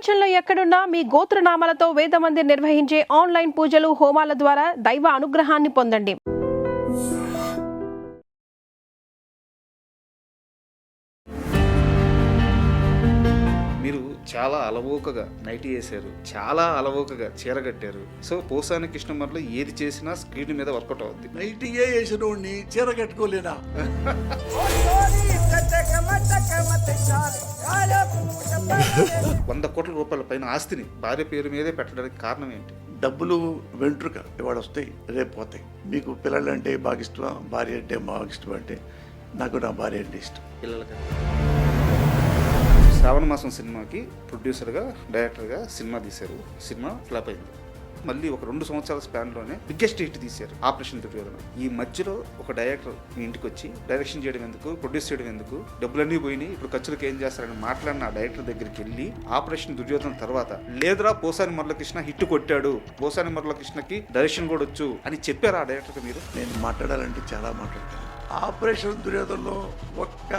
ప్రపంచంలో ఎక్కడున్నా మీ గోత్రనామాలతో వేదమందిర్ నిర్వహించే ఆన్లైన్ పూజలు హోమాల ద్వారా దైవ అనుగ్రహాన్ని పొందండి. మీరు చాలా అలవోకగా నైటీ వేసారు, చాలా అలవోకగా చీర కట్టారు. సో పోసాని కృష్ణమర్లు ఏది చేసినా స్క్రీన్ మీద వర్కౌట్ అవుద్ది. నైటీయే వేసినోడిని చీర కట్టుకోలేనా? 100 కోట్ల రూపాయల పైన ఆస్తిని భార్య పేరు మీదే పెట్టడానికి కారణం ఏంటి? డబ్బులు వెంట్రుక ఇవాళ వస్తాయి, రేపు పోతాయి. మీకు పిల్లలు అంటే బాగా ఇష్టమా, భార్య అంటే బాగా ఇష్టం అంటే నాకు నా భార్య అంటే ఇష్టం. పిల్లలకి శ్రావణ మాసం సినిమాకి ప్రొడ్యూసర్గా డైరెక్టర్గా సినిమా తీశారు. సినిమా ఫ్లాప్ అయింది. మళ్ళీ ఒక 2 సంవత్సరాల స్పాన్లోనే బిగ్గెస్ట్ హిట్ తీశారు ఆపరేషన్ దుర్యోధన. ఈ మధ్యలో ఒక డైరెక్టర్ మీ ఇంటికి వచ్చి డైరెక్షన్ చేయడం ఎందుకు, ప్రొడ్యూస్ చేయడం ఎందుకు, డబ్బులన్నీ పోయినాయి, ఇప్పుడు ఖర్చులకు ఏం చేస్తారని మాట్లాడిన ఆ డైరెక్టర్ దగ్గరికి వెళ్ళి ఆపరేషన్ దుర్యోధన తర్వాత లేదురా పోసాని మురళకృష్ణ హిట్ కొట్టాడు, పోసాని మురళకృష్ణకి డైరెక్షన్ కూడా వచ్చు అని చెప్పారు ఆ డైరెక్టర్కి మీరు? నేను మాట్లాడాలంటే చాలా మాట్లాడతాను. ఆపరేషన్ దుర్యోధనలో ఒక్క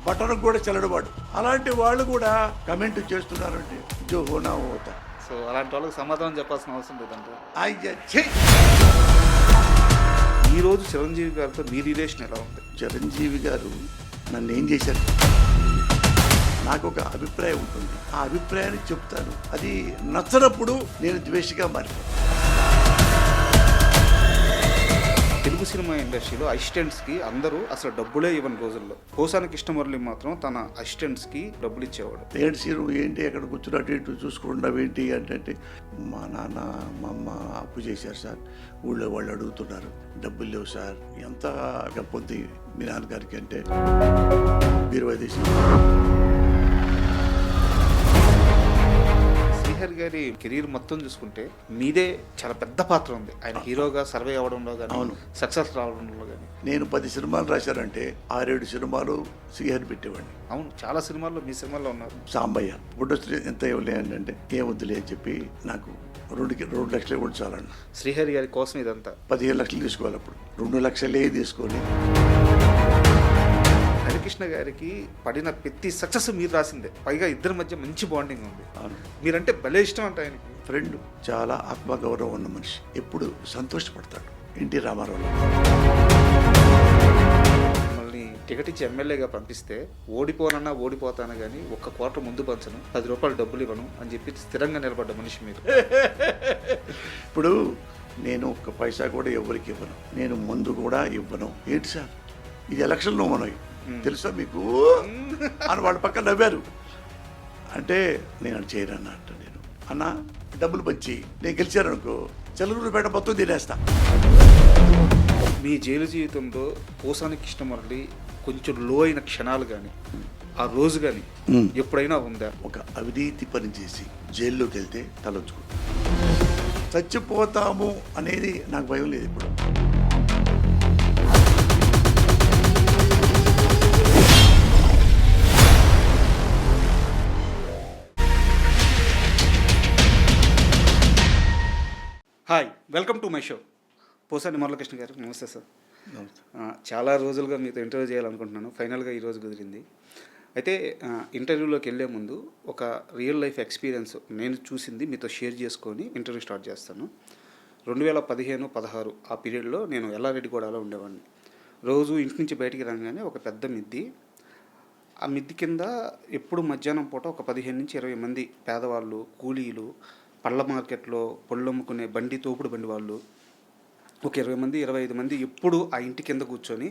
బటన్ కూడా చెల్లడవాడు. అలాంటి వాళ్ళు కూడా కమెంట్ చేస్తున్నారంటే జో హోనా హోతా. సో అలాంటి వాళ్ళకి సమాధానం చెప్పాల్సిన అవసరం లేదంటే. ఈరోజు చిరంజీవి గారితో మీ రిలేషన్ ఎలా ఉంది? చిరంజీవి గారు నన్ను ఏం చేశారు? నాకు ఒక అభిప్రాయం ఉంటుంది, ఆ అభిప్రాయాన్ని చెప్తాను. అది నచ్చనప్పుడు నేను ద్వేషిగా మారిపోతాను. తెలుగు సినిమా ఇండస్ట్రీలో అసిస్టెంట్స్కి అందరూ అసలు డబ్బులే ఇవ్వని రోజుల్లో పోసాని కృష్ణమురళి మాత్రం తన అసిస్టెంట్స్కి డబ్బులు ఇచ్చేవాడు. ఏంటి సీను ఏంటి అక్కడ కూర్చున్నట్టు ఇటు చూసుకుంటున్నావు ఏంటి అంటే, మా నాన్న మా అమ్మ అప్పు చేశారు సార్, ఊళ్ళో వాళ్ళు అడుగుతున్నారు, డబ్బులు లేవు సార్. ఎంత గొప్పది మీ నాన్నగారికి అంటే 20 శ్రీహరి గారి కెరీర్ మొత్తం చూసుకుంటే మీదే చాలా పెద్ద పాత్ర ఉంది. ఆయన హీరోగా సర్వే అవ్వడంలో కానీ, అవును, సక్సెస్ రావడంలో కానీ. నేను 10 సినిమాలు రాశారంటే 6-7 సినిమాలు శ్రీహరి పెట్టేవాడిని. అవును, చాలా సినిమాల్లో మీ సినిమాల్లో ఉన్నారు. సాంబయ్య ఫోటో ఎంత ఇవ్వలే అంటే ఏమొద్దులే అని చెప్పి నాకు 2 లక్షలు కూడా చాలన్న. శ్రీహరి గారి కోసం ఇదంతా 15 లక్షలు తీసుకోవాలి. అప్పుడు 2 లక్షలే తీసుకొని హరికృష్ణ గారికి పడిన ప్రతి సక్సెస్ మీరు రాసిందే. పైగా ఇద్దరి మధ్య మంచి బాండింగ్ ఉంది. మీరంటే భలే ఇష్టం అంటే ఆయనకి. ఫ్రెండ్, చాలా ఆత్మగౌరవం ఉన్న మనిషి, ఎప్పుడు సంతోషపడతాడు. ఎన్టీ రామారావు మిమ్మల్ని టికెట్ ఇచ్చి ఎమ్మెల్యేగా పంపిస్తే ఓడిపోనన్నా ఓడిపోతాను కానీ 1 క్వార్టర్ ముందు పంచను, 10 రూపాయలు డబ్బులు ఇవ్వను అని చెప్పి స్థిరంగా నిలబడ్డ మనిషి మీరు. ఇప్పుడు నేను 1 పైసా కూడా ఎవరికి ఇవ్వను, నేను ముందు కూడా ఇవ్వను. ఏంటి సార్ ఇది ఎలక్షన్లో మనవి తెలుసా మీకు అని వాళ్ళ పక్కన నవ్వారు. అంటే నేను చేయను అంట. నేను అన్న డబ్బులు పంచి నేను గెలిచాననుకో చెల్లూరుపేట మొత్తం తినేస్తా. మీ జైలు జీవితంలో పోసాని కృష్ణమురళి కొంచెం లో అయిన క్షణాలు కానీ, ఆ రోజు కానీ ఎప్పుడైనా ఉందా? ఒక అవినీతి పని చేసి జైల్లోకి వెళ్తే తలొచ్చుకుంటా. చచ్చిపోతాము అనేది నాకు భయం లేదు ఇప్పుడు. Hi, welcome to my show. Posani Muralikrishna గారు నమస్తే సార్. చాలా రోజులుగా మీతో ఇంటర్వ్యూ చేయాలనుకుంటున్నాను, ఫైనల్గా ఈరోజు కుదిరింది. అయితే ఇంటర్వ్యూలోకి వెళ్ళే ముందు ఒక రియల్ లైఫ్ ఎక్స్పీరియన్స్ నేను చూసింది మీతో షేర్ చేసుకొని ఇంటర్వ్యూ స్టార్ట్ చేస్తాను. 2015-16 ఆ పీరియడ్లో నేను ఎల్లారెడ్డిగూడలో ఉండేవాడిని. రోజు ఇంటి నుంచి బయటికి రాగానే ఒక పెద్ద మిద్ది, ఆ మిద్ది కింద ఎప్పుడు మధ్యాహ్నం పూట ఒక 15-20 మంది పేదవాళ్ళు, కూలీలు, పళ్ళ మార్కెట్లో పళ్ళు అమ్ముకునే తోపుడు బండి వాళ్ళు, ఒక 20 మంది 25 మంది ఎప్పుడు ఆ ఇంటి కింద కూర్చొని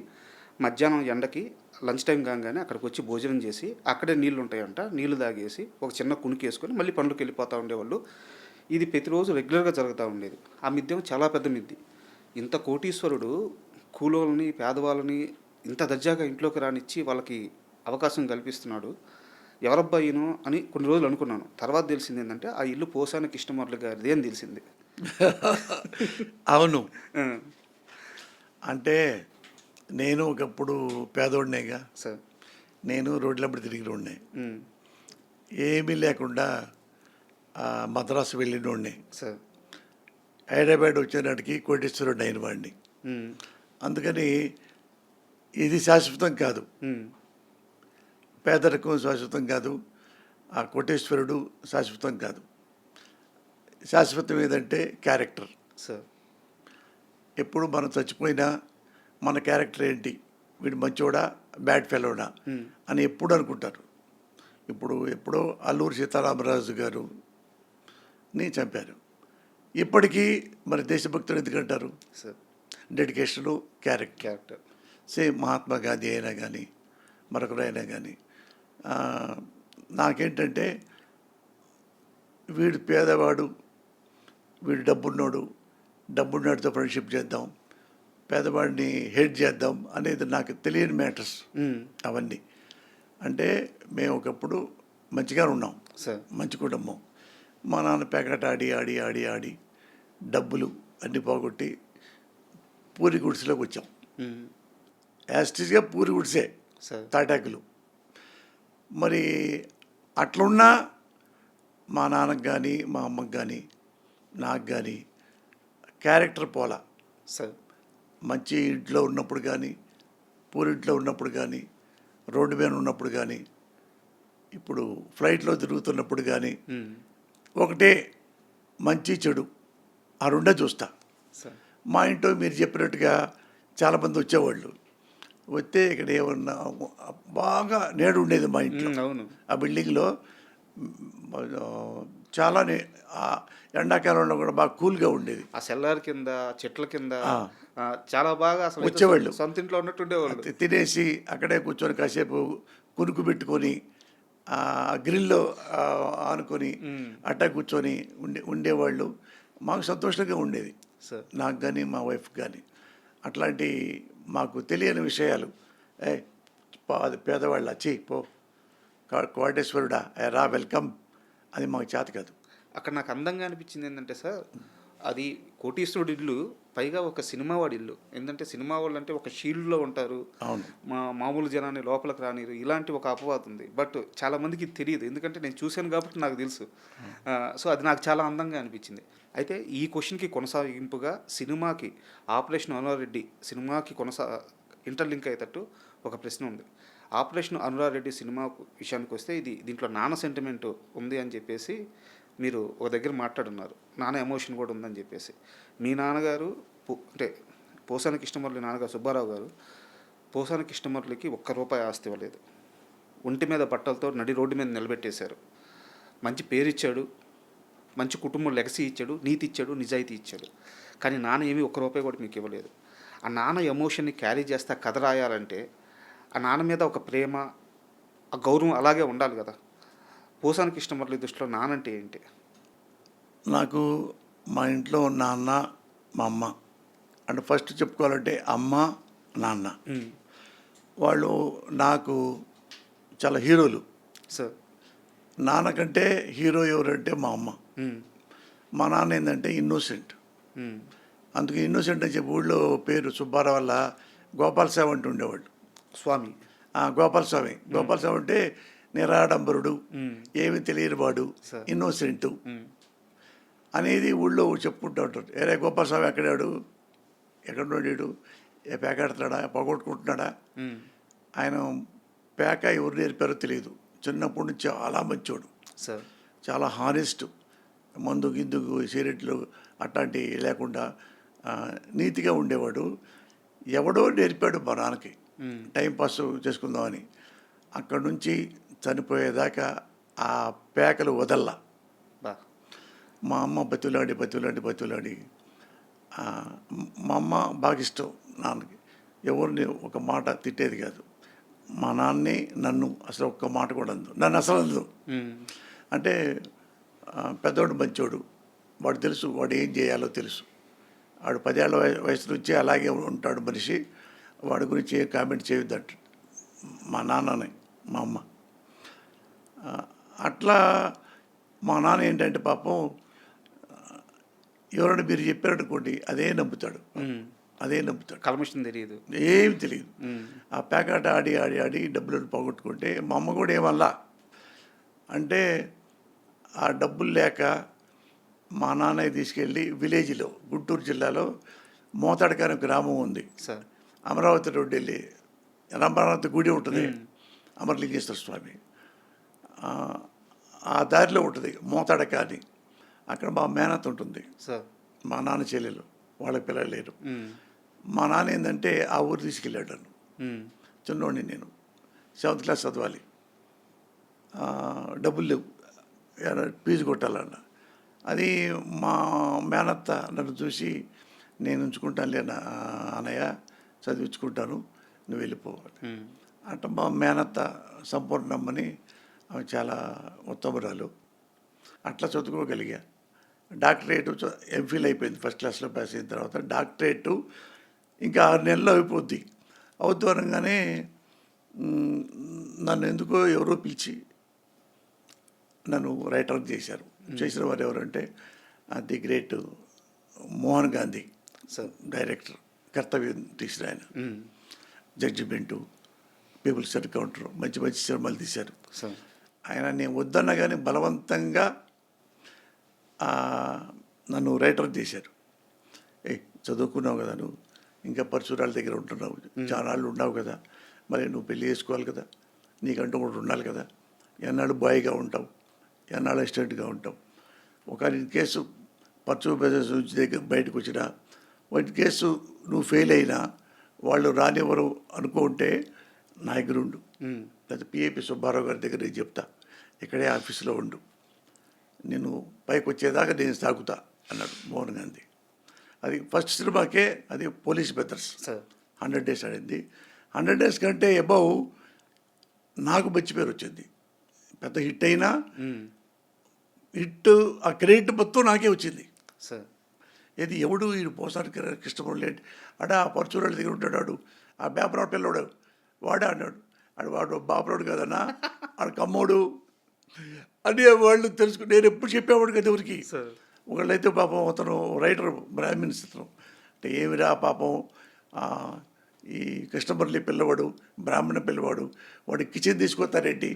మధ్యాహ్నం ఎండకి లంచ్ టైం కాగానే అక్కడికి వచ్చి భోజనం చేసి అక్కడే నీళ్ళు ఉంటాయంట, నీళ్లు తాగేసి ఒక చిన్న కునికి వేసుకొని మళ్ళీ పనులకు వెళ్ళిపోతూ ఉండేవాళ్ళు. ఇది ప్రతిరోజు రెగ్యులర్గా జరుగుతూ ఉండేది. ఆ మిద్దె చాలా పెద్ద మిద్ది. ఇంత కోటీశ్వరుడు కూలోళ్ళని, పేదవాళ్ళని ఇంత దర్జాగా ఇంట్లోకి రానిచ్చి వాళ్ళకి అవకాశం కల్పిస్తున్నాడు, ఎవరబ్బాయినో అని కొన్ని రోజులు అనుకున్నాను. తర్వాత తెలిసింది ఏంటంటే ఆ ఇల్లు పోసాని కృష్ణమురళి గారిది అని తెలిసింది. అవును, అంటే నేను ఒకప్పుడు పేదోడినేగా సార్. నేను రోడ్లప్పుడు తిరిగి ఉండే, ఏమీ లేకుండా మద్రాసు వెళ్ళినోడిని సార్. హైదరాబాద్ వచ్చేనాటికి కోటేశ్వరుడు అయిన వాడిని. అందుకని ఇది శాశ్వతం కాదు, పేదరికం శాశ్వతం కాదు, ఆ కోటేశ్వరుడు శాశ్వతం కాదు. శాశ్వతం ఏదంటే క్యారెక్టర్. సార్. ఎప్పుడు మనం చచ్చిపోయినా మన క్యారెక్టర్ ఏంటి, వీడు మంచోడా బ్యాడ్ ఫెలోడా అని ఎప్పుడు అనుకుంటారు. ఎప్పుడో అల్లూరి సీతారామరాజు గారుని చంపారు. ఇప్పటికీ మరి దేశభక్తులు ఎందుకంటారు? Sir. Dedication, character. Character. Same Mahatma Gandhi అయినా కానీ మరొకరైనా కానీ నాకేంటంటే వీడు పేదవాడు, వీడు డబ్బున్నోడితో ఫ్రెండ్షిప్ చేద్దాం, పేదవాడిని హెల్ప్ చేద్దాం అనేది నాకు తెలియని మ్యాటర్స్ అవన్నీ. అంటే మేము ఒకప్పుడు మంచిగా ఉన్నాం, సార్. మంచి కుటుంబం. మా నాన్న ప్యాకెట్ ఆడి డబ్బులు అన్నీ పోగొట్టి పూరి గుడిసెలోకి వచ్చాం. యాస్టిస్గా పూరి గుడిసే, సార్. తాటాకులు. మరి అట్లున్నా మా నాన్నకు కానీ మా అమ్మకు కానీ నాకు కానీ క్యారెక్టర్ పోలా. సార్. మంచి ఇంట్లో ఉన్నప్పుడు కానీ, పూరింట్లో ఉన్నప్పుడు కానీ, రోడ్డు మీద ఉన్నప్పుడు కానీ, ఇప్పుడు ఫ్లైట్లో తిరుగుతున్నప్పుడు కానీ ఒకటే మంచి చెడు ఆ రెండే చూస్తా. సార్. మా ఇంట్లో మీరు చెప్పినట్టుగా చాలామంది వచ్చేవాళ్ళు. వస్తే ఇక్కడ ఏమన్నా బాగా నేడు ఉండేది మా ఇంట్లో. అవును. ఆ బిల్డింగ్లో చాలా ఎండాకాలంలో కూడా బాగా కూల్గా ఉండేది. ఆ సెల్లార్ కింద, చెట్ల కింద చాలా బాగా అసలు వచ్చేవాళ్ళు. సొంత ఇంట్లో ఉన్నట్టు ఉండేవాళ్ళు. తినేసి అక్కడే కూర్చొని కాసేపు కునుకు పెట్టుకొని గ్రిల్లో ఆనుకొని అట్టా కూర్చొని ఉండేవాళ్ళు. మాకు సంతోషంగా ఉండేది, సార్. నాకు కానీ మా వైఫ్ కానీ. అట్లాంటి మాకు తెలియని విషయాలు, పేదవాళ్ళ పో కోటేశ్వరుడా రా వెల్కమ్, అది మాకు చేత కాదు. అక్కడ నాకు అందంగా అనిపించింది ఏంటంటే సార్, అది కోటీశ్వరుడు ఇల్లు, పైగా ఒక సినిమా వాడి ఇల్లు. ఏంటంటే సినిమా వాళ్ళు అంటే ఒక షీల్డ్లో ఉంటారు, అవును, మామూలు జనాన్ని లోపలికి రానిరు, ఇలాంటి ఒక అపవాదం ఉంది. బట్ చాలామందికి తెలియదు, ఎందుకంటే నేను చూశాను కాబట్టి నాకు తెలుసు. సో అది నాకు చాలా అందంగా అనిపించింది. అయితే ఈ క్వశ్చన్కి కొనసాగింపుగా సినిమాకి ఆపరేషన్ అనురారెడ్డి సినిమాకి ఇంటర్లింక్ అయ్యేటట్టు ఒక ప్రశ్న ఉంది. ఆపరేషన్ అనురారెడ్డి సినిమా విషయానికి వస్తే దీంట్లో నాన్న సెంటిమెంట్ ఉంది అని చెప్పేసి మీరు ఒక దగ్గర మాట్లాడున్నారు. నాన్న ఎమోషన్ కూడా ఉందని చెప్పేసి. మీ నాన్నగారు అంటే పోసాని కృష్ణమురళి నాన్నగారు సుబ్బారావు గారు పోసాని కృష్ణమురళికి ₹1 ఆస్తి ఇవ్వలేదు. ఒంటి మీద బట్టలతో నడి రోడ్డు మీద నిలబెట్టేశారు. మంచి పేరు ఇచ్చాడు, మంచి కుటుంబం లెగసీ ఇచ్చాడు, నీతి ఇచ్చాడు, నిజాయితీ ఇచ్చాడు. కానీ నాన్న ఏమీ ₹1 కూడా మీకు ఇవ్వలేదు. ఆ నాన్న ఎమోషన్ని క్యారీ చేస్తా కథ రాయాలంటే ఆ నాన్న మీద ఒక ప్రేమ, ఆ గౌరవం అలాగే ఉండాలి కదా. పోసాని కృష్ణమురళి దృష్టిలో నాన్న అంటే ఏంటి? నాకు మా ఇంట్లో నాన్న, మా అమ్మ అంటే ఫస్ట్ చెప్పుకోవాలంటే అమ్మ, నాన్న వాళ్ళు నాకు చాలా హీరోలు. సార్. నాన్న కంటే హీరో ఎవరంటే మా అమ్మ. మా నాన్న ఏంటంటే ఇన్నోసెంట్. అందుకే ఇన్నోసెంట్ అని చెప్పి ఊళ్ళో పేరు సుబ్బారావు వల్ల గోపాలస్వామి అంటూ ఉండేవాళ్ళు. స్వామి. గోపాలస్వామి అంటే నిరాడంబరుడు, ఏమి తెలియని వాడు, ఇన్నోసెంటు అనేది ఊళ్ళో చెప్పుకుంటూ ఉంటారు. ఏరే గోపాలస్వామి ఎక్కడున్నాడు, పేకాడుతున్నాడా, పోగొట్టుకుంటున్నాడా? ఆయన పేక ఎవరు నేర్పారో తెలియదు. చిన్నప్పటి నుంచి చాలా మంచోడు, చాలా హానెస్ట్. మందు గిందుకు సిగరెట్లు అట్లాంటివి లేకుండా నీతిగా ఉండేవాడు. ఎవడో నేర్పాడు మా నాన్నకి టైంపాస్ చేసుకుందామని. అక్కడి నుంచి చనిపోయేదాకా ఆ పేకలు వదల్లా. మా అమ్మ బతులాడి మా అమ్మ బాగా ఇష్టం నాన్నకి. ఎవరిని ఒక మాట తిట్టేది కాదు. మా నాన్నే నన్ను అసలు ఒక్క మాట కూడా అందు, నన్ను అసలు అందు. అంటే పెద్దోడు మంచోడు, వాడు తెలుసు వాడు ఏం చేయాలో తెలుసు. వాడు 10 ఏళ్ల వయసు నుంచి అలాగే ఉంటాడు మనిషి. వాడి గురించి ఏ కామెంట్ చేయొద్దంట మా నాన్నని, మా అమ్మ. అట్లా మా నాన్న ఏంటంటే పాపం ఎవరైనా మీరు చెప్పారనుకోండి అదే నమ్ముతాడు. కల్మషం తెలియదు, ఏమి తెలియదు. ఆ ప్యాకెట్ ఆడి డబ్బులను పోగొట్టుకుంటే మా అమ్మ కూడా ఏమల్లా. అంటే ఆ డబ్బులు లేక మా నాన్న తీసుకెళ్ళి విలేజ్లో, గుంటూరు జిల్లాలో మోతాడకాని గ్రామం ఉంది, అమరావతి రోడ్డు వెళ్ళి అమరావతి గుడి ఉంటుంది, అమరలింగేశ్వర స్వామి. ఆ దారిలో ఉంటుంది మోతాడక అని. అక్కడ మా మేనత్త ఉంటుంది, సార్. మా నాన్న చెల్లెలు, వాళ్ళకి పిల్లలు లేరు. మా నాన్న ఏంటంటే ఆ ఊరు తీసుకెళ్ళాడు నన్ను. చిన్నోడిని నేను 7th క్లాస్ చదవాలి, డబ్బులు లేవు, ఫీజు కొట్టాలన్న. అది మా మేనత్త నన్ను చూసి, నేను ఉంచుకుంటానులే అన్నయ్య, చదివించుకుంటాను, నువ్వు వెళ్ళిపోవాలి అంటే. మా మేనత్త సంపూర్ణమ్మని, ఆమె చాలా ఉత్తమురాలు. అట్లా చదువుకోగలిగా. డాక్టరేట్ ఎంఫిల్ అయిపోయింది, ఫస్ట్ క్లాస్లో పాస్ అయిన తర్వాత డాక్టరేటు ఇంకా 6 నెలల్లో అయిపోద్ది. అవుతూ అనగానే నన్ను ఎందుకో ఎవరో పిలిచి నన్ను రైటర్ చేశారు. చేసిన వారు ఎవరంటే the great Mohan Gandhi sir, director, కర్తవ్యం తీసిన ఆయన. జడ్జిమెంటు, పీపుల్స్ ఎన్కౌంటర్, మంచి మంచి సినిమాలు తీశారు. సార్, ఆయన నేను వద్దన్నా కానీ బలవంతంగా నన్ను రైటర్ చేశారు. చదువుకున్నావు కదా నువ్వు, ఇంకా పరశురాల దగ్గర ఉంటున్నావు, చాలాళ్ళు ఉన్నావు కదా, మరి నువ్వు పెళ్లి చేసుకోవాలి కదా, నీకంటూ కూడా ఉండాలి కదా, ఎన్నాళ్ళు బాయ్గా ఉంటావు, ఎన్నాళ్ళు అసిస్టెంట్గా ఉంటావు. ఒక ఇన్ కేసు పరచు బ్రదర్స్ నుంచి దగ్గర బయటకు వచ్చినా, ఇన్ కేసు నువ్వు ఫెయిల్ అయినా వాళ్ళు రానివ్వరు అనుకుంటే నా దగ్గర ఉండు, లేదా పిఏపి సుబ్బారావు గారి దగ్గర నేను చెప్తా, ఇక్కడే ఆఫీసులో ఉండు, నేను పైకి వచ్చేదాకా నేను సాగుతా అన్నాడు మోహన్ గాంధీ. అది ఫస్ట్ సినిమాకే, అది పోలీస్ బ్రదర్స్ 100 days ఆడింది. 100 days కంటే అబౌవ్ నాకు మంచి పేరు వచ్చింది. పెద్ద హిట్ అయినా హిట్ ఆ క్రెడిట్ మొత్తం నాకే వచ్చింది. సార్, ఏది ఎవడు ఈ పోసారి కృష్ణమురళి అంటే అడా ఆ పరచూరాళ్ళ దగ్గర ఉంటాడు, ఆ బాపరాడు పిల్లవాడు వాడే అన్నాడు. వాడు బాపరాడు కదన్నా, ఆడు కమ్మోడు అని వాళ్ళు తెలుసుకుని. నేను ఎప్పుడు చెప్పేవాడు కదా ఎవరికి. ఒకళ్ళైతే పాపం అతను రైటర్, బ్రాహ్మిన్స్ అతను, అంటే ఏమిరా పాపం ఈ కృష్ణమురళి పిల్లవాడు, బ్రాహ్మణ పిల్లవాడు, వాడు కిచెన్ తీసుకొస్తారేంటి,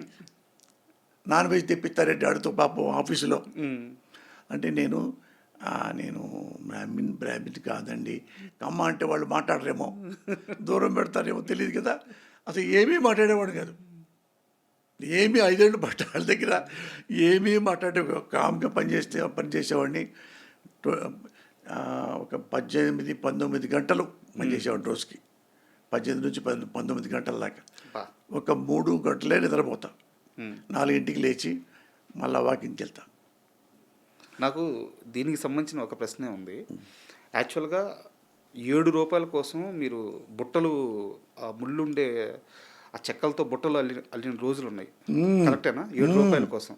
నాన్ వెజ్ తెప్పిస్తారేంటి ఆడితో పాపం ఆఫీసులో అంటే. నేను బ్రాహ్మిన్ కాదండి, కమ్మ అంటే వాళ్ళు మాట్లాడరేమో, దూరం పెడతారేమో తెలియదు కదా, అసలు ఏమీ మాట్లాడేవాడు కాదు. ఏమీ 5 ఏళ్ళు వాళ్ళ దగ్గర ఏమీ మాట్లాడే కామ్గా పనిచేసేవాడిని. ఒక 18-19 గంటలు పనిచేసేవాడిని రోజుకి, 18 నుంచి 19 గంటల దాకా. ఒక 3 గంటలే నిద్రపోతా, 4ంటికి లేచి మళ్ళీ వాకింగ్కి వెళ్తా. నాకు దీనికి సంబంధించిన ఒక ప్రశ్నే ఉంది. యాక్చువల్గా ₹7 కోసం మీరు బుట్టలు, ఆ ముళ్ళుండే ఆ చెక్కలతో బుట్టలు అల్లిన రోజులు ఉన్నాయి, కరెక్టేనా? ₹7 కోసం.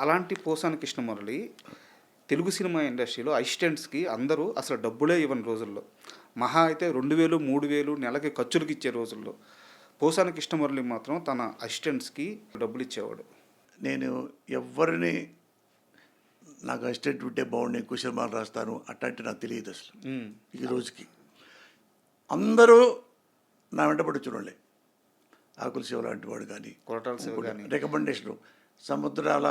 అలాంటి పోసాని కృష్ణమురళి తెలుగు సినిమా ఇండస్ట్రీలో అసిస్టెంట్స్కి అందరూ అసలు డబ్బులే ఇవ్వని రోజుల్లో, మహా అయితే 2000, 3000 నెలకి ఖర్చులకు ఇచ్చే రోజుల్లో పోసాని కృష్ణమురళి మాత్రం తన అసిస్టెంట్స్కి డబ్బులు ఇచ్చేవాడు. నేను ఎవరిని నాకు అసిస్టెంట్ ఉంటే బాగుండే, ఎక్కువ సినిమాలు రాస్తాను అట్లాంటి నాకు తెలియదు అసలు. ఈ రోజుకి అందరూ నా వెంటబడి చూడండి. ఆకుల శివ లాంటి వాడు కానీ, కొరటాల శివ కానీ, రికమెండేషను. సముద్రాల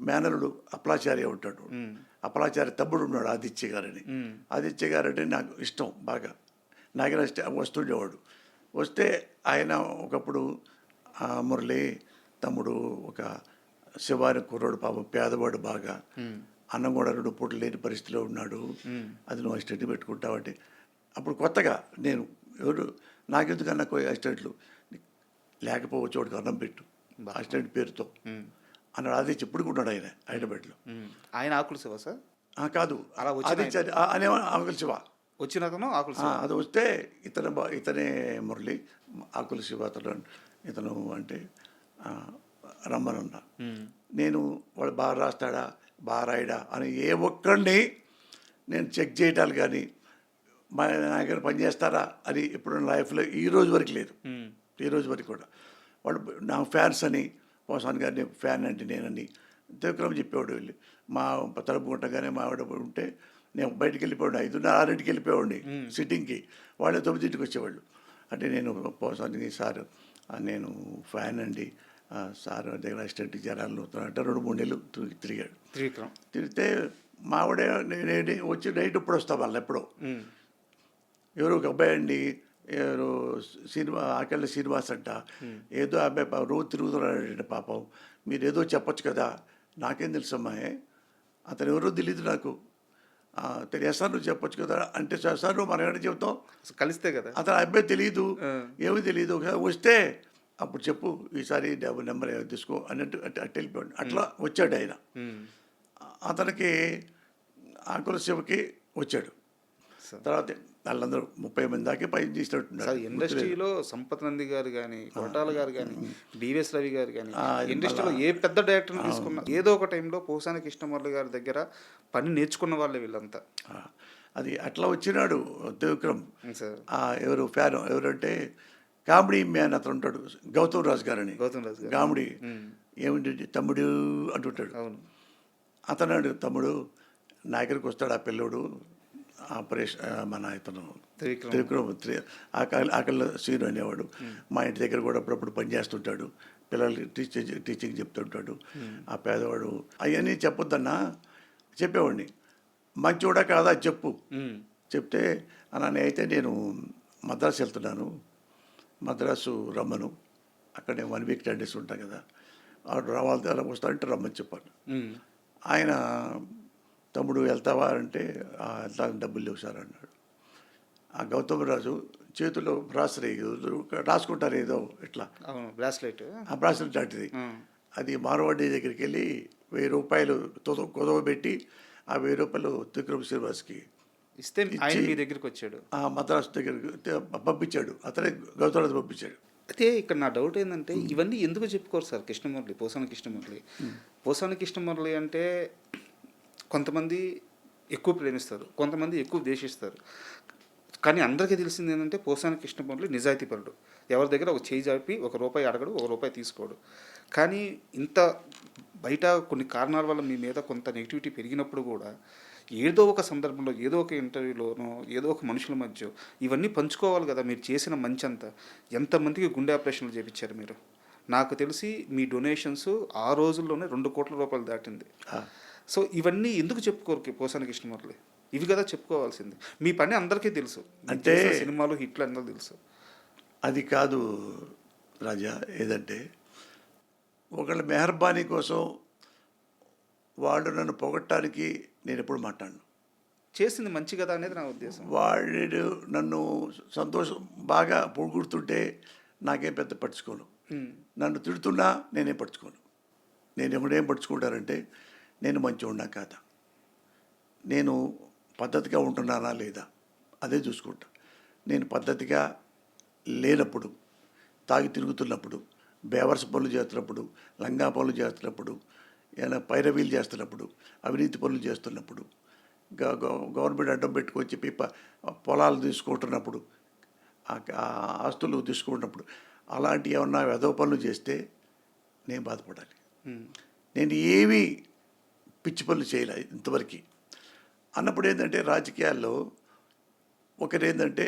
మేనలుడు అప్పలాచార్య ఉంటాడు, అప్పలాచార్య తమ్ముడు ఉన్నాడు ఆదిత్య గారని. ఆదిత్య గారు అంటే నాకు ఇష్టం బాగా, నాకే వస్తుండేవాడు. వస్తే ఆయన ఒకప్పుడు మురళి తమ్ముడు ఒక శివాని కుర్రాడు, పాపం పేదవాడు బాగా, అన్నం కూడా 2 పూటలు లేని పరిస్థితిలో ఉన్నాడు, అది నువ్వు అసిస్టెంట్ పెట్టుకుంటావంటే. అప్పుడు కొత్తగా నేను ఎవరు నాకెందుకన్నా అసిస్టెంట్లు లేకపోవచ్చు, వాడికి అన్నం పెట్టు అసిస్టెంట్ పేరుతో అన్నాడు. అది చెప్పుడుకున్నాడు ఆయన హైదరాబాద్లో. ఆయన ఆకుల శివ సార్ కాదు, అలా ఆదిత్య అనే ఆకుల శివ వచ్చిన ఆకుల శివ. అది వస్తే ఇతనే మురళి, ఆకుల శివ ఇతను అంటే రమ్మనన్నా. నేను వాడు బాగా రాస్తాడా, బాగా రాయడా అని ఏ ఒక్కడిని నేను చెక్ చేయటాలు కానీ, మా నా దగ్గర పనిచేస్తారా అని ఎప్పుడు లైఫ్లో ఈ రోజు వరకు లేదు. ఈ రోజు వరకు కూడా వాళ్ళు నా ఫ్యాన్స్ అని, పోసాన్ గారిని ఫ్యాన్ అంటే నేనని త్రివిక్రమ్ చెప్పేవాడు. వెళ్ళి మా తలుపుకుంటగానే మా ఆవిడ ఉంటే నేను బయటికి వెళ్ళిపోయాడు, 5:30-6ంటికి వెళ్ళిపోయాడిని సిట్టింగ్కి, వాళ్ళే 9ంటికి వచ్చేవాళ్ళు. అంటే నేను పోసానికి సార్ నేను ఫ్యాన్ అండి, సార్ దగ్గర అసిస్టెంట్ జనాలు అంటే 2-3 నెలలు తిరిగాడు. తిరిగితే మా ఆవిడ నేను వచ్చి నైట్ ఇప్పుడు వస్తా వాళ్ళు ఎప్పుడో. ఎవరు ఒక అబ్బాయి అండి, ఎవరు సినిమా ఆకళ్ళ శ్రీనివాస్ అంట, ఏదో అబ్బాయి రోజు తిరుగుతున్నాడు పాపం, మీరేదో చెప్పొచ్చు కదా. నాకేం తెలుసమ్మా, అతను ఎవరో తెలియదు నాకు. సార్ నువ్వు చెప్పొచ్చు కదా అంటే, సార్ నువ్వు మనం ఏమైనా చెప్తాం, అసలు కలిస్తే కదా. అతను అబ్బాయి తెలియదు, ఏమీ తెలియదు. ఒకసారి వస్తే అప్పుడు చెప్పు, ఈసారి నెంబర్ తీసుకో అన్నట్టు అట్టు వెళ్ళిపోయాడు. అట్లా వచ్చాడు ఆయన. అతనికి ఆకుల శివకి వచ్చాడు. తర్వాత వాళ్ళందరూ 30 మంది దాకా పైన చేసినట్టున్నారు. సార్ ఇండస్ట్రీలో సంపత్ నంది గారు కానీ, కొరటాల గారు కానీ, బివిఎస్ రవి గారు కానీ, ఇండస్ట్రీలో ఏ పెద్ద డైరెక్టర్ని తీసుకున్నా ఏదో ఒక టైంలో పోసాని కృష్ణమురళి గారి దగ్గర పని నేర్చుకున్న వాళ్ళే వీళ్ళంతా. అది అట్లా వచ్చినాడు త్రివిక్రమ్. సార్ ఎవరు ఫ్యాన్ ఎవరంటే కామెడీ మ్యాన్ అతను ఉంటాడు, గౌతమ్ రాజు గారని. గౌతమ్ రాజు గారు కామెడీ ఏమిటి తమ్ముడు అంటుంటాడు. అవును. అతను తమ్ముడు నా దగ్గరికి వస్తాడు ఆ పిల్లోడు, ఆపరేషన్ మన ఇతను త్రివిక్రమ్ ఆకళ్ళ సీను అనేవాడు. మా ఇంటి దగ్గర కూడా అప్పుడప్పుడు పనిచేస్తుంటాడు, పిల్లలకి టీచింగ్ చెప్తుంటాడు. ఆ పేదవాడు అవన్నీ చెప్పొద్దన్నా చెప్పేవాడిని. మంచోడా కాదా చెప్పు. చెప్తే అన్నా అయితే నేను మద్రాసు వెళ్తున్నాను, మద్రాసు రమ్మను, అక్కడ నేను 1 వీక్ 10 days ఉంటాను కదా, ఆడు రావాలి వస్తానంటే రమ్మని చెప్పాను. ఆయన తమ్ముడు వెళ్తావా అంటే వెళ్తా, డబ్బులు లేవు సార్ అన్నాడు. ఆ గౌతమ్ రాజు చేతిలో బ్రాస్లెట్ రాసుకుంటారు ఏదో ఇట్లా, బ్రాస్లెట్, ఆ బ్రాస్లెట్ లాంటిది. అది మార్వాడి దగ్గరికి వెళ్ళి 1000 రూపాయలు కొదవ పెట్టి ఆ 1000 రూపాయలు త్రివిక్రమ్ శ్రీనివాస్కి ఇస్తే ఆయన మీ దగ్గరికి వచ్చాడు. ఆ మద్రాసు దగ్గరికి పంపించాడు, అతనే గౌతమ్ రాజు పంపించాడు. అయితే ఇక్కడ నా డౌట్ ఏంటంటే ఇవన్నీ ఎందుకు చెప్పుకోరు సార్ కృష్ణమురళి, పోసాని కృష్ణమురళి. పోసాని కృష్ణమురళి అంటే కొంతమంది ఎక్కువ ప్రేమిస్తారు, కొంతమంది ఎక్కువ ద్వేషిస్తారు. కానీ అందరికీ తెలిసింది ఏంటంటే పోసాని కృష్ణమురళి నిజాయితీపరుడు. ఎవరి దగ్గర ఒక చేయి జాపి ₹1 అడగడు, ₹1 తీసుకోడు. కానీ ఇంత బయట కొన్ని కారణాల వల్ల మీ మీద కొంత నెగిటివిటీ పెరిగినప్పుడు కూడా ఏదో ఒక సందర్భంలో, ఏదో ఒక ఇంటర్వ్యూలోనో, ఏదో ఒక మనుషుల మధ్య ఇవన్నీ పంచుకోవాలి కదా. మీరు చేసిన మంచి అంతా ఎంతమందికి గుండె ఆపరేషన్లు చేయించారు మీరు. నాకు తెలిసి మీ డొనేషన్స్ ఆ రోజుల్లోనే ₹2 కోట్ల దాటింది. సో ఇవన్నీ ఎందుకు చెప్పుకోరు పోసాని కృష్ణమురళి? ఇవి కదా చెప్పుకోవాల్సింది. మీ పని అందరికీ తెలుసు, అంటే సినిమాలు హిట్లు అందరూ తెలుసు. అది కాదు రాజా, ఏదంటే ఒకళ్ళ మెహర్బానీ కోసం వాళ్ళు నన్ను పొగట్టడానికి నేను ఎప్పుడు మాట్లాడను. చేసింది మంచి కదా అనేది నా ఉద్దేశం. వాడు నన్ను సంతోషం బాగా పొగుడుతుంటే నాకేం పెద్ద పట్టించుకోను, నన్ను తిడుతున్నా నేనేం పట్టించుకోను. నేను ఎవడేం పట్టించుకుంటానంటే నేను మంచిగా ఉన్నా కాదా, నేను పద్ధతిగా ఉంటున్నానా లేదా అదే చూసుకుంటా. నేను పద్ధతిగా లేనప్పుడు, తాగి తిరుగుతున్నప్పుడు, బేవర్స్ పనులు చేస్తున్నప్పుడు, లంగా పనులు చేస్తున్నప్పుడు, ఏమైనా పైరవీలు చేస్తున్నప్పుడు, అవినీతి పనులు చేస్తున్నప్పుడు, గవర్నమెంట్ అడ్డం పెట్టుకొని చెప్పి పొలాలు తీసుకుంటున్నప్పుడు, ఆస్తులు తీసుకుంటున్నప్పుడు, అలాంటి ఏమన్నా వెధవ పనులు చేస్తే నేను బాధపడాలి. నేను ఏమీ పిచ్చి పనులు చేయలే ఇంతవరకు. అన్నప్పుడు ఏంటంటే రాజకీయాల్లో ఒకరేంటంటే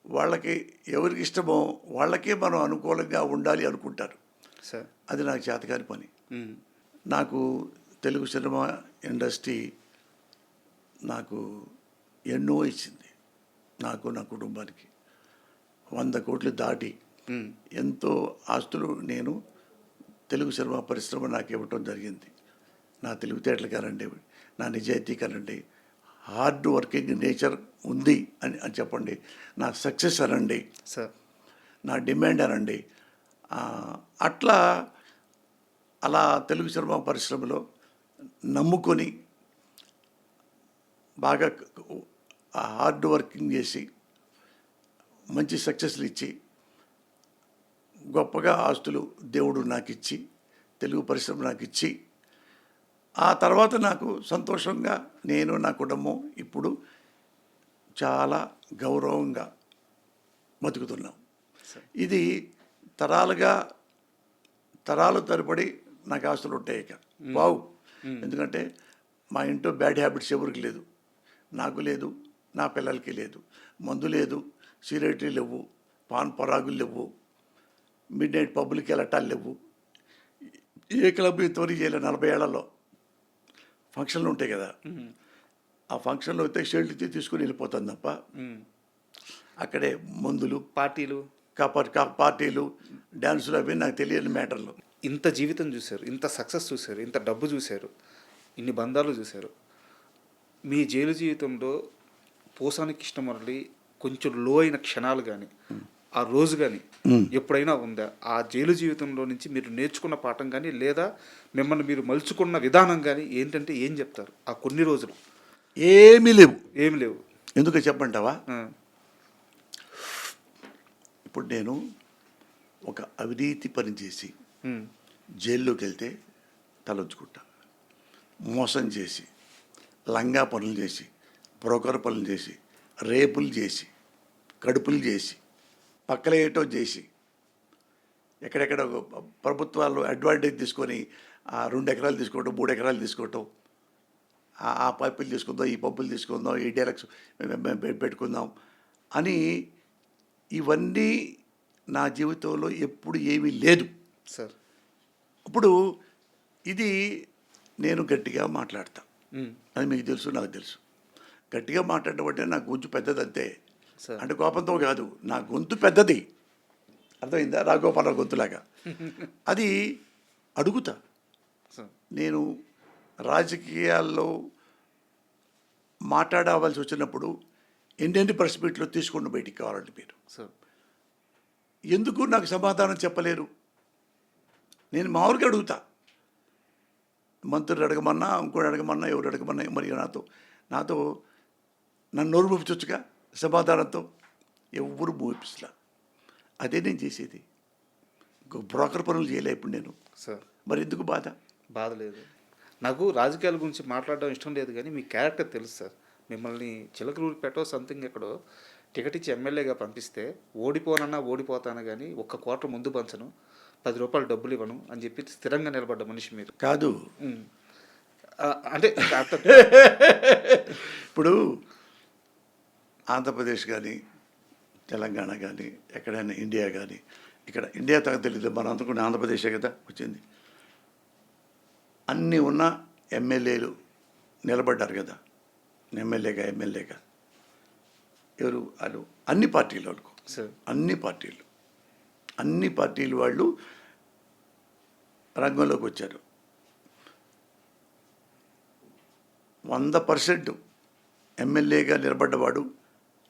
వాళ్ళకి ఎవరికి ఇష్టమో వాళ్ళకే మనం అనుకూలంగా ఉండాలి అనుకుంటారు. అది నాకు చేతకాని పని. నాకు తెలుగు సినిమా ఇండస్ట్రీ నాకు ఎన్నో ఇచ్చింది, నాకు నా కుటుంబానికి 100 కోట్లు దాటి ఎంతో ఆస్తులు నేను తెలుగు సినిమా పరిశ్రమ నాకు ఇవ్వటం జరిగింది. నా తెలివితేటలు కానండి, నా నిజాయితీ కానండి, హార్డ్ వర్కింగ్ నేచర్ ఉంది అని చెప్పండి, నా సక్సెస్ అనండి, నా డిమాండ్ అనండి. అట్లా అలా తెలుగు సినిమా పరిశ్రమలో నమ్ముకొని బాగా హార్డ్ వర్కింగ్ చేసి మంచి సక్సెస్లు ఇచ్చి గొప్పగా ఆస్తులు దేవుడు నాకు ఇచ్చి తెలుగు పరిశ్రమ నాకు ఇచ్చి ఆ తర్వాత నాకు సంతోషంగా నేను నా కుటుంబం ఇప్పుడు చాలా గౌరవంగా బతుకుతున్నాం. ఇది తరాలు తరబడి నాకు ఆస్తులు ఉంటాయి. ఇక బావు, ఎందుకంటే మా ఇంట్లో బ్యాడ్ హ్యాబిట్స్ ఎవరికి లేదు, నాకు లేదు, నా పిల్లలకి లేదు. మందు లేదు, సిగరెట్లు లేవు, పాన్ పరాగులు లేవు, మిడ్ నైట్ పబ్లిక్ వెళ్ళటాలు లేవు. ఏ క్లబ్ ఇంతవరకు చేయలేదు 40 ఏళ్లలో. ఫంక్షన్లు ఉంటాయి కదా, ఆ ఫంక్షన్లో అయితే షెల్ట్ తీసుకుని వెళ్ళిపోతాను తప్ప అక్కడే మందులు, పార్టీలు, పార్టీలు, డ్యాన్సులు అవి నాకు తెలియని మ్యాటర్లు. ఇంత జీవితం చూశారు, ఇంత సక్సెస్ చూశారు, ఇంత డబ్బు చూశారు, ఇన్ని బంధాలు చూశారు. మీ జైలు జీవితంలో పోసాని కృష్ణమురళి కొంచెం లో అయిన క్షణాలు కానీ ఆ రోజు కానీ ఎప్పుడైనా ఉందా? ఆ జైలు జీవితంలో నుంచి మీరు నేర్చుకున్న పాఠం కానీ లేదా మిమ్మల్ని మీరు మలుచుకున్న విధానం కానీ ఏంటంటే ఏం చెప్తారు? ఆ కొన్ని రోజులు ఏమీ లేవు. ఏమి లేవు. ఎందుకు చెప్పంటావా? ఆ, ఇప్పుడు నేను ఒక అవినీతి పని చేసి ఉమ్, జైల్లోకి వెళ్తే తలొంచుకుంటా. మోసం చేసి, లంగా పనులు చేసి, బ్రోకర్ పనులు చేసి, రేపులు చేసి, కడుపులు చేసి, పక్కలేయటం చేసి, ఎక్కడెక్కడ ప్రభుత్వాలు అడ్వాంటేజ్ తీసుకొని 2 ఎకరాలు తీసుకోవటం, 3 ఎకరాలు తీసుకోవటం, ఆ పైపులు తీసుకుందాం, ఈ పప్పులు తీసుకుందాం, ఈ డైలాక్స్ పెట్టుకుందాం అని, ఇవన్నీ నా జీవితంలో ఎప్పుడు ఏమీ లేదు సార్. ఇప్పుడు ఇది నేను గట్టిగా మాట్లాడతా, ఉమ్, అది మీకు తెలుసు, నాకు తెలుసు. గట్టిగా మాట్లాడటం అంటే నా గొంతు పెద్దది అంతే. సార్. అంటే కోపంతో కాదు, నా గొంతు పెద్దది, అర్థమైందా? రాఘోపాల గొంతులాగా. అది అడుగుతా. సార్. నేను రాజకీయాల్లో మాట్లాడవలసి వచ్చినప్పుడు ఎన్ని ప్రెస్ మీట్లు తీసుకుని బయటికి కావాలండి మీరు. సార్. ఎందుకు నాకు సమాధానం చెప్పలేరు? నేను మామూలుగా అడుగుతా. మంత్రులు అడగమన్నా, ఇంకోటి అడగమన్నా, ఎవరు అడగమన్నా, మరి నాతో నన్ను నోరు మూపించవచ్చుగా సమాధానంతో. ఎవరు మూపించలా. అదే నేను చేసేది. బ్రోకర్ పనులు చేయలే ఇప్పుడు నేను. సార్. మరి ఎందుకు బాధ? బాధ లేదు. నాకు రాజకీయాల గురించి మాట్లాడడం ఇష్టం లేదు, కానీ మీ క్యారెక్టర్ తెలుసు సార్. మిమ్మల్ని చిలకలూరిపేటో సంథింగ్ ఎక్కడో టికెట్ ఇచ్చి ఎమ్మెల్యేగా పంపిస్తే ఓడిపోనన్నా ఓడిపోతాను కానీ ఒక్క క్వార్టర్ ముందు పంచను, 10 రూపాయలు డబ్బులు ఇవ్వను అని చెప్పి స్థిరంగా నిలబడ్డ మనిషి మీరు. కాదు, అంటే ఇప్పుడు ఆంధ్రప్రదేశ్ కానీ, తెలంగాణ కానీ, ఎక్కడైనా ఇండియా కానీ, ఇక్కడ ఇండియా తగ్గ తెలియదు, మనం అనుకునే ఆంధ్రప్రదేశే కదా వచ్చింది. అన్నీ ఉన్న ఎమ్మెల్యేలు నిలబడ్డారు కదా, ఎమ్మెల్యేగా ఎవరు? వాళ్ళు అన్ని పార్టీలు వాళ్ళకు, సార్. అన్ని పార్టీలు వాళ్ళు రంగంలోకి వచ్చారు. 100% ఎమ్మెల్యేగా నిలబడ్డవాడు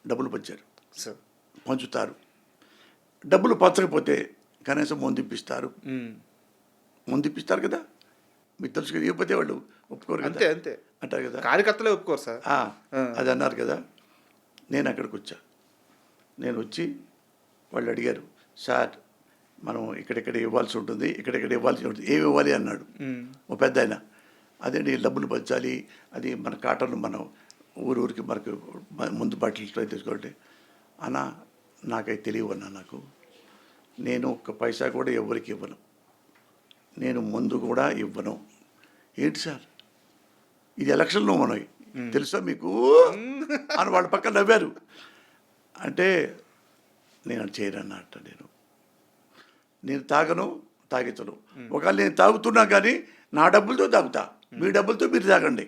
డబ్బులు పంచారు, సార్. పంచుతారు. డబ్బులు పంచకపోతే కనీసం ముందిప్పిస్తారు కదా. మీకు తెలుసు కదా, ఇవ్వకపోతే వాళ్ళు ఒప్పుకోరు అంతే కదా, అంతే అంటారు కదా. కార్యకర్తలే ఒప్పుకోరు సార్. అది అన్నారు కదా. నేను అక్కడికి వచ్చా. నేను వచ్చి వాళ్ళు అడిగారు, సార్ మనం ఇక్కడెక్కడ ఇవ్వాల్సి ఉంటుంది, ఇక్కడెక్కడ ఇవ్వాల్సి ఉంటుంది, ఏమి ఇవ్వాలి అన్నాడు ఓ పెద్ద ఆయన. అదేంటి డబ్బులు పంచాలి, అది మన కాటన్ మనం ఊరికి మనకు ముందు బాటిల్స్ తీసుకోండి అన్న. నాకైతే తెలియవన్నా, నేను ఒక్క పైసా కూడా ఎవరికి ఇవ్వను, నేను ముందు కూడా ఇవ్వను. ఏంటి సార్ ఇది ఎలక్షన్లో మనవి తెలుసా మీకు అని వాళ్ళ పక్కన నవ్వారు. అంటే నేను అది చేయనన్నట్ట. నేను తాగించను. ఒకవేళ నేను తాగుతున్నా కానీ నా డబ్బులతో తాగుతా, మీ డబ్బులతో మీరు తాగండి.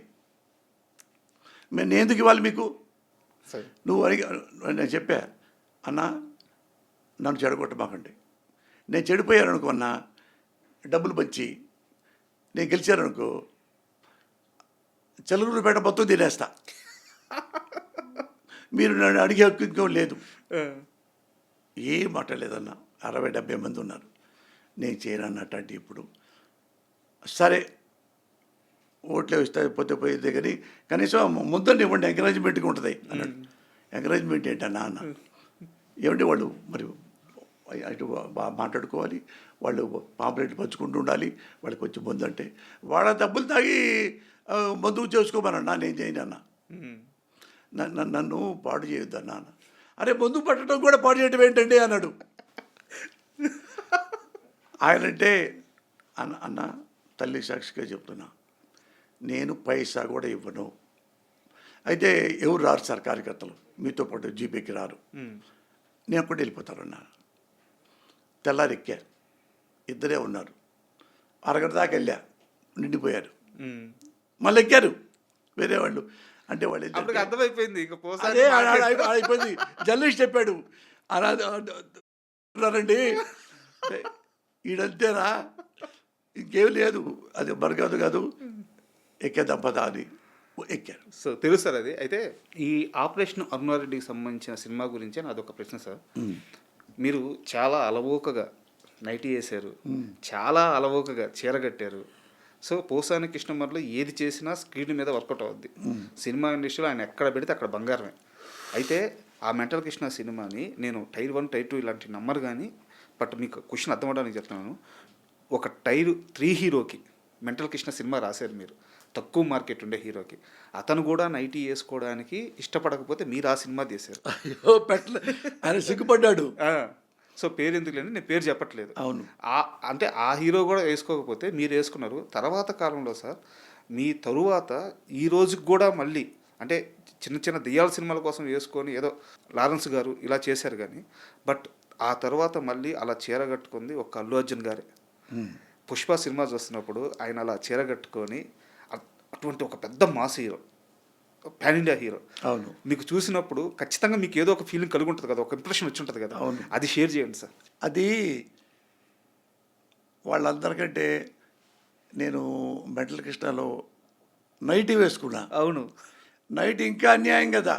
నేను ఎందుకు ఇవ్వాలి మీకు? సార్. నువ్వు అడిగి నేను చెప్పా, అన్న నన్ను చెడగొట్టమాకండి. నేను చెడిపోయాను అనుకో అన్న, డబ్బులు పంచి నేను గెలిచాననుకో చిలకలూరిపేట మొత్తం తినేస్తా. మీరు నన్ను అడిగే హక్కు ఇంకో లేదు. ఏం మాట్లాడలేదన్న. 60-70 మంది ఉన్నారు. నేను చేయనన్నట్టు. అంటే ఇప్పుడు సరే ఓట్లే వస్తాయి, పోతే కానీ కనీసం ముందండి ఇవ్వండి, ఎంకరేజ్మెంట్గా ఉంటుంది అన్నాడు. ఎంకరేజ్మెంట్ ఏంటన్నా అన్న? ఏమంటే వాళ్ళు మరి అటు మాట్లాడుకోవాలి, వాళ్ళు పాంప్లెట్లు పంచుకుంటూ ఉండాలి, వాళ్ళకి వచ్చి ముందు అంటే వాళ్ళ డబ్బులు తాగి మందుకు చేసుకోమన్నా. నేను చేయను అన్న. నన్ను పాడు చేయొద్దు అన్న. అరే మందు పట్టడం కూడా పాడు చేయడం ఏంటండి అన్నాడు. ఆయనంటే అన్న తల్లి సాక్షిగా చెప్తున్నా, నేను పైసా కూడా ఇవ్వను. అయితే ఎవరు రారు సార్ కార్యకర్తలు, మీతో పాటు జీపీకి రారు, నేను అప్పుడు వెళ్ళిపోతారన్నా. తెల్లారి ఎక్కా, ఇద్దరే ఉన్నారు. అరగంట దాకా వెళ్ళా, నిండిపోయారు. మళ్ళీ ఎక్కారు వేరే వాళ్ళు. అంటే వాళ్ళు అర్థమైపోయింది అదే అయిపోయింది. జర్నలిస్ట్ చెప్పాడు అన్నారండి, ఈడంతేనా ఇంకేం లేదు, అది బరకాదు కాదు, ఎక్కేద్దాం పద అని ఎక్కారు. సో తెలుసు సార్ అది. అయితే ఈ ఆపరేషన్ అరుణారెడ్డికి సంబంధించిన సినిమా గురించి నాదొక ప్రశ్న సార్. మీరు చాలా అలవోకగా నైటీ వేశారు, చాలా అలవోకగా చీర కట్టారు. సో పోసాని కృష్ణమర్లో ఏది చేసినా స్క్రీన్ మీద వర్కౌట్ అవుద్ది. సినిమా ఇండస్ట్రీలో ఆయన ఎక్కడ పెడితే అక్కడ బంగారమే. అయితే ఆ మెంటల్ కృష్ణ సినిమాని నేను టైర్ 1 టైర్ 2 ఇలాంటి నమ్మరు కానీ, బట్ మీకు క్వశ్చన్ అర్థం అవడానికి చెప్తున్నాను. ఒక టైర్ 3 హీరోకి మెంటల్ కృష్ణ సినిమా రాశారు మీరు, తక్కువ మార్కెట్ ఉండే హీరోకి. అతను కూడా నైటీ వేసుకోవడానికి ఇష్టపడకపోతే మీరు ఆ సినిమా తీశారు. అయ్యో పెట్టలే, ఆయన సిగ్గుపడ్డాడు. సో పేరు ఎందుకు లేని నేను పేరు చెప్పట్లేదు. అవును. అంటే ఆ హీరో కూడా వేసుకోకపోతే మీరు వేసుకున్నారు. తర్వాత కాలంలో సార్ మీ తరువాత ఈ రోజుకి కూడా మళ్ళీ అంటే చిన్న చిన్న దెయ్యాల సినిమాల కోసం వేసుకొని ఏదో లారెన్స్ గారు ఇలా చేశారు కానీ, బట్ ఆ తర్వాత మళ్ళీ అలా చీర కట్టుకుంది ఒక అల్లు అర్జున్ గారే. పుష్ప సినిమా చూస్తున్నప్పుడు ఆయన అలా చీర కట్టుకొని అటువంటి ఒక పెద్ద mass hero, pan India hero. అవును. మీకు చూసినప్పుడు ఖచ్చితంగా మీకు ఏదో ఒక ఫీలింగ్ కలిగి ఉంటుంది కదా, ఒక ఇంప్రెషన్ వచ్చి ఉంటుంది కదా. అవును. అది షేర్ చేయండి సార్. అది వాళ్ళందరికంటే నేను మెంటల్ కృష్ణలో నైటీ వేసుకున్నా. అవును. నైట్ ఇంకా అన్యాయం కదా,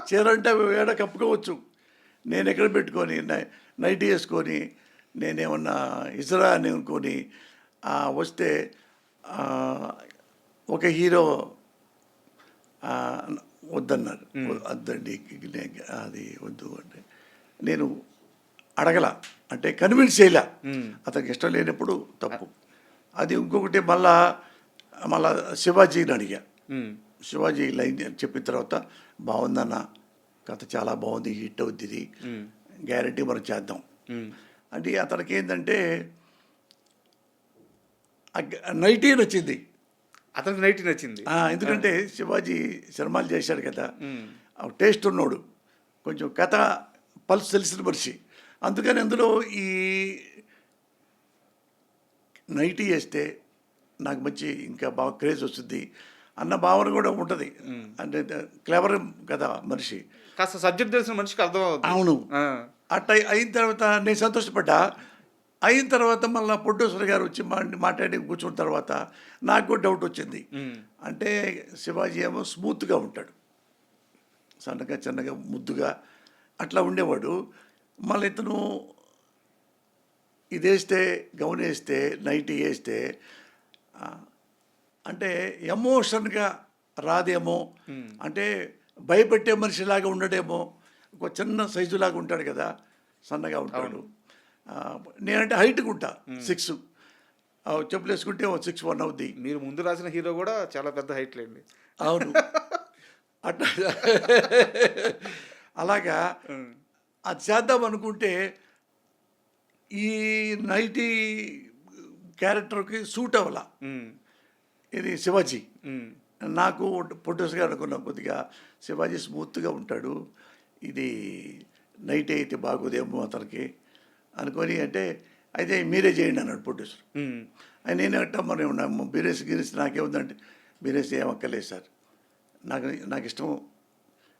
చీర అంటే ఏడ కప్పుకోవచ్చు, నేను ఎక్కడ పెట్టుకొని నైటీ వేసుకొని నేనేమన్నా ఇసరా అని అనుకొని వస్తే ఒక హీరో వద్దన్నారు. వద్దండి అది వద్దు అంటే నేను అడగల, అంటే కన్విన్స్ చేయలే. అతనికి ఇష్టం లేనప్పుడు తప్పు. అది ఇంకొకటి మళ్ళా శివాజీని అడిగా. శివాజీ లైన్ చెప్పిన తర్వాత బాగుందన్న, కథ చాలా బాగుంది, హిట్ అవుద్ది, ఇది గ్యారంటీ మనం చేద్దాం అంటే అతనికి ఏంటంటే నైటీ నచ్చింది. అతనికి నైటీ నచ్చింది. ఎందుకంటే శివాజీ సినిమాలు చేశాడు కదా, టేస్ట్ ఉన్నోడు, కొంచెం కథ పల్స్ తెలిసిన మనిషి. అందుకని అందులో ఈ నైటీ వేస్తే నాకు మంచి ఇంకా బాగా క్రేజ్ వస్తుంది అన్న భావన కూడా ఉంటుంది. అంటే క్లెవర్ కదా మనిషి, కాస్త సబ్జెక్ట్ తెలిసిన మనిషికి అర్థం అవుతుంది. అవును. అట్లా అయిన తర్వాత నేను సంతోషపడ్డా. అయిన తర్వాత మళ్ళీ ప్రొడ్యూసర్ గారు వచ్చి మాట్లాడి కూర్చున్న తర్వాత నాకు కూడా డౌట్ వచ్చింది. అంటే శివాజీ ఏమో స్మూత్గా ఉంటాడు, సన్నగా చిన్నగా ముద్దుగా అట్లా ఉండేవాడు. మళ్ళీ ఇతను ఇది వేస్తే, గౌన్ వేస్తే, నైటీ వేస్తే అంటే ఎమోషన్గా రాదేమో, అంటే భయపెట్టే మనిషిలాగా ఉండడేమో. ఒక చిన్న సైజులాగా ఉంటాడు కదా, సన్నగా ఉంటాడు. నేనంటే హైట్గా ఉంటా, 6, చెప్పులు వేసుకుంటే 6'1" అవుద్ది. మీరు ముందు రాసిన హీరో కూడా చాలా పెద్ద హైట్ లేండి. అవును. అట్లా అలాగా అది చేద్దాం అనుకుంటే ఈ నైటీ క్యారెక్టర్కి సూట్ అవ్వాల. ఇది శివాజీ. నాకు ప్రొడ్యూసర్గా అనుకున్నాం, కొద్దిగా శివాజీ స్మూత్గా ఉంటాడు, ఇది నైట్ అయితే బాగోదేమో అతనికి అనుకొని, అంటే అయితే మీరే చేయండి అన్నాడు ప్రొడ్యూసర్. నేను అట్టా మరి బీరేసి గిరేసి నాకేముందంటే, బీరేసి ఏమక్కర్లేదు సార్, నాకు ఇష్టం,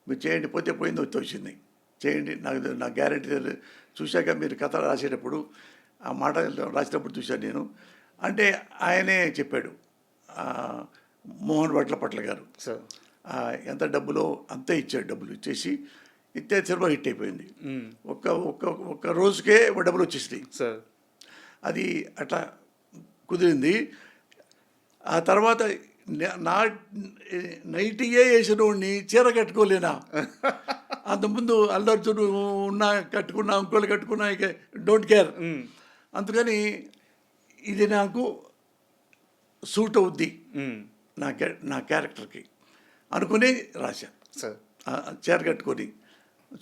మీరు చేయండి, పోతే పోయింది వచ్చి వచ్చింది, చేయండి, నాకు గ్యారెంటీ చూశాక మీరు కథ రాసేటప్పుడు ఆ మాట రాసేటప్పుడు చూశాను నేను అంటే ఆయనే చెప్పాడు, మోహన్ వడ్లపట్ల గారు. ఎంత డబ్బులో అంతే ఇచ్చాడు, డబ్బులు ఇచ్చేసి ఇస్తే సినిమా హిట్ అయిపోయింది. ఒక్క రోజుకే డబ్బులు వచ్చేసినాయి. అది అట్లా కుదిరింది. ఆ తర్వాత నా నైటీయే వేసిన వాడిని చీర కట్టుకోలేనా? అంతకుముందు అల్లు అర్జున్ ఉన్నా కట్టుకున్నా, ఇంకోళ్ళు కట్టుకున్నా, ఇక డోంట్ కేర్. అందుకని ఇది నాకు సూట్ అవుద్ది నా క్యారెక్టర్కి అనుకుని రాశా చీర కట్టుకొని.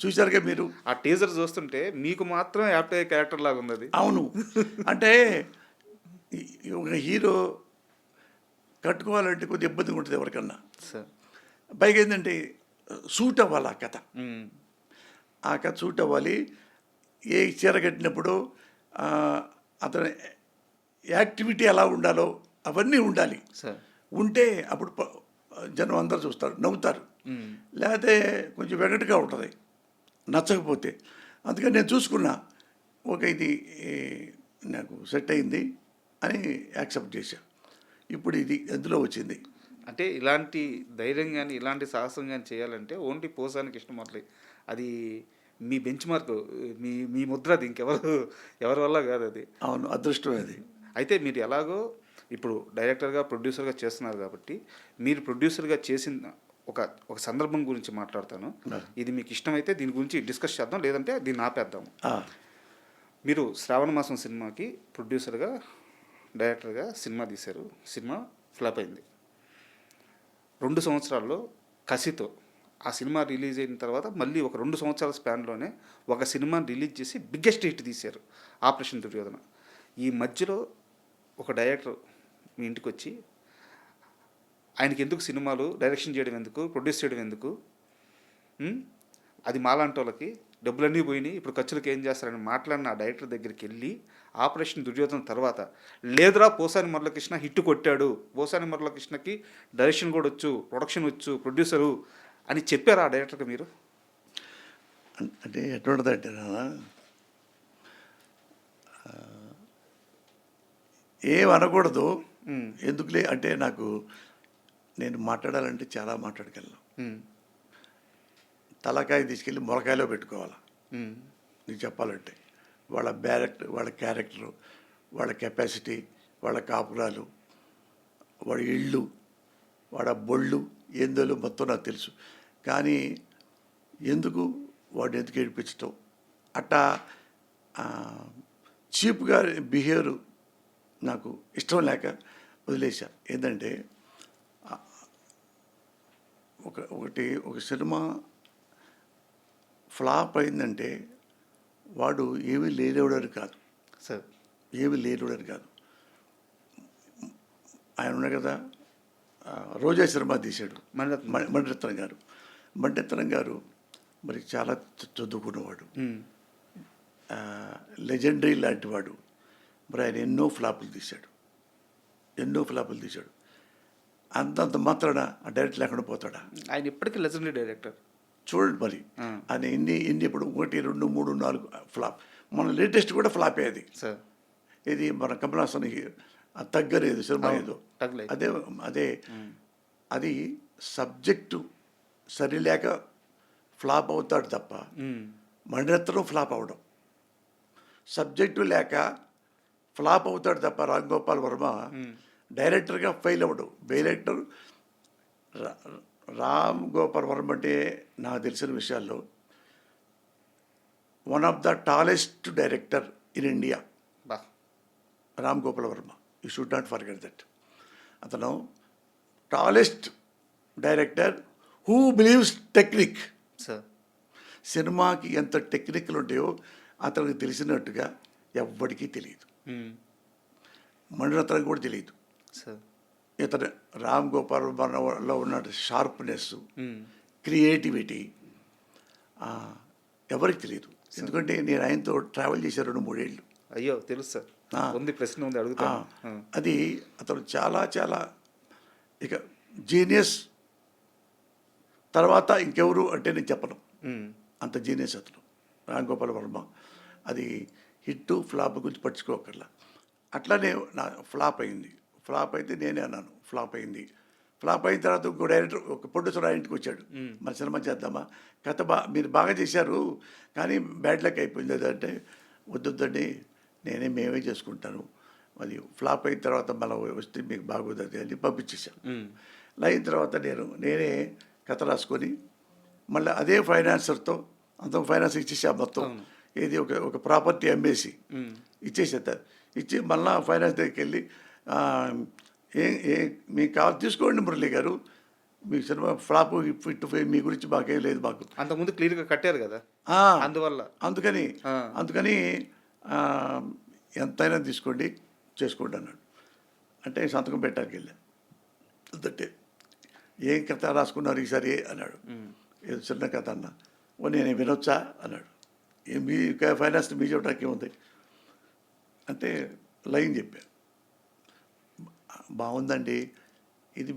చూశారుగా మీరు ఆ టీజర్ చూస్తుంటే మీకు మాత్రం యాప్ట్ అయ్యే క్యారెక్టర్ లాగా ఉంది అది. అవును. అంటే ఒక హీరో కట్టుకోవాలంటే కొద్దిగా ఇబ్బందిగా ఉంటుంది ఎవరికన్నా. పైగా ఏంటంటే సూట్ అవ్వాలి ఆ కథ, ఆ కథ సూట్ అవ్వాలి. ఏ చీర కట్టినప్పుడు అతని యాక్టివిటీ ఎలా ఉండాలో అవన్నీ ఉండాలి. ఉంటే అప్పుడు జనం అందరూ చూస్తారు, నవ్వుతారు. లేకపోతే కొంచెం వెగటుగా ఉంటుంది నచ్చకపోతే. అందుకని నేను చూసుకున్నా, ఒక ఇది నాకు సెట్ అయింది, అని యాక్సెప్ట్ చేశా. ఇప్పుడు ఇది ఎందులో వచ్చింది. అంటే ఇలాంటి ధైర్యం కానీ ఇలాంటి సాహసం కానీ చేయాలంటే ఓన్లీ పోసానికి ఇష్టమట్లే అది మీ బెంచ్ మార్క్, మీ మీ ముద్ర అది, ఎవరి వల్ల కాదు అది. అవును, అదృష్టం అది. అయితే మీరు ఎలాగో ఇప్పుడు డైరెక్టర్గా ప్రొడ్యూసర్గా చేస్తున్నారు కాబట్టి మీరు ప్రొడ్యూసర్గా చేసిన ఒక ఒక సందర్భం గురించి మాట్లాడతాను. ఇది మీకు ఇష్టమైతే దీని గురించి డిస్కస్ చేద్దాం, లేదంటే దీన్ని ఆపేద్దాం. ఆ, మీరు శ్రావణ మాసం సినిమాకి ప్రొడ్యూసర్గా డైరెక్టర్గా సినిమా తీశారు. సినిమా ఫ్లాప్ అయింది. 2 సంవత్సరాల్లో కసితో ఆ సినిమా రిలీజ్ అయిన తర్వాత మళ్ళీ ఒక 2 సంవత్సరాల స్పాన్లోనే ఒక సినిమాని రిలీజ్ చేసి బిగ్గెస్ట్ హిట్ తీశారు, ఆపరేషన్ దుర్యోధన. ఈ మధ్యలో ఒక డైరెక్టర్ మీ ఇంటికి వచ్చి ఆయనకి ఎందుకు సినిమాలు డైరెక్షన్ చేయడం ఎందుకు, ప్రొడ్యూస్ చేయడం ఎందుకు, అది మాలాంటి వాళ్ళకి డబ్బులన్నీ పోయినాయి, ఇప్పుడు ఖర్చులకు ఏం చేస్తారని మాట్లాడిన ఆ డైరెక్టర్ దగ్గరికి వెళ్ళి ఆపరేషన్ దుర్యోధన తర్వాత లేదురా పోసాని మురళకృష్ణ హిట్ కొట్టాడు, పోసాని మురళకృష్ణకి డైరెక్షన్ కూడా వచ్చు, ప్రొడక్షన్ వచ్చు, ప్రొడ్యూసరు అని చెప్పారు ఆ డైరెక్టర్కి మీరు? అంటే ఎటువంటిదంటే నాన్న, ఏం అనకూడదు, ఎందుకులే అంటే నాకు నేను మాట్లాడాలంటే చాలా మాట్లాడగలను. తలకాయ తీసుకెళ్ళి మొలకాయలో పెట్టుకోవాలి నీకు చెప్పాలంటే. వాళ్ళ వాళ్ళ క్యారెక్టరు, వాళ్ళ కెపాసిటీ, వాళ్ళ కాపురాలు, వాడి ఇళ్ళు, వాడ బొళ్ళు ఏందో మొత్తం నాకు తెలుసు. కానీ ఎందుకు వాడిని ఎందుకు ఏడిపించటం అట్టా చీప్గా బిహేవియర్ నాకు ఇష్టం లేక వదిలేశా. ఏంటంటే ఒక సినిమా ఫ్లాప్ అయిందంటే వాడు ఏమీ లేనివాడని కాదు సార్, ఏమీ లేనివాడని కాదు. ఆయన ఉన్నాయి కదా, రోజా సినిమా తీశాడు మణిరత్నం గారు. మణిరత్నం గారు మరి చాలా చదువుకున్నవాడు, లెజెండరీ లాంటి వాడు. మరి ఆయన ఎన్నో ఫ్లాపులు తీశాడు. అంతంత మాత్రాన ఆ డైరెక్ట్ లేకుండా పోతాడా? ఆయన ఇప్పటికీ లెజెండరీ డైరెక్టర్. చూడండి మరి ఆయన ఎన్ని ఇప్పుడు 1, 2, 3, 4 ఫ్లాప్. మన లేటెస్ట్ కూడా ఫ్లాప్ అయ్యేది సార్. ఇది మన కమల్ హాసన్ తగ్గలేదు సినిమా ఏదో. అదే అది సబ్జెక్టు సరిలేక ఫ్లాప్ అవుతాడు తప్ప మణిరత్నం ఫ్లాప్ అవడం. సబ్జెక్టు లేక ఫ్లాప్ అవుతాడు తప్ప రామ్ గోపాల్ వర్మ డైరెక్టర్గా ఫెయిల్ అవ్వడు. డైరెక్టర్ రామ్ గోపాల్ వర్మ అంటే నాకు తెలిసిన విషయాల్లో one of the tallest director in India Ram Gopal Varma. You should not forget that. అతను tallest director who believes technique. Sir, సినిమాకి ఎంత టెక్నిక్లు ఉంటాయో అతనికి తెలిసినట్టుగా ఎవ్వడికీ తెలియదు. మణిరత్నం కూడా తెలియదు. సార్, ఇతను రామ్ గోపాల్ వర్మలో ఉన్న షార్ప్నెస్, క్రియేటివిటీ ఎవరికి తెలియదు. ఎందుకంటే నేను ఆయనతో ట్రావెల్ చేశాను 2-3 ఏళ్ళు. అయ్యో తెలుసు సార్, ఉంది ప్రశ్న ఉంది అడుగుతాను. అది అతను చాలా చాలా ఇక జీనియస్. తర్వాత ఇంకెవరు అంటే నేను చెప్పను, అంత జీనియస్ అతను రామ్ గోపాల్ వర్మ. అది హిట్ ఫ్లాప్ గురించి పట్టించుకోకర్లా. అట్లానే నా ఫ్లాప్ అయింది. ఫ్లాప్ అయితే నేనే అన్నాను ఫ్లాప్ అయింది. ఫ్లాప్ అయిన తర్వాత ఇంకో డైరెక్టర్, ఒక ప్రొడ్యూసర్ ఆ ఇంటికి వచ్చాడు, మన సినిమా చేద్దామా, కథ మీరు బాగా చేశారు కానీ బ్యాడ్ లక్ అయిపోయింది అంటే వద్దండి మేమే చేసుకుంటాను, అది ఫ్లాప్ అయిన తర్వాత మళ్ళీ వస్తే మీకు బాగోతుంది అని పంపించేశాను. అయిన తర్వాత నేనే కథ రాసుకొని మళ్ళీ అదే ఫైనాన్సర్తో అంత ఫైనాన్స్ ఇచ్చేసా మొత్తం. ఏది ఒక ప్రాపర్టీ అమ్మేసి ఇచ్చేసేస్తారు. ఇచ్చి మళ్ళీ ఫైనాన్స్ దగ్గరికి వెళ్ళి మీకు కావాలి తీసుకోండి మురళి గారు, మీ సినిమా ఫ్లాప్ హిట్ మీ గురించి మాకేం లేదు, మాకు అంతకుముందు క్లియర్గా కట్టారు కదా, అందువల్ల అందుకని ఎంతైనా తీసుకోండి చేసుకోండి అన్నాడు. అంటే సంతకం పెట్టడానికి వెళ్ళాను. అంటే ఏం కథ రాసుకున్నారు ఈసారి అన్నాడు. ఏదో చిన్న కథ అన్నా. నేను వినొచ్చా అన్నాడు. మీ ఫైనాన్స్ మీ చెప్పడానికి ఏముంది అంటే లైన్ చెప్పాను. బాగుందండి, ఇది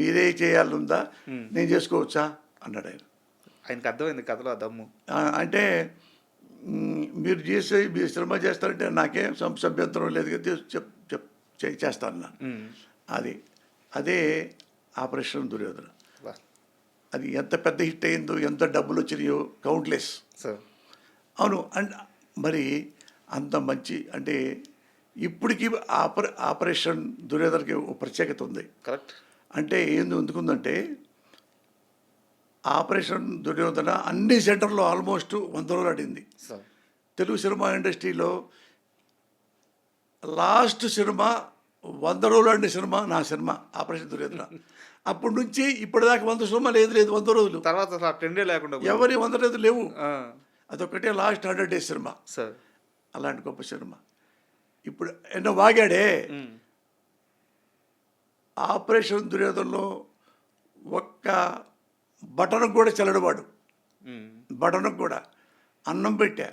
మీరే చేయాలందా, నేను చేసుకోవచ్చా అన్నాడు ఆయన. ఆయనకు అర్థమైంది కథలో దమ్ము. అంటే మీరు మీ సినిమా చేస్తారంటే నాకేం అభ్యంతరం లేదు కదా చెప్తాను చేస్తాను. అది అదే ఆపరేషన్ దుర్యోధన. అది ఎంత పెద్ద హిట్ అయిందో, ఎంత డబ్బులు వచ్చినాయో కౌంట్లెస్. సార్ అవును. అండ్ మరి అంత మంచి అంటే ఇప్పటికీ ఆపరేషన్ దుర్యోధనకి ఒక ప్రత్యేకత ఉంది. కరెక్ట్. అంటే ఎందుకుందంటే ఆపరేషన్ దుర్యోధన అన్ని సెంటర్లో ఆల్మోస్ట్ 100 రోజులు ఆడింది. సార్ తెలుగు సినిమా ఇండస్ట్రీలో లాస్ట్ సినిమా 100 రోజులు ఆడిన సినిమా నా సినిమా ఆపరేషన్ దుర్యోధన. అప్పటి నుంచి ఇప్పటిదాకా 100 సినిమా లేదు 100 రోజులు. తర్వాత అసలు ట్రెండే లేకుండా పోయింది. ఎవరి 100 రోజులు లేవు. ఆ, అదొకటే లాస్ట్ 100 డేస్ సినిమా. సార్ అలాంటి గొప్ప సినిమా. ఇప్పుడు ఎన్నో వాగాడే. ఆపరేషన్ దుర్యోధనలో ఒక్క బటన్కు కూడా చెల్లడవాడు. బటన్కు కూడా అన్నం పెట్టా.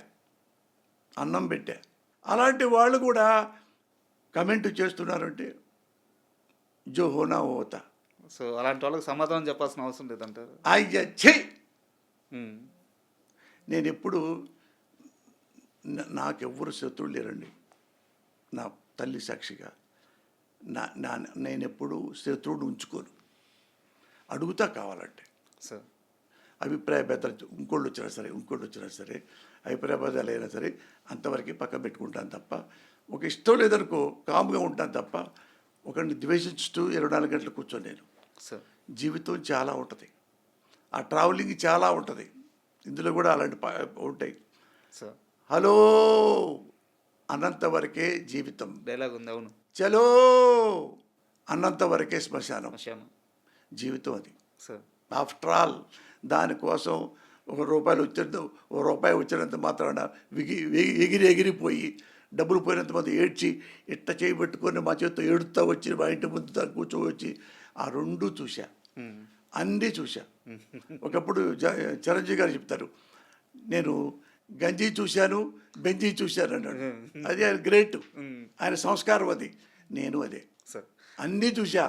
అలాంటి వాళ్ళు కూడా కమెంట్ చేస్తున్నారంటే జో హోనా హోతా. సో అలాంటి వాళ్ళకి సమాధానం చెప్పాల్సిన అవసరం లేదంటారు. అయ్య చెయ్యి. నేను ఎప్పుడు నాకెవ్వరు శత్రువులు లేరండి. నా తల్లి సాక్షిగా నేను ఎప్పుడు శత్రువుని ఉంచుకోను. అడుగుతా కావాలంటే. సార్ అభిప్రాయ భేదాలు ఇంకోళ్ళు వచ్చినా సరే అభిప్రాయ భేదాలు అయినా సరే అంతవరకు పక్కన పెట్టుకుంటాను తప్ప, ఒక ఇష్టం లేదనుకో కామ్గా ఉంటాను తప్ప ఒకరిని ద్వేషిస్తూ 24 గంటలు కూర్చొని నేను. సార్ జీవితం చాలా ఉంటుంది, ఆ ట్రావెలింగ్ చాలా ఉంటుంది. ఇందులో కూడా అలాంటి ఉంటాయి. సార్ హలో అన్నంత వరకే జీవితం, డైలాగ్ ఉంది. అవును. చలో అన్నంత వరకే శ్మశానం. జీవితం అది. సార్ ఆఫ్టర్ ఆల్ దానికోసం రూపాయి వచ్చినంత మాత్రాన ఎగిరిపోయి డబ్బులు పోయినంత మంది ఏడ్చి ఇట్ట చేయబెట్టుకొని మా చేతితో ఏడుతా వచ్చి మా ఇంటి ముందు కూర్చోవచ్చి ఆ రెండూ చూశా, అన్నీ చూశా. ఒకప్పుడు చిరంజీవి గారు చెప్తారు, నేను గంజి చూశాను, బెంజీ చూశాను అన్నాడు. అది ఆయన గ్రేట్, ఆయన సంస్కారం అది. నేను అదే సార్ అన్నీ చూశా.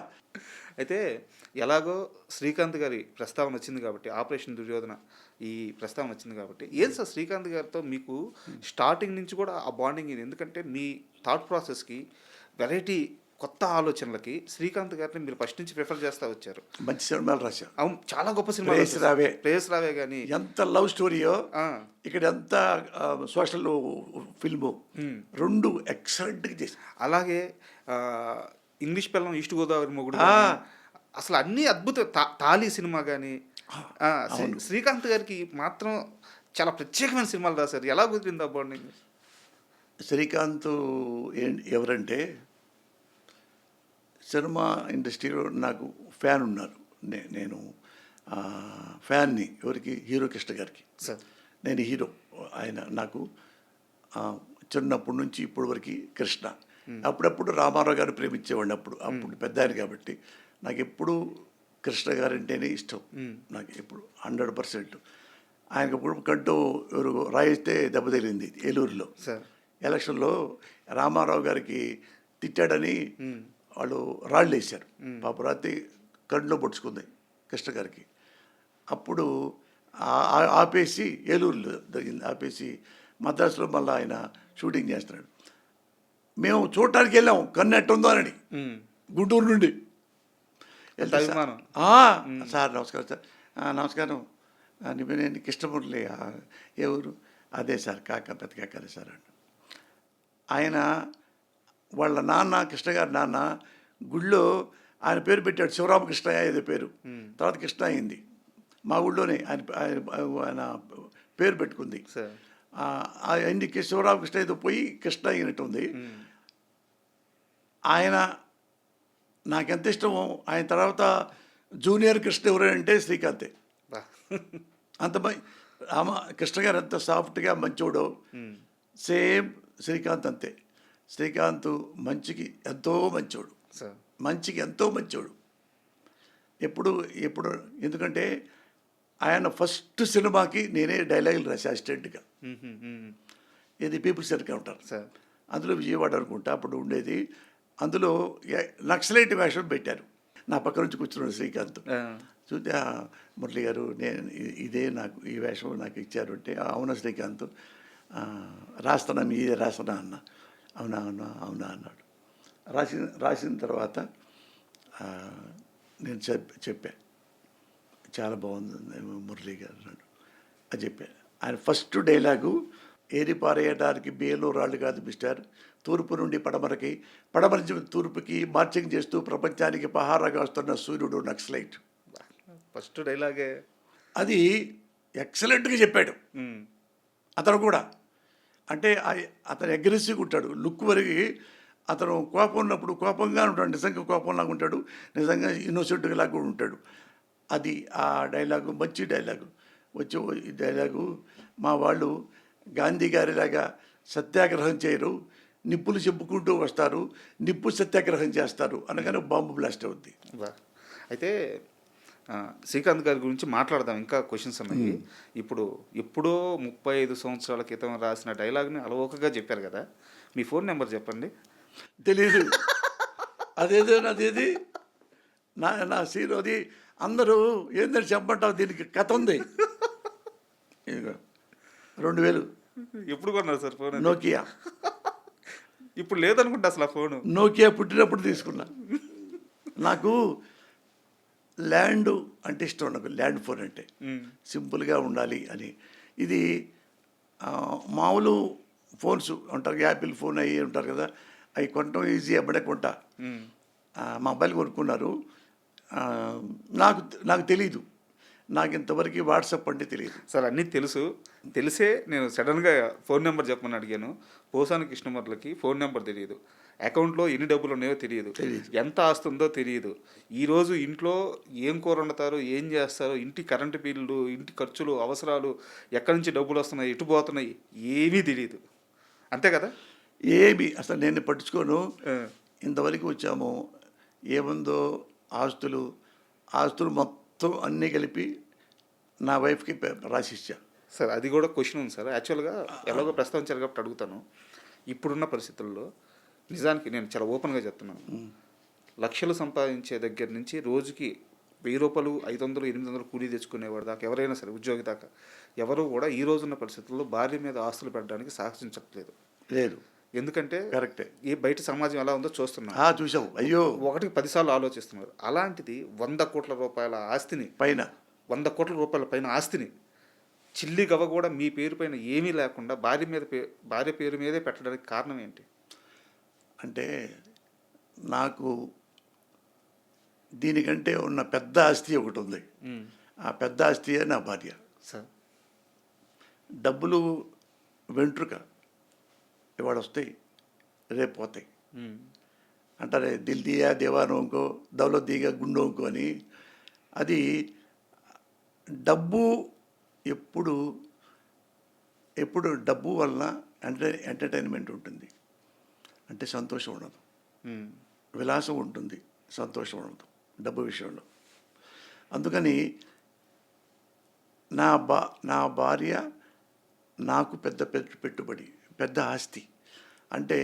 అయితే ఎలాగో శ్రీకాంత్ గారి ప్రస్తావన వచ్చింది కాబట్టి, ఆపరేషన్ దుర్యోధన ఈ ప్రస్తావన వచ్చింది కాబట్టి, ఏం సార్ శ్రీకాంత్ గారితో మీకు స్టార్టింగ్ నుంచి కూడా ఆ బాండింగ్ ఇది? ఎందుకంటే మీ థాట్ ప్రాసెస్కి, వెరైటీ కొత్త ఆలోచనలకి శ్రీకాంత్ గారిని మీరు ఫస్ట్ నుంచి ప్రిఫర్ చేస్తూ వచ్చారు. మంచి సినిమాలు రాశారు. అవును, చాలా గొప్ప సినిమా. ప్రేయస్ రావే కానీ ఎంత లవ్ స్టోరీయో, ఇక్కడ ఎంత సోషల్ ఫిల్ము, రెండు ఎక్సలెంట్గా చేశారు. అలాగే ఇంగ్లీష్ పిల్లం, ఈస్ట్ గోదావరి మొగుడు, అసలు అన్నీ అద్భుత. తాళీ సినిమా కానీ శ్రీకాంత్ గారికి మాత్రం చాలా ప్రత్యేకమైన సినిమాలు రాశారు. ఎలా కుదిరింది ఆ బాండింగ్? శ్రీకాంత్ ఎవరంటే సినిమా ఇండస్ట్రీలో నాకు ఫ్యాన్ ఉన్నారు. నేను ఫ్యాన్ని ఎవరికి? హీరో కృష్ణ గారికి. సార్ నేను హీరో, ఆయన నాకు చిన్నప్పటి నుంచి ఇప్పటి వరకు కృష్ణ. అప్పుడప్పుడు రామారావు గారు ప్రేమించేవాడిని. అప్పుడు పెద్ద ఆయన కాబట్టి నాకు ఎప్పుడు కృష్ణ గారు అంటేనే ఇష్టం. నాకు ఎప్పుడు 100%. ఆయనకు ఎప్పుడు కంటూ ఎవరు రాయిస్తే దెబ్బ తగిలింది ఏలూరులో ఎలక్షన్లో. రామారావు గారికి తిట్టాడని వాళ్ళు రాళ్ళు వేశారు. పాప రాత్రి కంట్లో పొడుచుకుంది కృష్ణ గారికి. అప్పుడు ఆపేసి, ఏలూరులో జరిగింది, ఆపేసి మద్రాసులో మళ్ళీ ఆయన షూటింగ్ చేస్తున్నాడు. మేము చూడటానికి వెళ్ళాం, కన్ను ఎట్టుందో అని, గుంటూరు నుండి. సార్ నమస్కారం సార్. నమస్కారం, నేను కృష్ణమురళి. ఏ ఊరు? అదే సార్, పెద్ద కాకరే సార్ అండి. ఆయన వాళ్ళ నాన్న, కృష్ణ గారి నాన్న గుళ్ళో ఆయన పేరు పెట్టాడు, శివరామకృష్ణ ఏదో పేరు, తర్వాత కృష్ణ అయింది. మా ఊళ్ళోనే ఆయన పేరు పెట్టుకుంది. అయింది శివరామకృష్ణ ఏదో పోయి కృష్ణ అయినట్టు ఉంది. ఆయన నాకెంత ఇష్టమో. ఆయన తర్వాత జూనియర్ కృష్ణ ఎవరంటే శ్రీకాంతే. అంత కృష్ణ గారు ఎంత సాఫ్ట్గా మంచోడో, సేమ్ శ్రీకాంత్ అంతే. శ్రీకాంత్ మంచికి ఎంతో మంచోడు, మంచికి ఎంతో మంచోడు. ఎప్పుడు ఎందుకంటే ఆయన ఫస్ట్ సినిమాకి నేనే డైలాగులు రాసి అసిస్టెంట్గా. ఇది పీపుల్స్ ఎన్కౌంటర్, అందులో విజయవాడ అనుకుంటా అప్పుడు ఉండేది. అందులో నక్సలైట్ వేషం పెట్టారు. నా పక్క నుంచి కూర్చున్నాడు శ్రీకాంత్. చూస్తే మురళి గారు, నేను ఇదే నాకు ఈ వేషం నాకు ఇచ్చారు అంటే, అవునా శ్రీకాంత్, రాస్తానా, మీదే రాస్తానా అన్న. అవునా అన్నాడు. రాసిన తర్వాత ఆ, నేను చెప్పా చాలా బాగుంది మురళీ గారు అన్నాడు. అది చెప్పా. ఆయన ఫస్ట్ డైలాగు, ఏరి పారేయడానికి బియ్యంలో రాళ్ళు కాదు మిస్టర్, తూర్పు నుండి పడమరకి, పడమర నుంచి తూర్పుకి మార్చింగ్ చేస్తూ ప్రపంచానికి పహారాగా వస్తున్న సూర్యుడు నక్సలైట్. ఫస్ట్ డైలాగే. అది ఎక్సలెంట్గా చెప్పాడు అతను కూడా. అంటే అతను అగ్రెసివ్గా ఉంటాడు, లుక్ వరకు అతను కోపం ఉన్నప్పుడు కోపంగా ఉంటాడు, నిజంగా కోపంలాగా ఉంటాడు, నిజంగా ఇన్నోసెంట్గా లాగా కూడా ఉంటాడు. అది ఆ డైలాగు మంచి డైలాగు. వచ్చి ఈ డైలాగు, మా వాళ్ళు గాంధీ గారిలాగా సత్యాగ్రహం చేయరు, నిప్పులు చెప్పుకుంటూ వస్తారు, నిప్పు సత్యాగ్రహం చేస్తారు అనగానే బాంబు బ్లాస్ట్ అవుద్ది. అయితే శ్రీకాంత్ గారి గురించి మాట్లాడదాం, ఇంకా క్వశ్చన్స్ ఉన్నాయి. ఇప్పుడు ఎప్పుడో 35 సంవత్సరాల క్రితం రాసిన డైలాగ్ని అలవోకగా చెప్పారు కదా, మీ ఫోన్ నెంబర్ చెప్పండి. తెలీదు. అదేది నా సీన్ అది. అందరూ ఏంటంటే చెప్పంటావు, దీనికి కథ ఉంది. ఇదిగో 2000 ఎప్పుడు కొన్నారు సార్ ఫోన్? నోకియా. ఇప్పుడు లేదనుకుంటా అసలు ఆ ఫోను. నోకియా పుట్టినప్పుడు తీసుకున్నా. నాకు ల్యాండ్ అంటే ఇష్టం, నాకు ల్యాండ్ ఫోన్ అంటే సింపుల్గా ఉండాలి అని. ఇది మామూలు ఫోన్స్ ఉంటారు, యాపిల్ ఫోన్ అయ్యి ఉంటారు కదా, అవి కొనటం ఈజీ, అప్పుడే కొంటా. మా అబ్బాయిలు కొనుక్కున్నారు. నాకు తెలీదు, నాకు ఇంతవరకు వాట్సాప్ అంటే తెలియదు సార్. అన్నీ తెలిసే నేను సడన్గా ఫోన్ నెంబర్ చెప్పమని అడిగాను. పోసాని కృష్ణమూర్తికి ఫోన్ నెంబర్ తెలియదు, అకౌంట్లో ఎన్ని డబ్బులు ఉన్నాయో తెలియదు, ఎంత ఆస్తి ఉందో తెలియదు, ఈరోజు ఇంట్లో ఏం కూర వండుతారో, ఏం చేస్తారో, ఇంటి కరెంటు బిల్లు, ఇంటి ఖర్చులు, అవసరాలు, ఎక్కడి నుంచి డబ్బులు వస్తున్నాయి, ఎటు పోతున్నాయి, ఏమీ తెలియదు. అంతే కదా? ఏమి అసలు నేను పట్టించుకోను. ఇంతవరకు వచ్చాము, ఏముందో ఆస్తులు మొత్తం అన్నీ కలిపి నా వైఫ్కి రాసిచ్చా. సార్ అది కూడా క్వశ్చన్ ఉంది సార్. యాక్చువల్గా ఎలాగో ప్రస్తావించారు కాబట్టి అడుగుతాను. ఇప్పుడున్న పరిస్థితుల్లో నిజానికి నేను చాలా ఓపెన్గా చెప్తున్నాను, లక్షలు సంపాదించే దగ్గర నుంచి రోజుకి 1000 రూపాయలు, 500, 800 కూలీ తెచ్చుకునేవాడు దాకా, ఎవరైనా సరే ఉద్యోగి దాకా, ఎవరు కూడా ఈ రోజున్న పరిస్థితుల్లో భార్య మీద ఆస్తులు పెట్టడానికి సాహసించట్లేదు. లేదు. ఎందుకంటే కరెక్టే, ఈ బయట సమాజం ఎలా ఉందో చూస్తున్నాం. చూసావు. అయ్యో, ఒకటికి 10 సార్లు ఆలోచిస్తున్నారు. అలాంటిది 100 కోట్ల రూపాయల ఆస్తిని, 100 కోట్ల రూపాయల పైన ఆస్తిని చిల్లి గవ కూడా మీ పేరు పైన ఏమీ లేకుండా భార్య పేరు మీదే పెట్టడానికి కారణం ఏంటి? అంటే నాకు దీనికంటే ఉన్న పెద్ద ఆస్తి ఒకటి ఉంది. ఆ పెద్ద ఆస్తియే నా భార్య. సార్, డబ్బులు వెంట్రుక, ఇవాళ వస్తాయి, రేపు పోతాయి అంటారే. దిల్ దియా దేవానోంకో, దౌలత్ దిగా గుండోంకో అని. అది డబ్బు ఎప్పుడు డబ్బు వలన ఎంటర్టైన్మెంట్ ఉంటుంది, అంటే సంతోషం ఉండదు. విలాసం ఉంటుంది, సంతోషం ఉండదు డబ్బు విషయంలో. అందుకని నా భార్య నాకు పెద్ద పెట్టుబడి, పెద్ద ఆస్తి. అంటే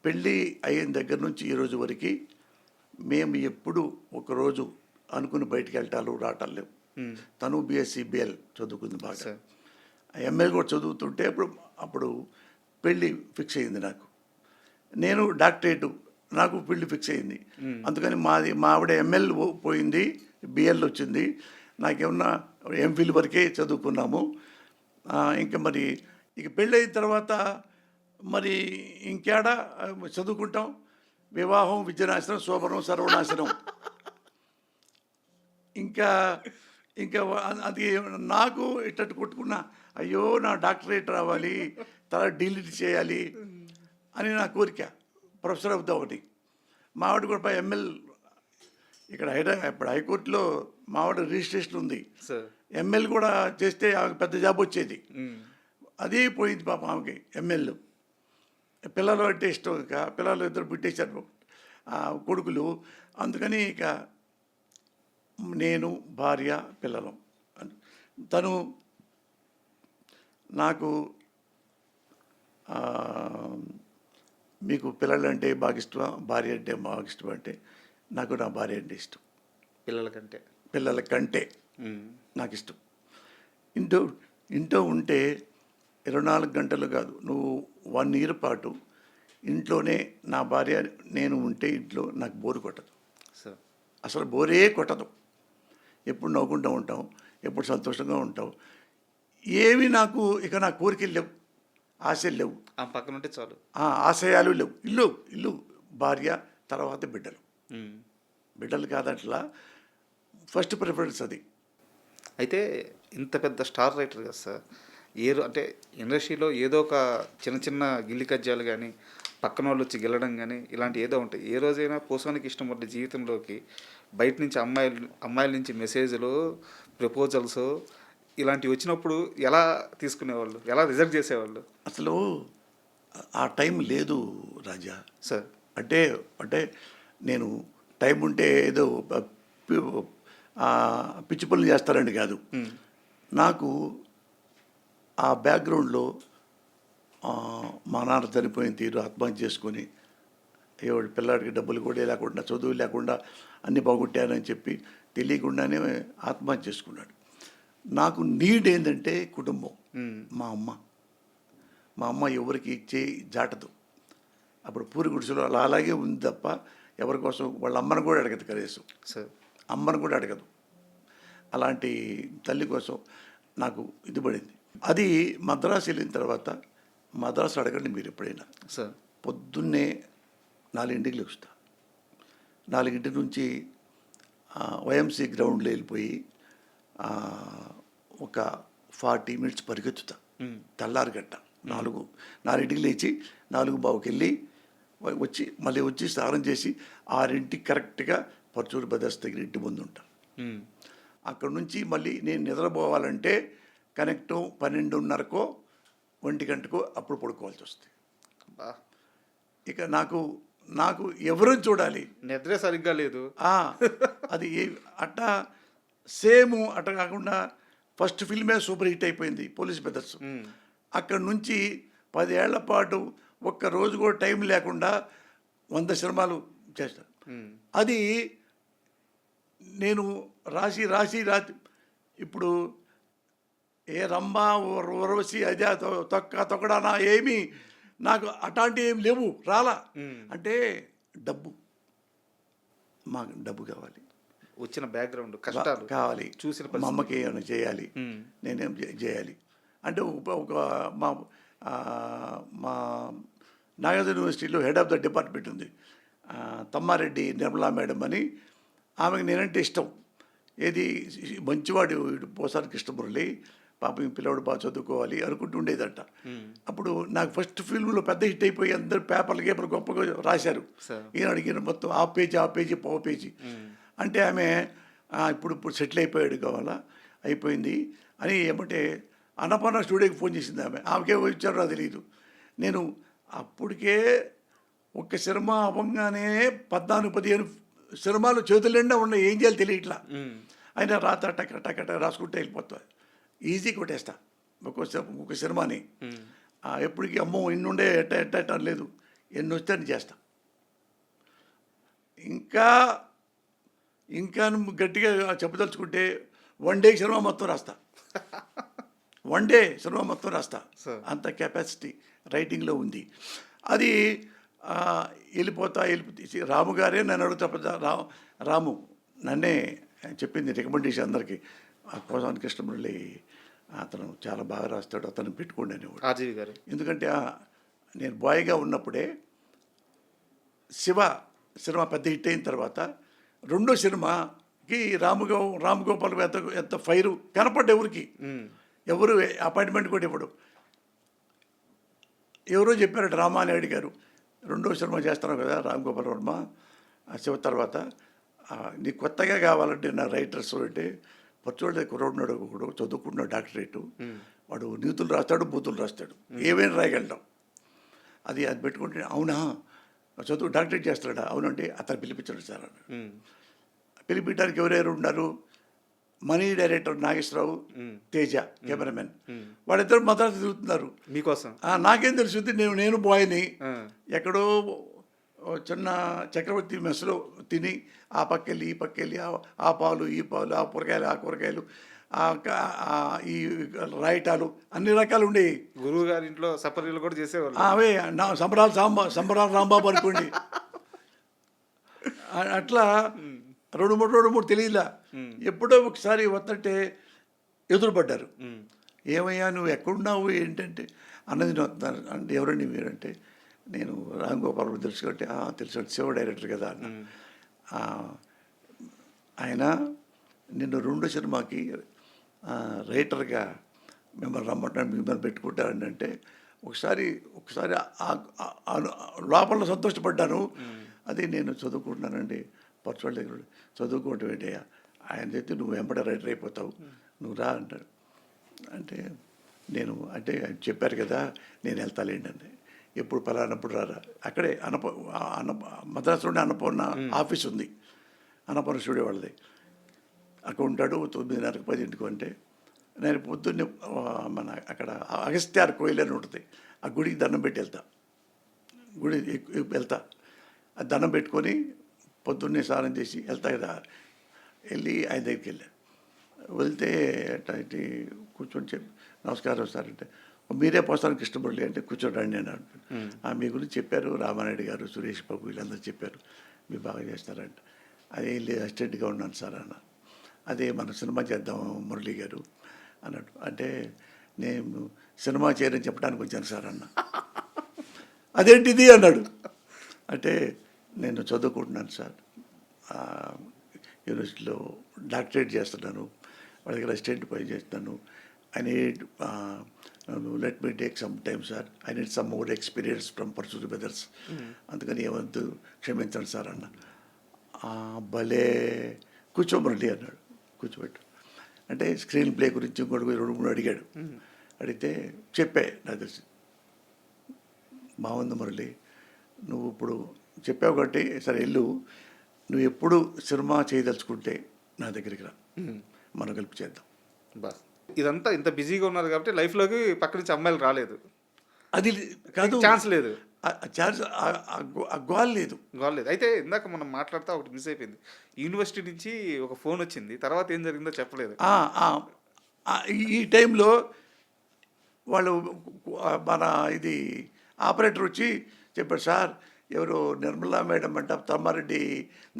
పెళ్ళి అయిన దగ్గర నుంచి ఈరోజు వరకు మేము ఎప్పుడు ఒకరోజు అనుకుని బయటికి వెళ్ళటాలు రావటాలు లేవు. తను బీఎస్సీ బిఎల్ చదువుకుంది బాగా, ఎంఎల్ కూడా చదువుతుంటే అప్పుడు పెళ్ళి ఫిక్స్ అయింది నాకు. నేను డాక్టరేటు, నాకు పెళ్ళి ఫిక్స్ అయింది. అందుకని మా ఆవిడ ఎంఎల్ పోయింది, బిఎల్ వచ్చింది, నాకేమన్నా ఎంఫిల్ వరకే చదువుకున్నాము. ఇంకా మరి ఇక పెళ్ళి అయిన తర్వాత మరి ఇంకేడా చదువుకుంటాం? వివాహం విద్యనాశనం, శోభనం సర్వనాశనం. ఇంకా అది నాకు ఇట్టట్టు కొట్టుకున్నా, అయ్యో నా డాక్టరేట్ రావాలి, డిలీట్ చేయాలి అని నా కోరిక. ప్రొఫెసర్ అవుతా ఒకటి. మావాడు కూడా ఎంఎల్ ఇక్కడ ఇప్పుడు హైకోర్టులో మావాడు రిజిస్ట్రేషన్ ఉంది, ఎంఎల్ కూడా చేస్తే ఆమెకు పెద్ద జాబ్ వచ్చేది. అదే పోయింది పాప ఆమెకి ఎంఎల్. పిల్లలు అంటే ఇష్టం, ఇక పిల్లలు ఇద్దరు పుట్టేశారు కొడుకులు. అందుకని ఇక నేను, భార్య, పిల్లలు. తను నాకు మీకు పిల్లలంటే బాగా ఇష్టమా, భార్య అంటే బాగా ఇష్టం అంటే నాకు నా భార్య అంటే ఇష్టం. పిల్లల కంటే నాకు ఇష్టం. ఇంట్లో ఉంటే 24 గంటలు కాదు, నువ్వు 1 year పాటు ఇంట్లోనే నా భార్య నేను ఉంటే ఇంట్లో నాకు బోరు కొట్టదు, సార్. అసలు బోరే కొట్టదు. ఎప్పుడు నవ్వుకుంటూ ఉంటాం, ఎప్పుడు సంతోషంగా ఉంటాం. ఏమి నాకు ఇక నా కోరికలు లేవు, ఆశలు లేవు, ఆ పక్కన ఉంటే చాలు. ఆశయాలు లేవు. ఇల్లు ఇల్లు భార్య, తర్వాత బిడ్డలు. ఉమ్. బిడ్డలు కాదట్లా ఫస్ట్ ప్రిఫరెన్స్ అది. అయితే ఇంత పెద్ద స్టార్ రైటర్ కదా సార్, అంటే ఇండస్ట్రీలో ఏదో ఒక చిన్న చిన్న గిల్లి కజ్జాలు కానీ పక్కన వాళ్ళు వచ్చి గెలడం కానీ ఇలాంటి ఏదో ఉంటాయి. ఏ రోజైనా పోసానికి ఇష్టం పడ్డ జీవితంలోకి బయట నుంచి అమ్మాయిల నుంచి మెసేజ్లు, ప్రపోజల్స్ ఇలాంటివి వచ్చినప్పుడు ఎలా తీసుకునేవాళ్ళు, ఎలా రిజెక్ట్ చేసేవాళ్ళు? అసలు ఆ టైం లేదు రాజా సార్. అంటే అంటే నేను టైం ఉంటే ఏదో పిచ్చి పనులు చేస్తారండి కాదు. నాకు ఆ బ్యాక్గ్రౌండ్లో మా నాన్న చనిపోయిన తీరు, ఆత్మహత్య చేసుకొని ఎవడు పిల్లాడికి డబ్బులు కూడా లేకుండా, చదువు లేకుండా అన్నీ బాగుంటానని చెప్పి తెలియకుండానే ఆత్మహత్య చేసుకున్నాడు. నాకు నీడ్ ఏంటంటే కుటుంబం. మా అమ్మ ఎవరికి ఇచ్చే జాటదు. అప్పుడు పూరి గుడిసెలో అలాగే ఉంది తప్ప ఎవరి కోసం వాళ్ళ అమ్మను కూడా అడగదు కనీసం. సార్. అమ్మను కూడా అడగదు. అలాంటి తల్లి కోసం నాకు ఇది పడింది. అది మద్రాసు వెళ్ళిన తర్వాత, మద్రాసు అడగండి మీరు ఎప్పుడైనా సార్, పొద్దున్నే 4ంటికి లేచుతా. 4 నుంచి వైఎంసీ గ్రౌండ్లో వెళ్ళిపోయి ఒక 40 మినిట్స్ పరిగెత్తుతా. తెల్లారిగట్ట 4ంటికి లేచి 4:15కి వెళ్ళి మళ్ళీ వచ్చి స్నానం చేసి 6ంటికి కరెక్ట్గా పర్చూరు బదర్స్ దగ్గర ఇంటి ముందు ఉంటాను. అక్కడ నుంచి మళ్ళీ నేను నిద్రపోవాలంటే కనెక్ట్ 12:30కో 1 అప్పుడు పడుకోవాల్సి వస్తుంది. ఇక నాకు ఎవరిని చూడాలి, నిద్రే సరిగ్గా లేదు. అది అట్టా సేమ్ అట్ట కాకుండా ఫస్ట్ ఫిల్మే సూపర్ హిట్ అయిపోయింది పోలీస్ బ్రదర్స్. అక్కడ నుంచి 10 ఏళ్ల పాటు ఒక్క రోజు కూడా టైం లేకుండా 100 సినిమాలు చేస్తాను. అది నేను రాసి ఇప్పుడు ఏ రంభా ఉర్వశి అదే తొక్కడానా ఏమి నాకు అట్లాంటివి ఏమి లేవు, రాలా. అంటే మాకు డబ్బు కావాలి, వచ్చిన బ్యాక్గ్రౌండ్ కష్టాలు కావాలి, చూసిన మా అమ్మకి ఏమైనా చేయాలి, నేనేం చేయాలి అంటే ఒక మా నాగార్జున యూనివర్సిటీలో హెడ్ ఆఫ్ ద డిపార్ట్మెంట్ ఉంది, తమ్మారెడ్డి నిర్మలా మేడం అని. ఆమెకు నేనంటే ఇష్టం. ఏది మంచివాడు పోసాని కృష్ణమురళి, పాపం పిల్లవాడు బాగా చదువుకోవాలి అనుకుంటూ ఉండేదంట. అప్పుడు నాకు ఫస్ట్ ఫిల్మ్లో పెద్ద హిట్ అయిపోయి అందరు పేపర్లు గొప్పగా రాశారు. ఈయన అడిగిన మొత్తం ఆ పేజీ పావు పేజీ అంటే ఆమె ఇప్పుడు సెటిల్ అయిపోయాడు కావాలా, అయిపోయింది అని ఏమంటే అన్నపూర్ణ స్టూడియోకి ఫోన్ చేసింది ఆమె. ఆమెకే వచ్చారో నాకు తెలియదు. నేను అప్పటికే ఒక్క సినిమా అవ్వగానే 14-15 సినిమాలు చేతులు నిండా ఉన్నాయి, ఏం చేయాలి తెలియట్లా. అయినా రాత టక రాసుకుంటే వెళ్ళిపోతా, ఈజీ కొట్టేస్తా ఒక సినిమాని. ఎప్పటికీ అమ్మో ఇన్ని ఉండే ఎట్ట లేదు, ఎన్ని వస్తే అని చేస్తా. ఇంకా గట్టిగా చెప్పదలుచుకుంటే 1 డే సినిమా మొత్తం రాస్తా. 1 డే సినిమా మొత్తం రాస్తా. అంత కెపాసిటీ రైటింగ్లో ఉంది. అది వెళ్ళిపోతా రాము గారే నన్ను అడుగుతా, రాము నన్నే చెప్పింది రికమెండేషన్ అందరికీ, పోసాని కృష్ణమురళి అతను చాలా బాగా రాస్తాడు, అతను పెట్టుకోండి అనేవాడు ఆర్జీవి గారు. ఎందుకంటే నేను బాయ్గా ఉన్నప్పుడే శివ సినిమా పెద్ద హిట్ అయిన తర్వాత రెండో సినిమాకి రామగోపాల్ ఎంత ఫైరు కనపడ్డ ఎవరు అపాయింట్మెంట్ కూడా ఇవ్వడు. ఎవరో చెప్పారట రామానాయుడు గారు, రెండో సినిమా చేస్తున్నావు కదా రామగోపాల్ వర్మ శివ తర్వాత, నీకు కొత్తగా కావాలంటే నా రైటర్స్ అంటే పచ్చోళ్ళ కుర్రోడున్నాడు, ఒకడు చదువుకుంటున్నాడు డాక్టరేటు, వాడు నీతులు రాస్తాడు, బూతులు రాస్తాడు, ఏమైనా రాయగలడం. అది పెట్టుకుంటే అవునా చదువు డాక్టరేట్ చేస్తాడా, అవునంటే అతను పిలిపించాడు సార్ అన్నాడు. పిలిపించడానికి ఎవరెవరు ఉన్నారు, మనీ డైరెక్టర్ నాగేశ్వరరావు, తేజ కెమెరామెన్, వాళ్ళిద్దరు మద్రాసు తిరుగుతున్నారు మీకోసం. నాకేం తెలుస్తుంది, నేను బాయ్ని ఎక్కడో చిన్న చక్రవర్తి మెస్లో తిని ఆ పక్కెళ్ళి ఈ పక్కెళ్ళి ఆ పాలు ఈ పాలు, ఆ కూరగాయలు ఈ రాయటాలు అన్ని రకాలు ఉండేవి. గురువు గారి ఇంట్లో సపర్యలు కూడా చేసేవాళ్ళు. అవే నా సంబరాలు రాంబాబు అనుకోండి. అట్లా రెండు మూడు తెలియలా. ఎప్పుడో ఒకసారి వస్తుంటే ఎదురుపడ్డారు. ఏమయ్యా నువ్వు ఎక్కడున్నావు ఏంటంటే అన్నది వస్తున్నారు అంటే ఎవరండి మీరంటే నేను రాంగోపాల్ తెలుసు కాబట్టి తెలుసు శివ డైరెక్టర్ కదా అన్న. ఆయన నిన్ను 2 సినిమాకి రైటర్గా మిమ్మల్ని రమ్మంటాను మిమ్మల్ని పెట్టుకుంటారని అంటే ఒకసారి లోపల సంతోషపడ్డాను. అది నేను చదువుకుంటున్నానండి పచ్చవాళ్ళ దగ్గర చదువుకోవటం ఏంటయ్యా ఆయన చెప్తే నువ్వు వెంబడే రైటర్ అయిపోతావు నువ్వు రా అంటాడు. అంటే నేను అంటే చెప్పారు కదా నేను వెళ్తాలేండి అండి ఎప్పుడు పలానప్పుడు రారా అక్కడే మద్రాసులోనే అన్నపూర్ణ ఆఫీస్ ఉంది అన్నపూర్ణ స్టూడియో వాళ్ళది అక్కడ ఉంటాడు 9:30 10 అంటే నేను పొద్దున్నే మన అక్కడ అగస్త్యార్ కోయిల్ అని ఉంటుంది ఆ గుడికి దండం పెట్టి వెళ్తా ఆ దండం పెట్టుకొని పొద్దున్నే స్నానం చేసి వెళ్తా కదా వెళ్ళి ఆయన దగ్గరికి వెళ్తే అట్లా కూర్చొని చెప్పి నమస్కారం సార్ అంటే మీరే పోస్తాను కృష్ణమురళి అంటే కూర్చోడండి అని అంటాడు. మీ గురించి చెప్పారు రామానాయుడు గారు సురేష్ బాబు వీళ్ళందరూ చెప్పారు మీరు బాగా చేస్తారంట. అదే అసిస్టెంట్గా ఉన్నాను సార్ అన్న. అదే మన సినిమా చేద్దాం మురళి గారు అన్నాడు. అంటే నేను సినిమా చేయని చెప్పడానికి వచ్చాను సార్ అన్న. అదేంటిది అన్నాడు. అంటే నేను చదువుకుంటున్నాను సార్ యూనివర్సిటీలో డాక్టరేట్ చేస్తున్నాను వాళ్ళ దగ్గర అసిస్టెంట్ పని చేస్తున్నాను. I need let me take some time sir I need some more experience from pursuit methods అందుకని ఏమంతు క్షమించండి సార్ అన్న. భలే కూర్చోమరండి అన్నాడు. కూర్చోబెట్టు అంటే స్క్రీన్ ప్లే గురించి ఇంకోటి 2-3 అడిగాడు. అడిగితే చెప్పే నాకు తెలిసి బాగుంది మురళి నువ్వు ఇప్పుడు చెప్పావు కాబట్టి సరే వెళ్ళు నువ్వు ఎప్పుడు సినిమా చేయదలుచుకుంటే నా దగ్గరికి రా మనం కలిపి చేద్దాం. బస్ ఇదంతా ఇంత బిజీగా ఉన్నారు కాబట్టి లైఫ్లోకి పక్క నుంచి అమ్మాయిలు రాలేదు. అది కాదు ఛాన్స్ లేదు. ఛాన్స్ గోల్ లేదు. అయితే ఇందాక మనం మాట్లాడితే ఒకటి మిస్ అయిపోయింది. యూనివర్సిటీ నుంచి ఒక ఫోన్ వచ్చింది తర్వాత ఏం జరిగిందో చెప్పలేదు. ఈ టైంలో వాళ్ళు మన ఇది ఆపరేటర్ వచ్చి చెప్పాడు సార్ ఎవరు నిర్మలా మేడం అంట Tammareddy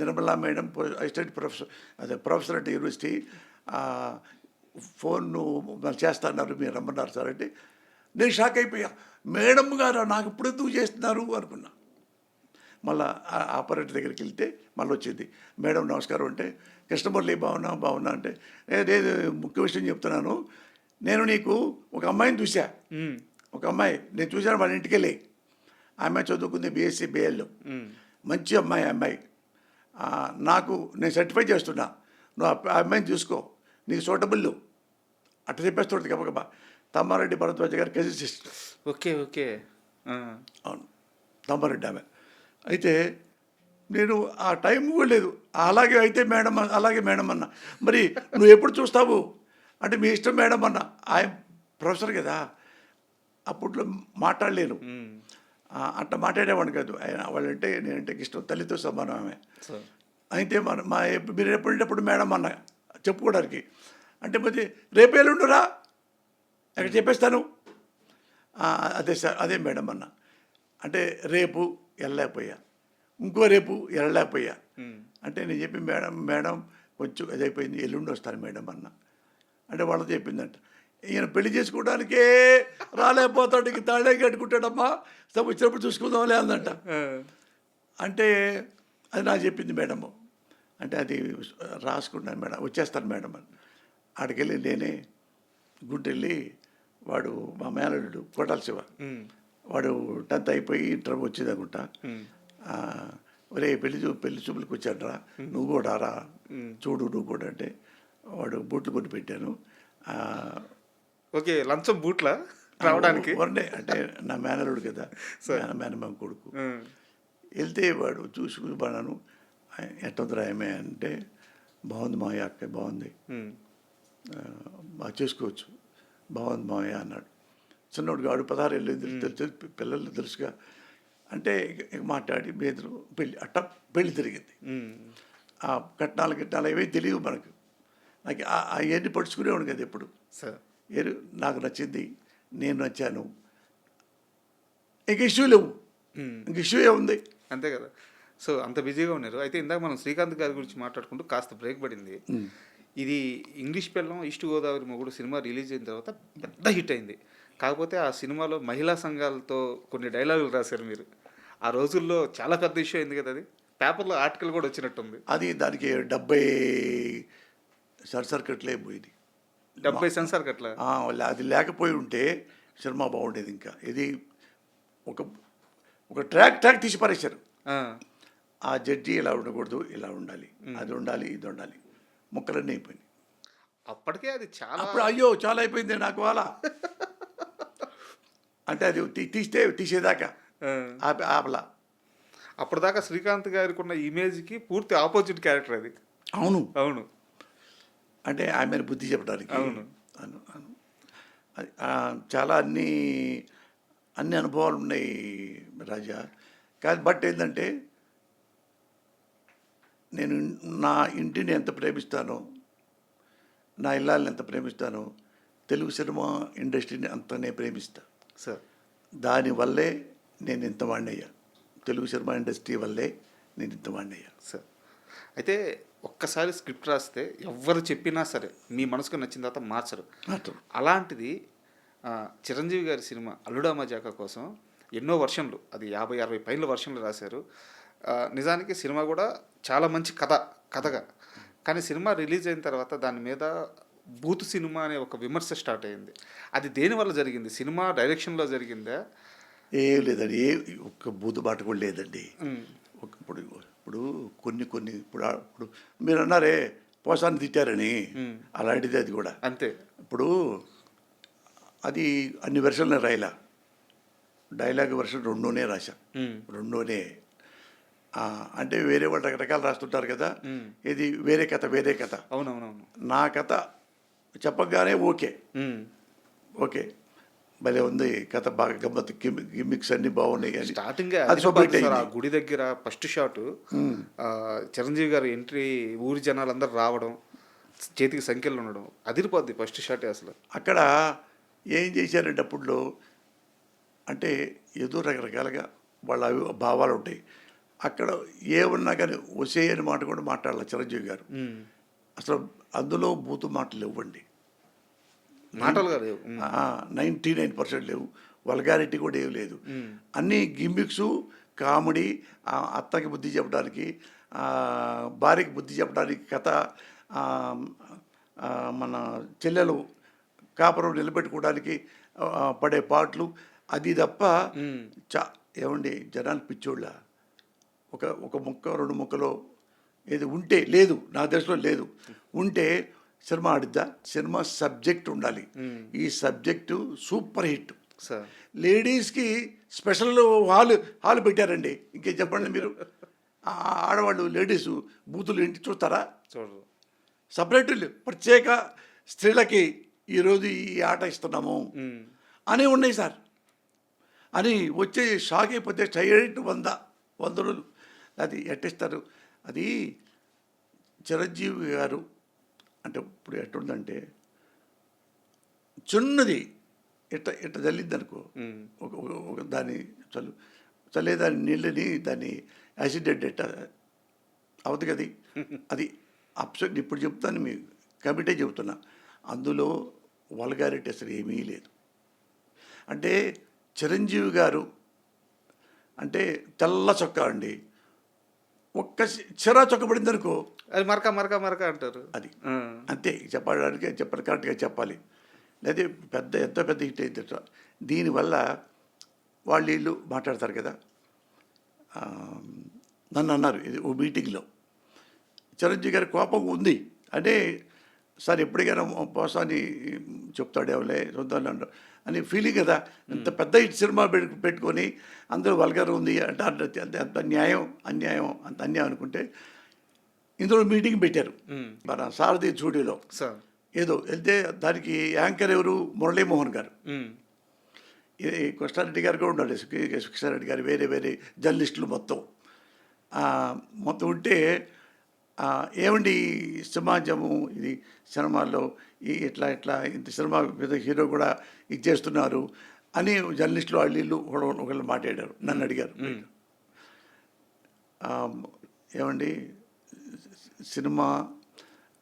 Nirmala madam assistant professor అంటే యూనివర్సిటీ ఫోన్ చేస్తున్నారు మీరు రమ్మన్నారు సార్ అంటే నేను షాక్ అయిపోయా. మేడం గారు నాకు ఇప్పుడు ఎందుకు చేస్తున్నారు అనుకున్నా. మళ్ళీ ఆపరేటర్ దగ్గరికి వెళ్తే మళ్ళీ వచ్చింది మేడం నమస్కారం అంటే కృష్ణమురళి బాగున్నా అంటే లేదు ముఖ్య విషయం చెప్తున్నాను నేను నీకు ఒక అమ్మాయిని చూసా ఒక అమ్మాయి నేను చూశాను వాళ్ళ ఇంటికి వెళ్ళి ఆ అమ్మాయి చదువుకుంది బీఎస్సీ బిఎల్లో మంచి అమ్మాయి నాకు నేను సర్టిఫై చేస్తున్నా నువ్వు ఆ అమ్మాయిని చూసుకో నీకు సూటబుల్ అట్లా చెప్పేస్తుంది గబగబా. తమ్మారెడ్డి భరద్వాజ గారు కజిన్ సిస్టర్. ఓకే అవును తమ్మారెడ్డి ఆమె. అయితే నేను ఆ టైం కూడా లేదు అలాగే అయితే మేడం అలాగే మేడం అన్న మరి నువ్వు ఎప్పుడు చూస్తావు అంటే మీ ఇష్టం మేడం అన్న. ఆయన ప్రొఫెసర్ కదా అప్పట్లో మాట్లాడలేను అట్లా మాట్లాడేవాడిని కాదు. ఆయన వాళ్ళంటే నేనంటే ఇష్టం తల్లితో సమానం ఆమె. అయితే మీరు ఎప్పుడేటప్పుడు మేడం అన్న చెప్పుకోవడానికి అంటే మరి రేపు ఎల్లుండురా ఎక్కడ చెప్పేస్తాను అదే సార్ అదే మేడం అన్న. అంటే రేపు వెళ్ళలేకపోయా ఇంకో రేపు వెళ్ళలేకపోయా అంటే నేను చెప్పి మేడం కొంచెం అదైపోయింది ఎల్లుండి వస్తాను మేడం అన్న. అంటే వాళ్ళతో చెప్పిందంట ఈయన పెళ్లి చేసుకోవడానికే రాలేకపోతాడు ఇంక తాళే కట్టుకుంటాడమ్మా వచ్చినప్పుడు చూసుకుందాంలే అందంట. అంటే అది నాకు చెప్పింది మేడము. అంటే అది రాసుకున్నాను మేడం వచ్చేస్తాను మేడం అని. ఆడికెళ్ళి నేనే గుంటెళ్ళి వాడు మా మేనల్లుడు కోటాల శివ వాడు 10th అయిపోయి ఇంటర్ వచ్చేది అనుకుంటా. ఒరే పెళ్లి చూపులకు వచ్చాడు రా నువ్వు కూడా రా చూడు నువ్వు కూడా అంటే వాడు బూట్లు కొట్టి పెట్టాను. ఓకే లంచం బూట్ల రావడానికి అంటే నా మేనల్లుడు కదా మేనమామ కొడుకు. వెళ్తే వాడు చూసుకుని పడాను ఎట్టొద్దురా ఏమే అంటే బాగుంది మావయ్య అక్క బాగుంది బాగా చేసుకోవచ్చు బాగుంది మావయ్య అన్నాడు. చిన్నోడు గాడు 16 ఏళ్ళు తెలుసు పిల్లలు తెలుసుగా అంటే మాట్లాడి బేదరు పెళ్ళి అట్ట పెళ్ళి తిరిగింది. ఆ కట్నాలు ఏవీ తెలియవు మనకు నాకు అవన్నీ పడుచుకునేవాడు కదా ఎప్పుడు. సార్ నాకు నచ్చింది, నేను నచ్చాను, ఇంక ఇష్యూ లేవు, ఇంక ఇష్యూ ఏముంది. అంతే కదా. సో అంత బిజీగా ఉన్నారు. అయితే ఇందాక మనం శ్రీకాంత్ గారి గురించి మాట్లాడుకుంటూ కాస్త బ్రేక్ పడింది. ఇది ఇంగ్లీష్ పిల్లం ఈస్ట్ గోదావరి మొగుడు సినిమా రిలీజ్ అయిన తర్వాత పెద్ద హిట్ అయింది. కాకపోతే ఆ సినిమాలో మహిళా సంఘాలతో కొన్ని డైలాగులు రాశారు మీరు. ఆ రోజుల్లో చాలా పెద్ద ఇష్యూ అయింది కదా, అది పేపర్లో ఆర్టికల్ కూడా వచ్చినట్టుంది. అది దానికి 70 సర్సర్కట్లే పోయింది. 70 సెన్సార్ కట్ల. అది లేకపోయి ఉంటే సినిమా బాగుండేది. ఇంకా ఇది ఒక ఒక ట్రాక్ తీసి పారేశారు. ఆ జడ్జి ఇలా ఉండకూడదు, ఇలా ఉండాలి, అది ఉండాలి, ఇది ఉండాలి, ముక్కలన్నీ అయిపోయినాయి. అప్పటికే అది చాలా అప్పుడు అయ్యో చాలా అయిపోయింది నాకు అలా అంటే అది తీసేదాకా ఆపలా. అప్పటిదాకా శ్రీకాంత్ గారికి ఉన్న ఇమేజ్కి పూర్తి ఆపోజిట్ క్యారెక్టర్ అది. అవును అవును. అంటే ఆమెను బుద్ధి చెప్పడానికి. అవును. చాలా అన్ని అనుభవాలు ఉన్నాయి రాజా. కానీ బట్ ఏంటంటే నేను నా ఇంటిని ఎంత ప్రేమిస్తానో, నా ఇల్లాలని ఎంత ప్రేమిస్తానో, తెలుగు సినిమా ఇండస్ట్రీని అంతనే ప్రేమిస్తా సార్. దానివల్లే నేను ఇంత వాడినయ్యా. తెలుగు సినిమా ఇండస్ట్రీ వల్లే నేను ఇంత వాడినయ్యా సార్. అయితే ఒక్కసారి స్క్రిప్ట్ రాస్తే ఎవరు చెప్పినా సరే మీ మనసుకు నచ్చిన తర్వాత మార్చరు. అలాంటిది చిరంజీవి గారి సినిమా అల్లుడా మజాకా కోసం ఎన్నో వర్షన్లు, అది 50-60 పైన వర్షన్లు రాశారు. నిజానికి సినిమా కూడా చాలా మంచి కథగా, కానీ సినిమా రిలీజ్ అయిన తర్వాత దాని మీద బూత్ సినిమా అనే ఒక విమర్శ స్టార్ట్ అయింది. అది దేనివల్ల జరిగింది? సినిమా డైరెక్షన్లో జరిగిందా? ఏం లేదండి, ఒక్క బూతు బాట కూడా లేదండి. ఇప్పుడు ఇప్పుడు మీరు అన్నారే పోసాన్ని తిట్టారని, అలాంటిది అది కూడా అంతే. ఇప్పుడు అది అన్ని వెర్షన్లు రాయలా, డైలాగ్ వెర్షన్ 2నే రాశా, 2నే. అంటే వేరే వాళ్ళు రకరకాలు రాస్తుంటారు కదా, ఇది వేరే కథ. అవునవునవును. నా కథ చెప్పగానే ఓకే భలే ఉంది కథ, బాగా గమ్మత్, గిమ్మిక్స్ అన్ని బాగున్నాయి. స్టార్టింగ్ గుడి దగ్గర ఫస్ట్ షాట్ చిరంజీవి గారు ఎంట్రీ, ఊరి జనాలందరూ రావడం, చేతికి సంఖ్యలు ఉండడం, అదిరిపోద్ది ఫస్ట్ షాటే అసలు. అక్కడ ఏం చేశారంటే అప్పుడులో అంటే ఏదో రకరకాలుగా వాళ్ళ భావాలు ఉంటాయి. అక్కడ ఏమన్నా కానీ వసే అని మాట కూడా మాట్లాడాలి చిరంజీవి గారు. అసలు అందులో బూతు మాటలు ఇవ్వండి, మాటలు కాదు, 99% లేవు. వల్గారిటీ కూడా ఏం లేదు. అన్నీ గిమ్మిక్స్, కామెడీ, అత్తకి బుద్ధి చెప్పడానికి, భార్యకి బుద్ధి చెప్పడానికి కథ, మన చెల్లెలు కాపురం నిలబెట్టుకోవడానికి పడే పాటలు, అది తప్ప ఏమండి జనాలు పిచ్చోళ్ళ ఒక ముక్క 2 ముక్కలో ఏది ఉంటే లేదు, నా దృష్టిలో లేదు. ఉంటే సినిమా ఆడిద్దా? సినిమా సబ్జెక్ట్ ఉండాలి. ఈ సబ్జెక్టు సూపర్ హిట్. లేడీస్కి స్పెషల్ హాల్ పెట్టారండి. ఇంకేం చెప్పండి మీరు. ఆడవాళ్ళు లేడీస్ బూతులు ఇంటి చూస్తారా? చూడరు. సపరేట్ ప్రత్యేక స్త్రీలకి ఈరోజు ఈ ఆట ఇస్తున్నాము అని ఉన్నాయి సార్ అని వచ్చే షాక్ అయిపోతే స్ట్రైట్ 100 రోజులు అది ఎట్టిస్తారు. అది చిరంజీవి గారు అంటే ఇప్పుడు ఎట్టుందంటే చిన్నది ఇట్ట చల్లిద్ది అనుకో, ఒక దాన్ని చల్లేదాన్ని నీళ్ళని దాన్ని యాసిడ్ ఎట్ట అవుతుంది కదా, అది అప్సెట్. ఇప్పుడు చెప్తాను, మీ కమిటే చెబుతున్నా, అందులో వల్గారిటీ అసలు ఏమీ లేదు. అంటే చిరంజీవి గారు అంటే తెల్ల చొక్కా అండి, ఒక్క చిరా చొక్క పడింది అనుకో అది మరక అంటారు. అది అంతే చెప్పాలి కరెక్ట్గా చెప్పాలి. లేదా ఎంతో పెద్ద హిట్ అయితే దీనివల్ల వాళ్ళు వీళ్ళు మాట్లాడతారు కదా. నన్ను అన్నారు ఇది ఓ మీటింగ్లో, చిరంజీవి గారి కోపం ఉంది అంటే సార్ ఎప్పటికైనా పోసాని చెప్తాడేవలే చూద్దాం అని ఫీలింగ్ కదా. ఇంత పెద్ద హిట్ సినిమా పెట్టుకొని అందరూ వల్గర్ ఉంది అంటే అంత అన్యాయం అనుకుంటే ఇందులో మీటింగ్ పెట్టారు మన సారథి స్టూడియోలో. ఏదో వెళ్తే దానికి యాంకర్ ఎవరు? మురళీమోహన్ గారు, కృష్ణారెడ్డి గారు కూడా ఉండాలి, కృష్ణారెడ్డి గారు, వేరే జర్నలిస్టులు మొత్తం ఉంటే ఏమండి ఈ సమాజము ఇది సినిమాల్లో ఇట్లా ఇట్లా ఇంత సినిమా పెద్ద హీరో కూడా ఇది చేస్తున్నారు అని జర్నలిస్టులు వాళ్ళు ఒకళ్ళు మాట్లాడారు, నన్ను అడిగారు. ఏమండి సినిమా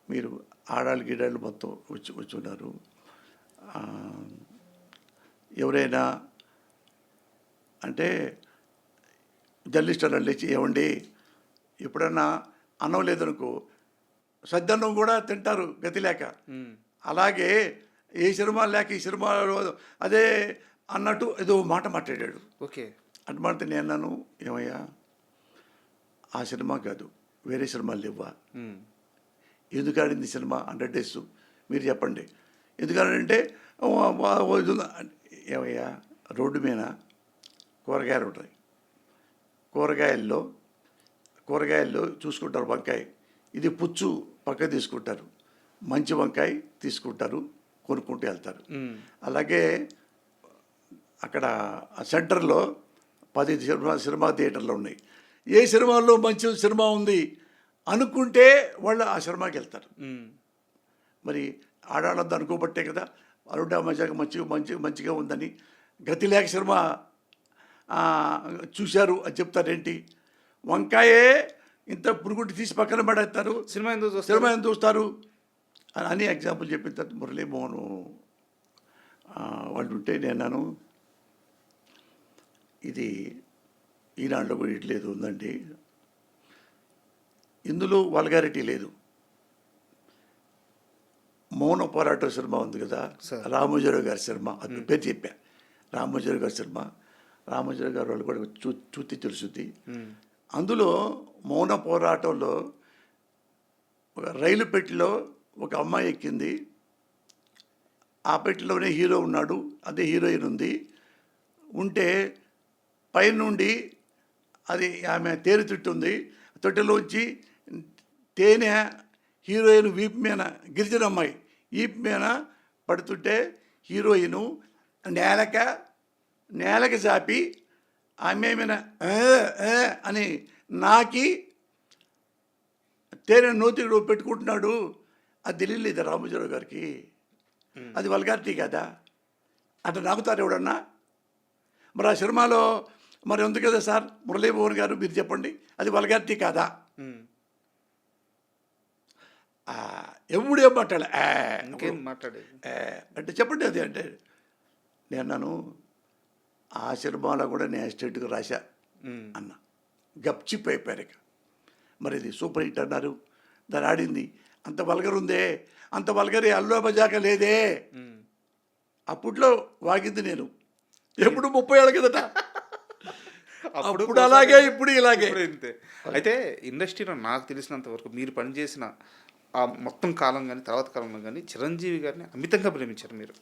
మీరు ఆడాళ్ళు గీడాళ్ళు మొత్తం వచ్చున్నారు, ఎవరైనా అంటే జర్నలిస్ట్ వాళ్ళు లేచి ఏమండి ఎప్పుడన్నా అన్నం లేదనుకో సద్దన్నం కూడా తింటారు గతి లేక, అలాగే ఏ సినిమా లేక ఈ సినిమాలో అదే అన్నట్టు ఏదో మాట మాట్లాడాడు. ఓకే. అటు మాట నేను అన్నాను, ఏమయ్యా ఆ సినిమా కాదు వేరే సినిమాలు లేవా, ఎందుకు ఆడింది సినిమా 100 days మీరు చెప్పండి, ఎందుకంటే ఏమయ్యా రోడ్డు మీద కూరగాయలు ఉంటాయి, కూరగాయల్లో చూసుకుంటారు వంకాయ, ఇది పుచ్చు పక్క తీసుకుంటారు, మంచి వంకాయ తీసుకుంటారు, కొనుక్కుంటూ వెళ్తారు. అలాగే అక్కడ సెంటర్లో 10 సినిమా థియేటర్లు ఉన్నాయి, ఏ సినిమాల్లో మంచి సినిమా ఉంది అనుకుంటే వాళ్ళు ఆ సినిమాకి వెళ్తారు. మరి ఆడాళ్ళంతా అనుకోబట్టే కదా అరుడా మజాగా మంచిగా ఉందని గతి లేక సినిమా చూశారు అని చెప్తారేంటి, వంకాయే ఇంత పురుగుంటి తీసి పక్కన పడేస్తారు, సినిమా ఎందుకు చూస్తారు అని ఎగ్జాంపుల్ చెప్పిన తర్వాత మురళీమోహన్ వాళ్ళు ఉంటే నేను ఇది ఈనాడులో కూడా ఇట్లేదు ఉందండి, ఇందులో వల్గారిటీ లేదు. మౌన పోరాటం సినిమా ఉంది కదా, రామోజీరావు గారి సినిమా, అది పేరు చెప్పా, రామోజీరావు గారి సినిమా, రామోజీరావు గారు వాళ్ళు కూడా చూతి తెలుసుద్ది. అందులో మౌన పోరాటంలో ఒక రైలు పెట్టిలో ఒక అమ్మాయి ఎక్కింది, ఆ పెట్టిలోనే హీరో ఉన్నాడు, అదే హీరోయిన్ ఉంది, ఉంటే పైనుండి అది ఆమె తేనె తొట్టుంది, తొట్టెలోంచి తేనె హీరోయిన్ వీపు మీద, గిరిజన అమ్మాయి వీపు మీద పడుతుంటే హీరోయిను నేలకి చాపి ఆమె మీద అని నాకి తేనె నోతిలో పెట్టుకుంటున్నాడు. అది తెలియలేదు రామోజీరావు గారికి, అది వల్గారిటీ కదా, అట్లా నాకుతారు ఎవడన్నా. మరి ఆ సినిమాలో మరి ఉంది కదా సార్ మురళీమోహన్ గారు, మీరు చెప్పండి అది వల్గారిటీ కాదా? ఎవడేం మాట్లాడేది అంటే చెప్పండి అది అంటే నేను ఆ సినిమాలో కూడా నేను ఎస్టేట్గా రాశా అన్న, గప్చిప్ అయిపోయారు. ఇక మరి ఇది సూపర్ హిట్ అన్నారు, దాన్ని ఆడింది, అంత వల్గర్ ఉందే, అంత వల్గరి అల్లు మజాక లేదే. అప్పట్లో వాగింది నేను ఎప్పుడు 30 ఏళ్ళ కిందట, అప్పుడు అలాగే ఇప్పుడు ఇలాగే. ఇంతే. అయితే ఇండస్ట్రీలో నాకు తెలిసినంత వరకు మీరు పనిచేసిన ఆ మొత్తం కాలం కానీ తర్వాత కాలంలో కానీ చిరంజీవి గారిని అమితంగా ప్రేమించారు, మీరు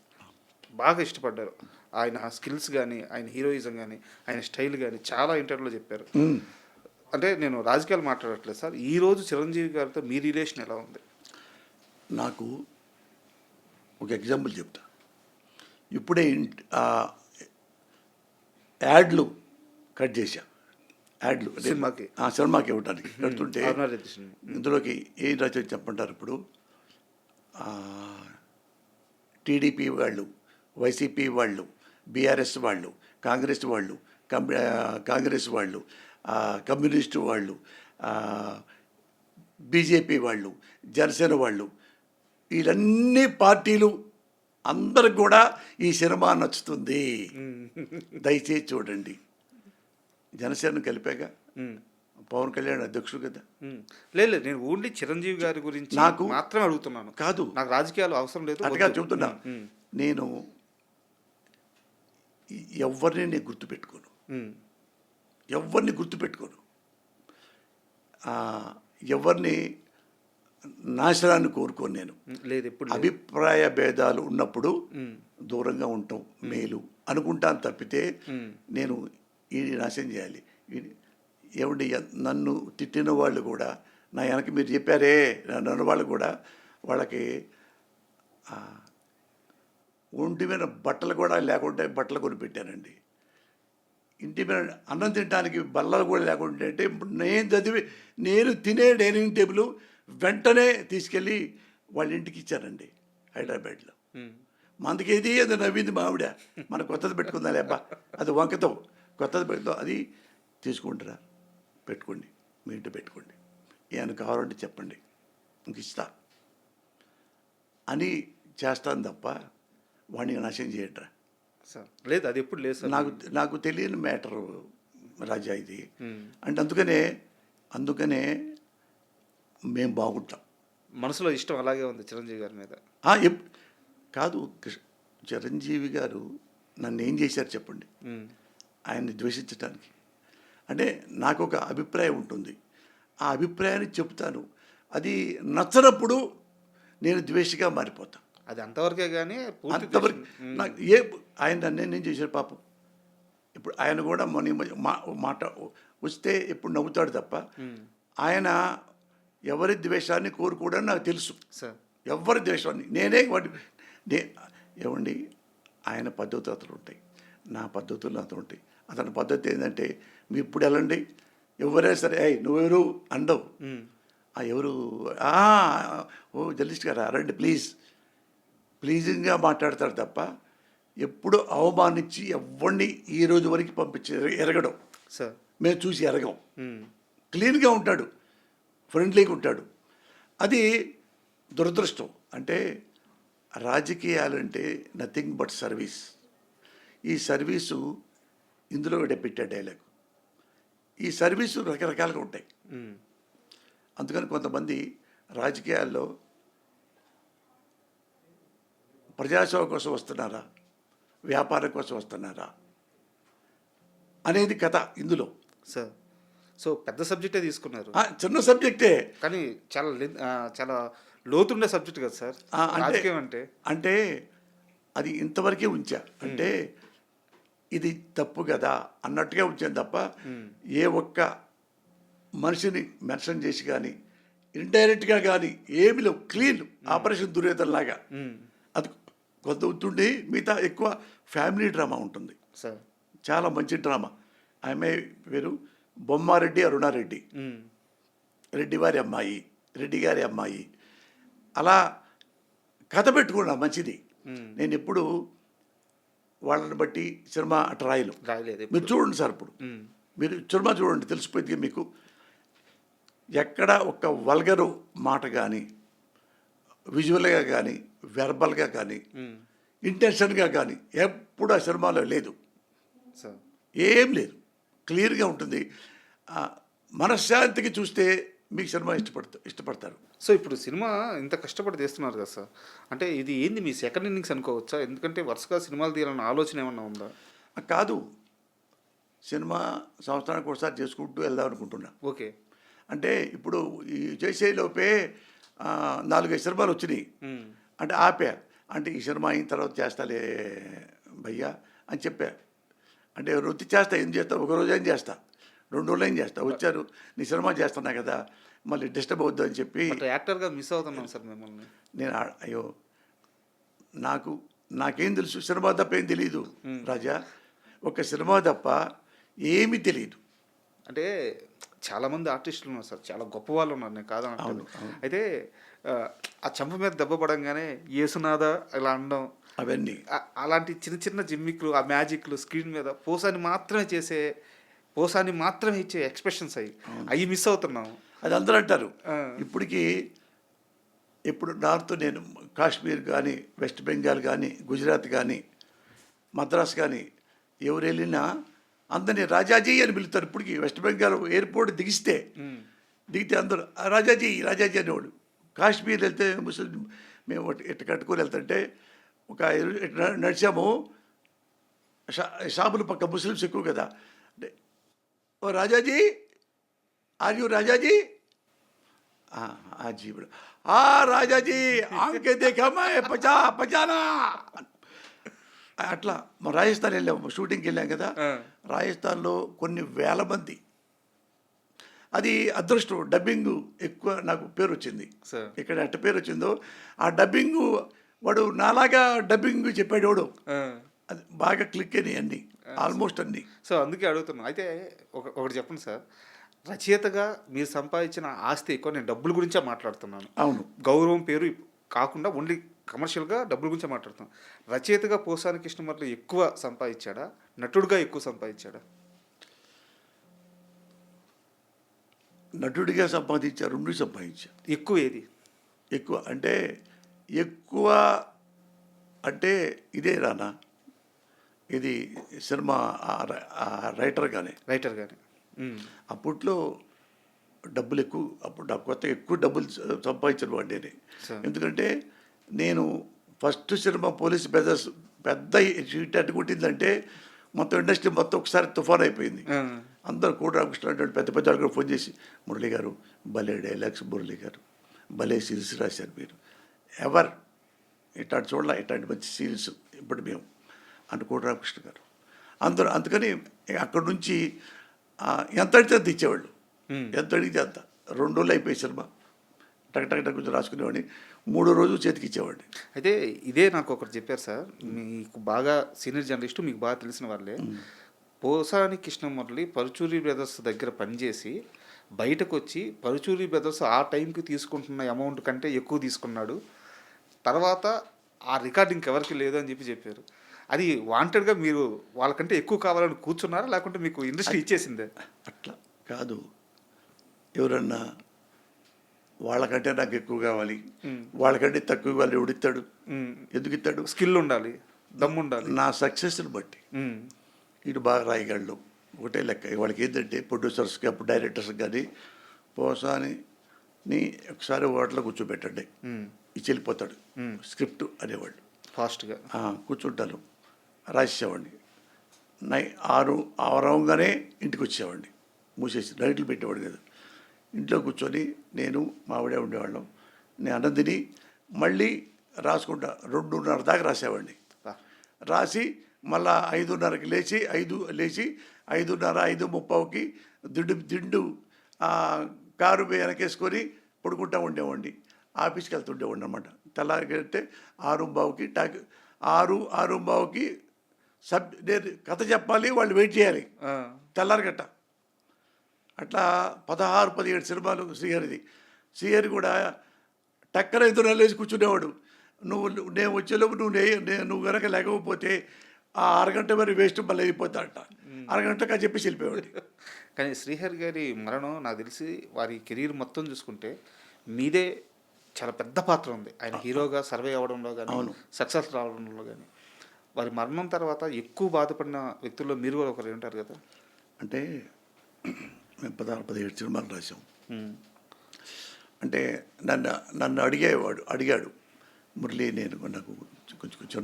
బాగా ఇష్టపడ్డారు. ఆయన స్కిల్స్ కానీ, ఆయన హీరోయిజం కానీ, ఆయన స్టైల్ కానీ చాలా ఇంటర్వ్యూలో చెప్పారు. అంటే నేను రాజకీయాలు మాట్లాడట్లేదు సార్, ఈరోజు చిరంజీవి గారితో మీ రిలేషన్ ఎలా ఉంది? నాకు ఒక ఎగ్జాంపుల్ చెప్తా. ఇప్పుడే యాడ్లు కట్ చేశా, యాడ్లు సినిమాకి ఇవ్వడానికి కడుతుంటే ఇందులోకి ఏం రాజు చెప్పంటారు. ఇప్పుడు టీడీపీ వాళ్ళు, వైసీపీ వాళ్ళు, బీఆర్ఎస్ వాళ్ళు, కాంగ్రెస్ వాళ్ళు, కమ్యూనిస్టు వాళ్ళు, బీజేపీ వాళ్ళు, జనసేన వాళ్ళు, వీళ్ళన్ని పార్టీలు అందరికి కూడా ఈ సినిమా నచ్చుతుంది, దయచేసి చూడండి. జనసేన కలిపాక పవన్ కళ్యాణ్ అధ్యక్షుడు కదా. లేదు, నేను ఓన్లీ చిరంజీవి గారి గురించి నాకు మాత్రమే అడుగుతున్నాను, కాదు నాకు రాజకీయాలు అవసరం లేదు అటుగా చెబుతున్నా. నేను ఎవరిని నేను గుర్తుపెట్టుకోను, ఎవరిని నాశనాన్ని కోరుకోను. నేను లేదు, ఎప్పుడు అభిప్రాయ భేదాలు ఉన్నప్పుడు దూరంగా ఉంటాం మేలు అనుకుంటాను తప్పితే నేను ఈ నాశనం చేయాలి. ఏమండి నన్ను తిట్టిన వాళ్ళు కూడా నా వెనక మీరు చెప్పారే నన్ను వాళ్ళు కూడా వాళ్ళకి ఒంటి మీద బట్టలు కూడా లేకుంటే బట్టలు కొనిపెట్టానండి. ఇంటి మీద అన్నం తినడానికి బల్లలు కూడా లేకుండా అంటే నేను తినే డైనింగ్ టేబుల్ వెంటనే తీసుకెళ్ళి వాళ్ళ ఇంటికి ఇచ్చారండి హైదరాబాద్లో. మందుకేది అది నవ్వింది మావిడ, మన కొత్తది పెట్టుకుందా లేబ్బా, అది వంకతో కొత్తది పెట్టుకుందాం, అది తీసుకుంటారా పెట్టుకోండి, మీ ఇంటి పెట్టుకోండి, ఏమైనా కావాలంటే చెప్పండి ఇంక ఇస్తా అని చేస్తాను తప్ప వాడిని నాశనం చేయట్రా. సార్ లేదు, అది ఎప్పుడు లేదు సార్. నాకు తెలియని మ్యాటరు రాజా ఇది. అంటే అందుకనే మేము బాగుంటాం. మనసులో ఇష్టం అలాగే ఉంది చిరంజీవి గారి మీద. కాదు, చిరంజీవి గారు నన్ను ఏం చేశారు చెప్పండి ఆయన్ని ద్వేషించడానికి? అంటే నాకు ఒక అభిప్రాయం ఉంటుంది, ఆ అభిప్రాయాన్ని చెప్తాను, అది నచ్చనప్పుడు నేను ద్వేషిగా మారిపోతాను. అది అంతవరకే కానీ అంతవరకు నాకు ఆయన నన్ను ఏం చేశారు పాపం. ఇప్పుడు ఆయన కూడా మాట వస్తే ఎప్పుడు నవ్వుతాడు తప్ప ఆయన ఎవరి ద్వేషాన్ని కోరుకోవడం నాకు తెలుసు సార్. ఎవరి ద్వేషాన్ని నేనే ఏమండి, ఆయన పద్ధతులు అతను ఉంటాయి, నా పద్ధతులు అతను ఉంటాయి. అతని పద్ధతి ఏంటంటే మీరు ఇప్పుడు వెళ్ళండి, ఎవరైనా సరే నువ్వెవరు అండవు, ఎవరు జర్నలిస్ట్ గారా రండి ప్లీజింగ్గా మాట్లాడతాడు తప్ప ఎప్పుడు అవమానించి ఎవరిని ఈ రోజు వరకు పంపించి ఎరగడం సార్ మేము చూసి ఎరగం. క్లీన్గా ఉంటాడు, ఫ్రెండ్లీగా ఉంటాడు. అది దురదృష్టం. అంటే రాజకీయాలంటే నథింగ్ బట్ సర్వీస్. ఈ సర్వీసు ఇందులో పెట్టే డైలాగ్, ఈ సర్వీసు రకరకాలుగా ఉంటాయి. అందుకని కొంతమంది రాజకీయాల్లో ప్రజాసేవ కోసం వస్తున్నారా, వ్యాపారం కోసం వస్తున్నారా అనేది కథ ఇందులో. సార్ సో పెద్ద సబ్జెక్టే తీసుకున్నారు. చిన్న సబ్జెక్టే కానీ చాలా లోతుండే సబ్జెక్ట్ కదా సార్ రాజకీయం అంటే అది ఇంతవరకే ఉంచా. అంటే ఇది తప్పు కదా అన్నట్టుగా ఉంచాను తప్ప ఏ ఒక్క మనిషిని మెన్షన్ చేసి కానీ ఇండైరెక్ట్గా కానీ ఏమి లేవు. క్లీన్ ఆపరేషన్ దుర్యోధనలాగా అది కొంత ఉంటుండి, మిగతా ఎక్కువ ఫ్యామిలీ డ్రామా ఉంటుంది సార్. చాలా మంచి డ్రామా. ఆమె పేరు బొమ్మారెడ్డి అరుణారెడ్డి, రెడ్డి వారి అమ్మాయి, రెడ్డి గారి అమ్మాయి. అలా కథ పెట్టుకున్నా మంచిది. నేను ఎప్పుడు వాళ్ళని బట్టి సినిమా అటు రాయలేదు. మీరు చూడండి సార్, ఇప్పుడు మీరు సినిమా చూడండి తెలిసిపోయింది మీకు. ఎక్కడ ఒక వల్గరు మాట కానీ విజువల్గా కానీ వెర్బల్గా కానీ ఇంటెన్షన్గా కానీ ఎప్పుడు ఆ సినిమాలో లేదు, ఏం లేదు. క్లియర్గా ఉంటుంది. మనశ్శాంతికి చూస్తే మీకు సినిమా ఇష్టపడతారు. సో ఇప్పుడు సినిమా ఇంత కష్టపడి తీస్తున్నారు కదా సార్, అంటే ఇది ఏంది మీ సెకండ్ ఇన్నింగ్స్ అనుకోవచ్చా? ఎందుకంటే వరుసగా సినిమాలు తీయాలన్న ఆలోచన ఏమన్నా ఉందా? కాదు, సినిమా సంవత్సరానికి ఒకసారి చేసుకుంటూ వెళ్దాం అనుకుంటున్నా. ఓకే. అంటే ఇప్పుడు ఈ చేసేలోపే 4-5 సినిమాలు వచ్చినాయి. అంటే ఆపా, అంటే ఈ సినిమా అయిన తర్వాత చేస్తాలే భయ్యా అని చెప్పా. అంటే వృత్తి చేస్తా, ఏం చేస్తా, ఒక రోజు ఏం చేస్తా, 2 రోజులు ఏం చేస్తా. వచ్చారు, నీ సినిమా చేస్తున్నా కదా మళ్ళీ డిస్టర్బ్ అవుద్దు అని చెప్పి యాక్టర్గా మిస్ అవుతున్నాం సార్ మిమ్మల్ని. నేను అయ్యో నాకేం తెలుసు, సినిమా తప్ప ఏం తెలియదు రాజా, ఒక సినిమా తప్ప ఏమీ తెలియదు. అంటే చాలామంది ఆర్టిస్టులు ఉన్నారు సార్, చాలా గొప్ప వాళ్ళు ఉన్నారు, నేను కాదనట్లేదు. అయితే ఆ చెంప మీద దెబ్బ పడంగానే యేసునాథ ఇలా అనడం, అవన్నీ అలాంటి చిన్న చిన్న జిమ్మిక్లు, ఆ మ్యాజిక్లు, స్క్రీన్ మీద పోసాని మాత్రమే ఇచ్చే ఎక్స్ప్రెషన్స్ అవి మిస్ అవుతున్నాము. అది అందరూ అంటారు. ఇప్పుడు నార్త్ నేను కాశ్మీర్ కానీ, వెస్ట్ బెంగాల్ కానీ, గుజరాత్ కానీ, మద్రాస్ కానీ ఎవరు వెళ్ళినా అందరినీ రాజాజీ అని పిలుస్తారు. ఇప్పటికి వెస్ట్ బెంగాల్ ఎయిర్పోర్ట్ దిగితే అందరూ రాజాజీ అనేవాడు. కాశ్మీర్ వెళ్తే ముస్లిం, మేము ఇట్ట కట్టుకొని వెళ్తుంటే ఒక నడిచాము, షాపుల పక్క ముస్లిమ్స్ ఎక్కువ కదా, అంటే ఓ రాజాజీ, ఆర్ యూ రాజాజీ? జీ రాజాజీ ఆంకే దేఖా మై పచానా. అట్లా రాజస్థాన్ వెళ్ళాము, షూటింగ్కి వెళ్ళాం కదా, రాజస్థాన్లో కొన్ని వేల మంది. అది అదృష్టం, డబ్బింగ్ ఎక్కువ నాకు పేరు వచ్చింది. ఇక్కడ ఎట్ట పేరు వచ్చిందో ఆ డబ్బింగ్ వాడు నాలాగా డబ్బింగ్ చెప్పాడు వాడు, అది బాగా క్లిక్ అయినాయి అన్నీ. ఆల్మోస్ట్ అన్నీ. సో అందుకే అడుగుతున్నాను. అయితే ఒకటి చెప్పండి సార్. రచయితగా మీరు సంపాదించిన ఆస్తి ఎక్కువ, నేను డబ్బుల గురించే మాట్లాడుతున్నాను. అవును. గౌరవం, పేరు కాకుండా ఓన్లీ కమర్షియల్‌గా డబ్బుల గురించే మాట్లాడుతున్నాను. రచయితగా పోసాని కృష్ణమురళి ఎక్కువ సంపాదించాడా? నటుడుగా ఎక్కువ సంపాదించాడా? నటుడిగా సంపాదించా, 2 సంపాదించా. ఎక్కువ ఏది? ఎక్కువ అంటే ఇదే రానా, ఇది సినిమా రైటర్గానే. రైటర్‌గానే. అప్పట్లో డబ్బులు ఎక్కువ, అప్పుడు నాకు ఎక్కువ డబ్బులు సంపాదించిన వాడిని. సరే. ఎందుకంటే నేను ఫస్ట్ సినిమా పోలీస్ బ్రదర్స్ పెద్ద హిట్ కొట్టిందంటే మొత్తం ఇండస్ట్రీ మొత్తం ఒకసారి తుఫాన్ అయిపోయింది. ఆ! అందరూ కోటి రామకృష్ణ అంటే పెద్ద పెద్ద వాళ్ళు కూడా ఫోన్ చేసి, మురళి గారు భలే డైలాగ్స్, మురళి గారు భలే సీల్స్ రాశారు మీరు, ఎవర్ ఇట్లాంటి చూడాల, ఇట్లాంటి మంచి సీల్స్ ఇప్పుడు మేము అంటే కోటి రామకృష్ణ గారు అందరూ. అందుకని అక్కడి నుంచి ఎంత అడిగితే అంత ఇచ్చేవాళ్ళు, ఎంత అడిగితే అంత. 2 రోజులు అయిపోయి సినిమా టక్ టక్ టక్ కొంచెం రాసుకునేవాడిని, 3వ రోజు చేతికి ఇచ్చేవాడిని. అయితే ఇదే నాకు ఒకటి చెప్పారు సార్. మీకు బాగా సీనియర్ జర్నలిస్టు, మీకు బాగా తెలిసిన వాళ్ళే. పోసాని కృష్ణమురళి పరుచూరి బ్రదర్స్ దగ్గర పనిచేసి బయటకు వచ్చి పరుచూరి బ్రదర్స్ ఆ టైంకి తీసుకుంటున్న అమౌంట్ కంటే ఎక్కువ తీసుకున్నాడు, తర్వాత ఆ రికార్డింగ్ ఎవరికి లేదు అని చెప్పారు. అది వాంటెడ్గా మీరు వాళ్ళకంటే ఎక్కువ కావాలని కూర్చున్నారా, లేకుంటే మీకు ఇండస్ట్రీ ఇచ్చేసిందే? అట్లా కాదు, ఎవరన్నా వాళ్ళకంటే నాకు ఎక్కువ కావాలి, వాళ్ళకంటే తక్కువ వాళ్ళు ఎవడిస్తాడు? ఎందుకు ఇస్తాడు? స్కిల్ ఉండాలి, దమ్ము ఉండాలి. నా సక్సెస్ని బట్టి ఇటు బాగా రాయగలడు ఒకటే లెక్క. వాళ్ళకి ఏంటంటే ప్రొడ్యూసర్స్కి అప్పుడు డైరెక్టర్స్కి కానీ పోసాని ఒకసారి హోటల్లో కూర్చోబెట్టండి, ఇచ్చి వెళ్ళిపోతాడు స్క్రిప్ట్ అనేవాళ్ళు. ఫాస్ట్గా కూర్చుంటాను, రాసేవాడిని. 6 అవరంగానే ఇంటికి వచ్చేవాడిని, మూసేసి లైట్లు పెట్టేవాడు కదా. ఇంట్లో కూర్చొని నేను మావిడే ఉండేవాళ్ళం. నేను అన్నం తిని మళ్ళీ రాసుకుంటా 2:30 దాకా రాసేవాడిని. రాసి మళ్ళా 5:30కి లేచి 5:30, 5:30కి దిండు కారు వెనకేసుకొని పడుకుంటా ఉండేవాడిని. ఆఫీస్కి వెళ్తుండేవాడిని అనమాట. తెల్లారితే 6:15కి 6:15కి నేను కథ చెప్పాలి, వాళ్ళు వెయిట్ చేయాలి తెల్లారిగట్ట. అట్లా 16-17 సినిమాలు శ్రీహరిది. శ్రీహరి కూడా టక్కన 5:30 లేచి కూర్చునేవాడు. నేను వచ్చేలోపు నువ్వు కనుక లేకపోతే ఆ అరగంట మరి వేస్ట్ మళ్ళీ అయిపోతా అంట. అరగంటగా చెప్పేసి వెళ్ళిపోయాడు. కానీ శ్రీహరి గారి మరణం నాకు తెలిసి వారి కెరీర్ మొత్తం చూసుకుంటే మీదే చాలా పెద్ద పాత్ర ఉంది. ఆయన హీరోగా సర్వే అవ్వడంలో కానీ, సక్సెస్ రావడంలో కానీ. వారి మరణం తర్వాత ఎక్కువ బాధపడిన వ్యక్తుల్లో మీరు కూడా ఒకరు ఉంటారు కదా. అంటే మేము 16-17 సినిమాలు రాసాం. అంటే నన్ను అడిగాడు, మురళి నాకు కొంచెం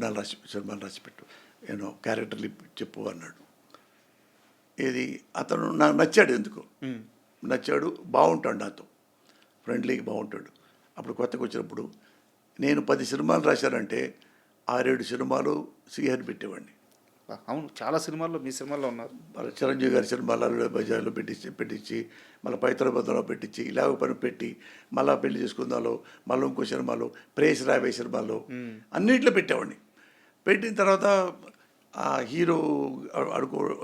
సినిమాలు రాసిపెట్టు, నేను క్యారెక్టర్లు చెప్పు అన్నాడు. ఇది అతను నాకు నచ్చాడు, ఎందుకు నచ్చాడు, బాగుంటాడు, నాతో ఫ్రెండ్లీగా బాగుంటాడు. అప్పుడు కొత్తగా వచ్చినప్పుడు నేను 10 సినిమాలు రాశానంటే 6-7 సినిమాలు శ్రీహరి పెట్టేవాడిని. అవును, చాలా సినిమాల్లో మీ సినిమాల్లో ఉన్నారు. చిరంజీవి గారి సినిమాలు అల్లుడు బజార్లో పెట్టించి మళ్ళీ పైతరబద్దంలో పెట్టించి ఇలాగ పని పెట్టి మళ్ళీ పెళ్లి చేసుకుందాలో మళ్ళీ ఇంకో సినిమాలో ప్రేస్ రాబోయే సినిమాలో అన్నింటిలో పెట్టేవాడిని. పెట్టిన తర్వాత ఆ హీరో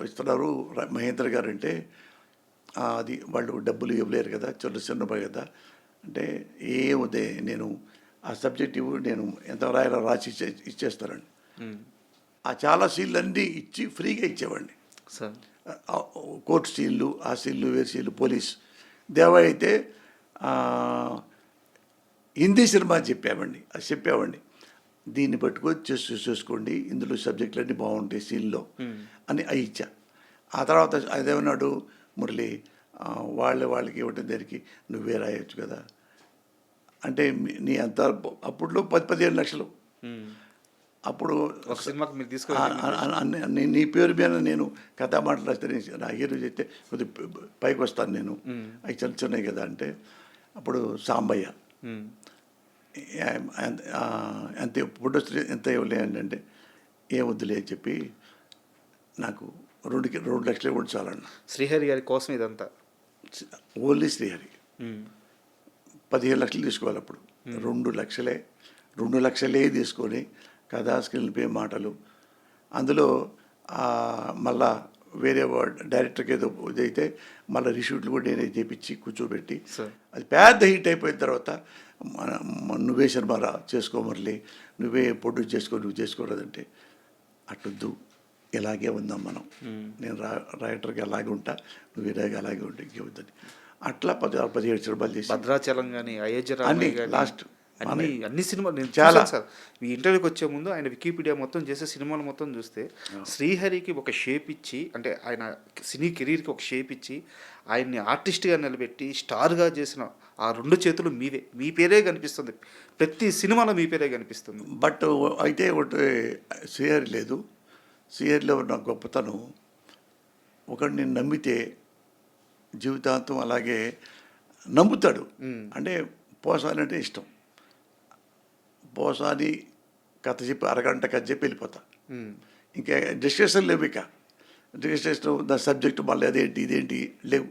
ఇస్తున్నారు మహేంద్ర గారు అంటే అది వాళ్ళు డబ్బులు ఇవ్వలేరు కదా, చిన్నబాయి కదా అంటే ఏముందే నేను ఆ సబ్జెక్ట్ నేను ఎంత రాయాలో రాసి ఇచ్చేస్తానండి. ఆ చాలా సీన్లు అన్నీ ఇచ్చి ఫ్రీగా ఇచ్చేవాడిని సార్. కోర్టు సీన్లు, ఆ సీన్లు, వేరే సీన్లు, పోలీస్. దేవా అయితే హిందీ సినిమా చెప్పేవాడిని దీన్ని పట్టుకొని చూసుకోండి, ఇందులో సబ్జెక్టులన్నీ బాగుంటాయి సీన్లో అని అవి ఇచ్చా. ఆ తర్వాత అదేమన్నాడు, మురళి వాళ్ళకి ఇవ్వటం దానికి నువ్వే రాయొచ్చు కదా అంటే నీ అంత అప్పుడులో 10-15 లక్షలు. అప్పుడు ఒక సినిమాకి మీరు తీసుకొని నీ పేరు మీద నేను కథా మాటలు రాస్తే నా హీరో చెప్తే కొద్దిగా పైకి వస్తాను నేను, అవి చిన్నవి కదా అంటే అప్పుడు సాంబయ్య ఎంత ఫోటోస్ ఎంత ఇవ్వలే అంటే ఏమొద్దులే అని చెప్పి నాకు 2 లక్షలు ఇవ్వండి చాలన్న. శ్రీహరి గారి కోసం ఇదంతా ఓన్లీ శ్రీహరి 15 లక్షలు తీసుకోవాలి అప్పుడు. 2 లక్షలే తీసుకొని కథా స్క్రీన్ పే మాటలు. అందులో మళ్ళా వేరే డైరెక్టర్కి ఏదో ఇదైతే మళ్ళీ రీషూట్లు కూడా నేనే చేపించి కూర్చోబెట్టి అది పెద్ద హిట్ అయిపోయిన తర్వాత నువ్వే సినిమా చేసుకోమర్లే, నువ్వే ప్రొడ్యూస్ చేసుకో, నువ్వు చేసుకోలేదంటే అట్టొద్దు, ఇలాగే ఉందాం మనం, నేను రైటర్కి అలాగే ఉంటా, నువ్వు ఇలాగే అలాగే ఉంటే ఇంకేవద్దని అట్లా 17 సినిమాలు చేసి భద్రాచలం కానీ అయోధ్య అన్ని రామయ్య గాని, లాస్ట్ అన్ని సినిమాలు నేను చాలా. చూశాను సార్. ఈ ఇంటర్వ్యూకి వచ్చే ముందు ఆయన వికీపీడియా మొత్తం చేసే సినిమాలు మొత్తం చూస్తే శ్రీహరికి ఒక షేప్ ఇచ్చి, అంటే ఆయన సినీ కెరీర్కి ఒక షేప్ ఇచ్చి ఆయన్ని ఆర్టిస్ట్గా నిలబెట్టి స్టార్గా చేసిన ఆ 2 చేతులు మీవే, మీ పేరే కనిపిస్తుంది, ప్రతి సినిమాలో మీ పేరే కనిపిస్తుంది. బట్ అయితే ఒకటి శ్రీహరి లేదు. శ్రీహరిలో ఉన్న గొప్పతనం, ఒకడిని నమ్మితే జీవితాంతం అలాగే నమ్ముతాడు. అంటే పోసాని అంటే ఇష్టం, పోసాని కథ చెప్పి అరగంట కథ చెప్పి వెళ్ళిపోతా. ఇంకా డిస్కషన్ లేవు, ఇక డిస్కషన్ ద సబ్జెక్టు మళ్ళీ అదేంటి ఇదేంటి లేవు.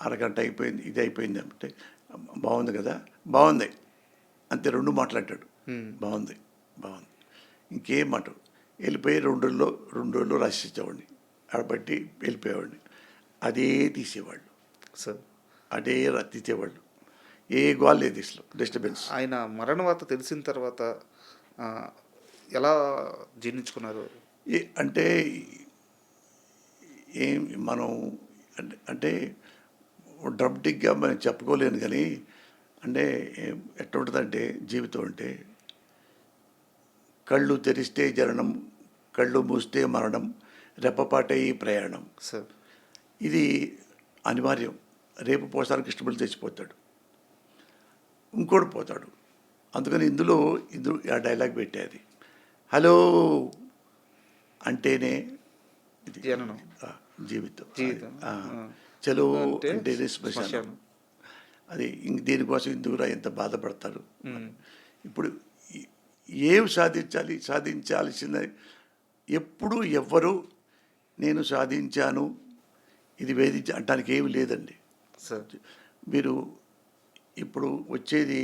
అరగంట అయిపోయింది, ఇది అయిపోయింది అంటే బాగుంది కదా, బాగుంది అంతే, 2 మాట్లాడాడు, బాగుంది బాగుంది, ఇంకేం మాట. వెళ్ళిపోయి 2 రోజుల్లో రాసిచ్చేవాడిని, ఆడబట్టి వెళ్ళిపోయేవాడిని. అదే తీసేవాళ్ళు సార్, అదే తీసేవాళ్ళు, ఏ గోల్ లేదు ఇసలు, డిస్టర్బెన్స్. ఆయన మరణ వార్త తెలిసిన తర్వాత ఎలా జీర్ణించుకున్నారు? అంటే ఏం మనం అంటే డ్రమ్టిక్గా మనం చెప్పుకోలేను, కానీ అంటే ఎట్లా ఉంటుందంటే జీవితం అంటే కళ్ళు తెరిస్తే జననం, కళ్ళు మూస్తే మరణం, రెప్పపాటే ఈ ప్రయాణం. సార్, ఇది అనివార్యం. రేపు పోసానికి కృష్ణపల్లి తెచ్చిపోతాడు, ఇంకోటి పోతాడు. అందుకని ఇందులో ఆ డైలాగ్ పెట్టేది, హలో అంటేనే ఇది జననం, జీవితం, జీవితం. చలో అంటే అంటేనే శ్మశానం. అది దీనికోసం ఇందుకురా ఎంత బాధపడతారు. ఇప్పుడు ఏం సాధించాల్సింది ఎప్పుడు ఎవ్వరు నేను సాధించాను ఇది అంటానికి ఏమి లేదండి సార్. మీరు ఇప్పుడు వచ్చేది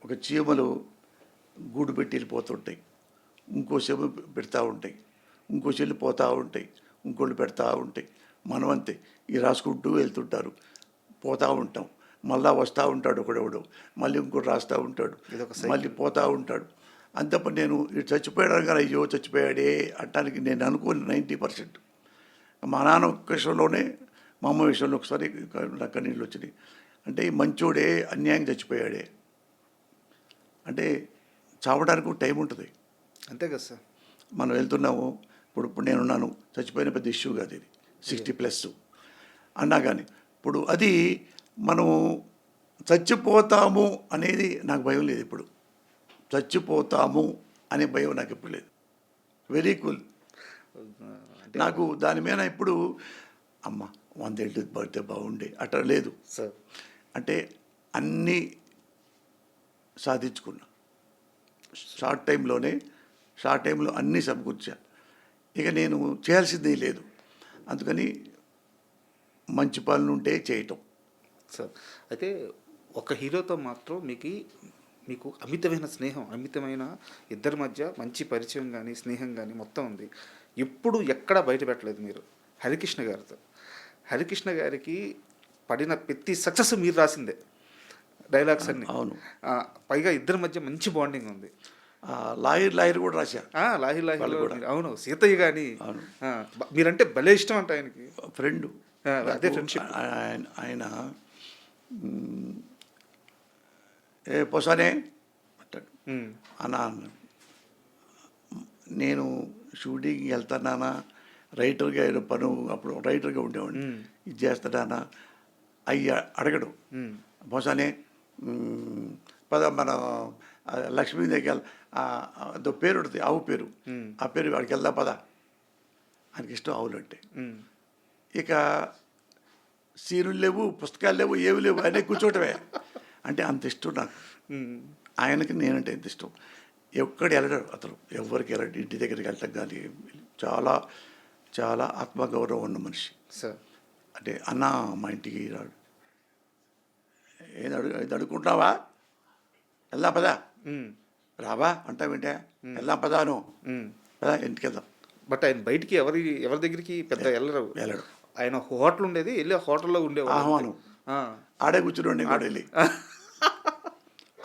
ఒక చీమలు గూడు పెట్టి వెళ్ళిపోతుంటాయి, ఇంకో చెవు పెడతా ఉంటాయి, ఇంకో చెల్లి పోతూ ఉంటాయి, ఇంకోళ్ళు పెడతా ఉంటాయి. మనం అంతే, ఈ రాసుకుంటూ వెళ్తుంటారు, పోతూ ఉంటాం, మళ్ళా వస్తూ ఉంటాడు ఒకడెవడు, మళ్ళీ ఇంకోటి రాస్తూ ఉంటాడు, మళ్ళీ పోతూ ఉంటాడు. అంతప్ప నేను ఇటు చచ్చిపోయాడు కానీ అయ్యో చచ్చిపోయాడే అంటానికి నేను అనుకోని 90%. మా నాన్న విషయంలోనే, మా అమ్మ విషయంలో ఒకసారి నా కన్నీళ్ళు వచ్చినాయి. అంటే మంచోడే అన్యాయం చచ్చిపోయాడే అంటే చావడానికి టైం ఉంటుంది, అంతే కదా సార్. మనం వెళ్తున్నాము, ఇప్పుడు నేనున్నాను, చచ్చిపోయిన పెద్ద ఇష్యూ కాదు ఇది, 60+ అన్నా కానీ ఇప్పుడు అది మనము చచ్చిపోతాము అనేది నాకు భయం లేదు. ఇప్పుడు చచ్చిపోతాము అనే భయం నాకు ఎప్పుడు లేదు. Very cool. నాకు దాని మీద ఇప్పుడు అమ్మ 100 ఏళ్ళు పడితే బాగుండే అట్లా లేదు సార్. అంటే అన్నీ సాధించుకున్నా షార్ట్ టైంలో అన్నీ సమకూర్చా. ఇక నేను చేయాల్సిందే లేదు. అందుకని మంచి పనులు ఉంటే చేయటం. సార్, అయితే ఒక హీరోతో మాత్రం మీకు అమితమైన స్నేహం, అమితమైన ఇద్దరి మధ్య మంచి పరిచయం కానీ స్నేహం కానీ మొత్తం ఉంది. ఎప్పుడు ఎక్కడ బయట పెట్టలేదు మీరు హరికృష్ణ గారితో. హరికృష్ణ గారికి పడిన ప్రతి సక్సెస్ మీరు రాసిందే, డైలాగ్స్ అన్ని. అవును. పైగా ఇద్దరి మధ్య మంచి బాండింగ్ ఉంది. లాయర్ కూడా రాశా. లాహిర్ అవును, సీతయ్య కానీ మీరంటే భలే ఇష్టం అంట ఆయనకి. ఫ్రెండ్, అదే ఫ్రెండ్షిప్. ఆయన ఏ పోసానే అంటాడు అన్నా. నేను షూటింగ్కి వెళ్తానా, రైటర్గా పను అప్పుడు రైటర్గా ఉండేవాడిని, ఇది చేస్తానా అయ్యి అడగడు. పోసానే పద మన లక్ష్మీ దగ్గర అదో పేరు ఉంటుంది, ఆవు పేరు, ఆ పేరు వాడికి వెళ్దా పద, ఆయనకి ఇష్టం ఆవులు అంటే. ఇక సీనులు లేవు, పుస్తకాలు లేవు, ఏవి లేవు, అనే కూర్చోటమే. అంటే అంత ఇష్టం నాకు. ఆయనకి నేనంటే ఎంత ఇష్టం. ఎక్కడికి వెళ్ళడు అతను, ఎవరికి వెళ్ళడు, ఇంటి దగ్గరికి వెళ్ళటం కానీ. చాలా చాలా ఆత్మగౌరవం ఉన్న మనిషి సార్. అంటే అన్న మా ఇంటికి రాడు, ఏది అడుగుకుంటున్నావా, వెళ్దాం పదా, రావా అంటావేంటే, వెళ్దాం పదాను, పదా ఇంటికి వెళ్దాం, బట్ ఆయన బయటికి ఎవరి దగ్గరికి పెద్ద వెళ్ళరు. వెళ్ళడు. ఆయన హోటల్ ఉండేది, వెళ్ళి ఆ హోటల్లో ఉండేవాడు. ఆహ్వానం. ఆ. ఆడే కూర్చునేవాడిని నేను కూడా వెళ్ళి.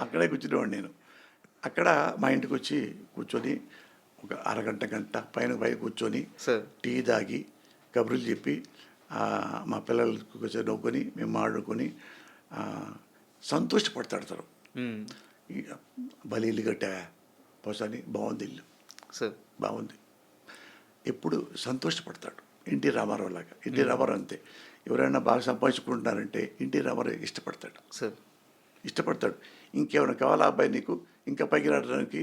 అక్కడే కూర్చునేవాడిని నేను. అక్కడ మా ఇంటికి వచ్చి కూర్చొని ఒక అరగంట గంట పైన కూర్చొని సార్. టీ తాగి కబుర్లు చెప్పి మా పిల్లలు కొంచెం నవ్వుకొని మేము ఆడుకొని సంతోషపడతాడు తను. భలే ఇల్లు కట్టావా పోసాని, బాగుంది ఇల్లు, సార్ బాగుంది. ఎప్పుడు సంతోషపడతాడు. ఎన్టీ రామారావు లాగా. ఎన్టీ రామారావు అంతే. ఎవరైనా బాగా సంపాదించుకుంటున్నారంటే ఎన్టీ రామారావు ఇష్టపడతాడు. సార్ ఇష్టపడతాడు. ఇంకేమైనా కావాలా అబ్బాయి నీకు, ఇంకా పైకి రావడానికి,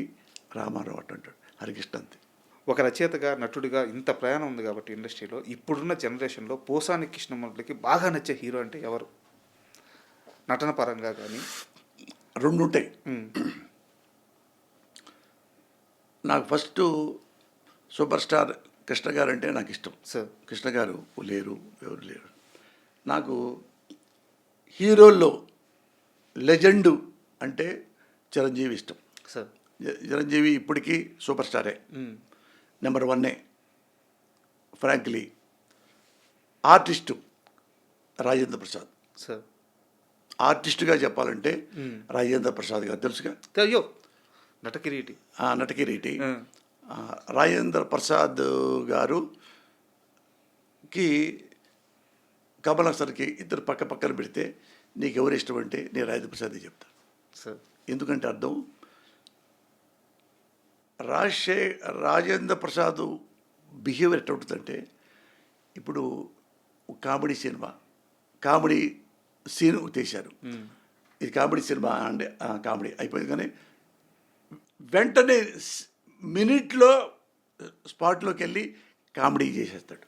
రామారావు అంటాడు. హరికృష్ణ అంతే. ఒక రచయితగా, నటుడిగా ఇంత ప్రయాణం ఉంది కాబట్టి ఇండస్ట్రీలో, ఇప్పుడున్న జనరేషన్లో పోసాని కృష్ణమూర్తికి బాగా నచ్చే హీరో అంటే ఎవరు? నటన పరంగా కానీ. రెండు ఉంటాయి. నాకు ఫస్ట్ సూపర్ స్టార్ కృష్ణ గారు అంటే నాకు ఇష్టం. సార్. కృష్ణ గారు లేరు, ఎవరు లేరు. నాకు హీరోల్లో లెజెండు అంటే చిరంజీవి ఇష్టం. సార్. చిరంజీవి ఇప్పటికీ సూపర్ స్టారే, number 1. Frankly artist Rajendra Prasad. Sir. ఆర్టిస్టుగా చెప్పాలంటే రాజేంద్ర ప్రసాద్ గారు తెలుసుగా. అయ్యో, నటకిరీటి. నటకిరీటి. రాజేంద్ర ప్రసాద్ గారుకి కమల్ హాసన్కి ఇద్దరు పక్క పక్కన పెడితే నీకు ఎవరు ఇష్టం అంటే నేను రాజేంద్ర ప్రసాదే చెప్తాను. సార్. ఎందుకంటే అర్థం, రాజేంద్ర ప్రసాద్ బిహేవియర్ ఎట్లా ఉంటుందంటే, ఇప్పుడు కామెడీ సినిమా, కామెడీ సీన్ తీశారు, ఇది కామెడీ సినిమా అంటే కామెడీ అయిపోయింది, కానీ వెంటనే మినిట్లో స్పాట్లోకి వెళ్ళి కామెడీ చేసేస్తాడు.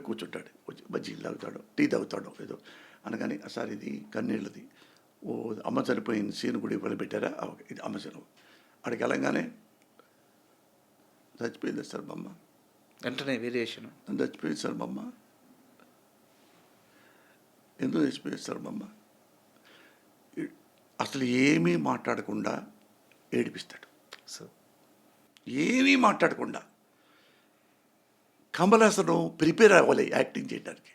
కూర్చుంటాడు, బజ్జీలు తాగుతాడు, టీ తాగుతాడు ఏదో అనగానే, సార్ ఇది కన్నీళ్ళది, ఓ అమ్మ చనిపోయిన సీన్ కూడా ఇవ్వాలి పెట్టారా, ఓకే ఇది అమ్మ సీన్. అక్కడికి వెళ్ళంగానే చచ్చిపోయింది సార్ మా అమ్మ, వెంటనే వేరియేషన్, చచ్చిపోయింది సార్ మా అమ్మ, ఎందుకు చచ్చిపోయింది సార్ మా అమ్మ. అసలు ఏమీ మాట్లాడకుండా ఏడిపిస్తాడు. ఏమీ మాట్లాడకుండా. కమల్ హాసన్ ప్రిపేర్ అవ్వాలి యాక్టింగ్ చేయడానికి,